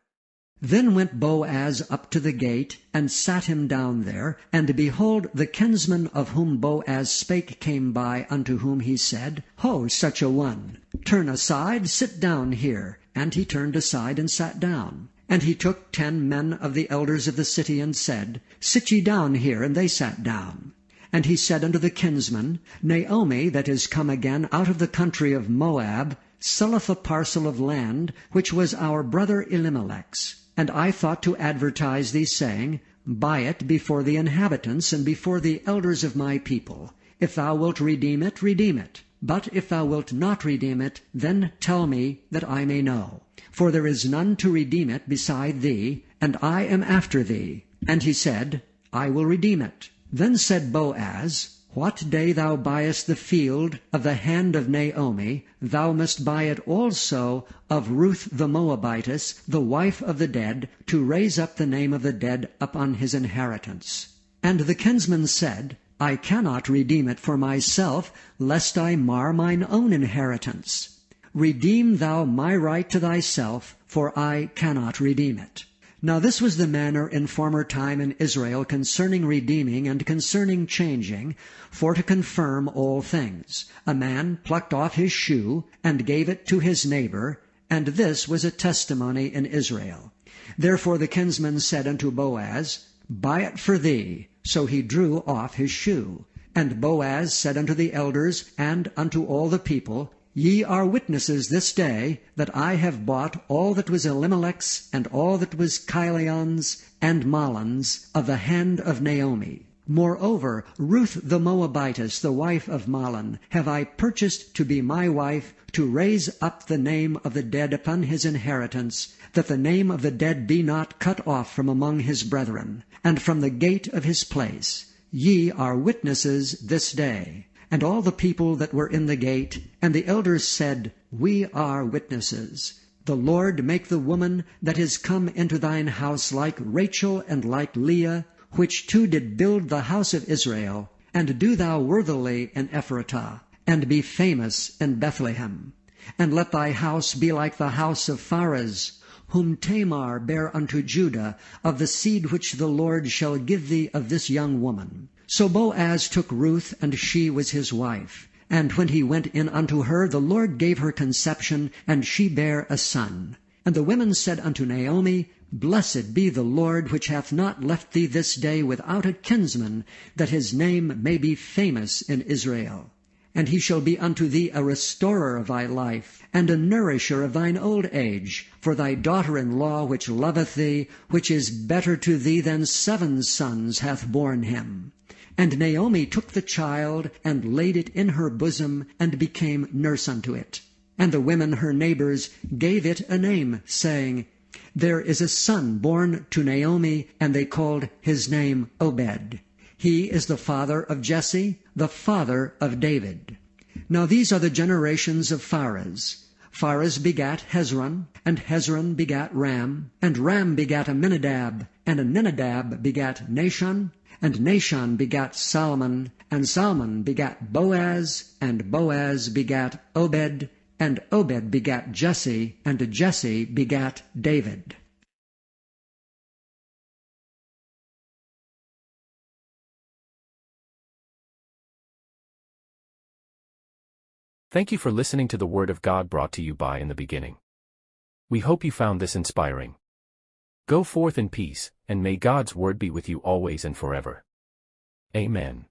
Then went Boaz up to the gate, and sat him down there. And behold, the kinsman of whom Boaz spake came by, unto whom he said, Ho, such a one! Turn aside, sit down here. And he turned aside, and sat down. And he took 10 men of the elders of the city, and said, Sit ye down here. And they sat down. And he said unto the kinsman, Naomi, that is come again out of the country of Moab, selleth a parcel of land, which was our brother Elimelech's. And I thought to advertise thee, saying, Buy it before the inhabitants, and before the elders of my people. If thou wilt redeem it, redeem it. But if thou wilt not redeem it, then tell me, that I may know. For there is none to redeem it beside thee, and I am after thee. And he said, I will redeem it. Then said Boaz, What day thou buyest the field of the hand of Naomi, thou must buy it also of Ruth the Moabitess, the wife of the dead, to raise up the name of the dead upon his inheritance. And the kinsman said, I cannot redeem it for myself, lest I mar mine own inheritance. Redeem thou my right to thyself, for I cannot redeem it. Now this was the manner in former time in Israel concerning redeeming and concerning changing, for to confirm all things. A man plucked off his shoe, and gave it to his neighbor, and this was a testimony in Israel. Therefore the kinsman said unto Boaz, Buy it for thee. So he drew off his shoe. And Boaz said unto the elders and unto all the people, Ye are witnesses this day that I have bought all that was Elimelech's, and all that was Chilion's and Mahlon's, of the hand of Naomi. Moreover, Ruth the Moabitess, the wife of Mahlon, have I purchased to be my wife, to raise up the name of the dead upon his inheritance, that the name of the dead be not cut off from among his brethren, and from the gate of his place. Ye are witnesses this day. And all the people that were in the gate, and the elders said, We are witnesses. The Lord make the woman that is come into thine house like Rachel and like Leah, which two did build the house of Israel, and do thou worthily in Ephratah, and be famous in Bethlehem. And let thy house be like the house of Pharez, whom Tamar bare unto Judah, of the seed which the Lord shall give thee of this young woman. So Boaz took Ruth, and she was his wife. And when he went in unto her, the Lord gave her conception, and she bare a son. And the women said unto Naomi, Blessed be the Lord, which hath not left thee this day without a kinsman, that his name may be famous in Israel. And he shall be unto thee a restorer of thy life, and a nourisher of thine old age, for thy daughter-in-law which loveth thee, which is better to thee than 7 sons, hath borne him. And Naomi took the child, and laid it in her bosom, and became nurse unto it. And the women her neighbors gave it a name, saying, There is a son born to Naomi, and they called his name Obed. He is the father of Jesse, the father of David. Now these are the generations of Pharez. Pharez begat Hezron, and Hezron begat Ram, and Ram begat Amminadab, and Amminadab begat Nahshon, and Nahshon begat Salmon, and Salmon begat Boaz, and Boaz begat Obed, and Obed begat Jesse, and Jesse begat David. Thank you for listening to the Word of God brought to you by In the Beginning. We hope you found this inspiring. Go forth in peace, and may God's Word be with you always and forever. Amen.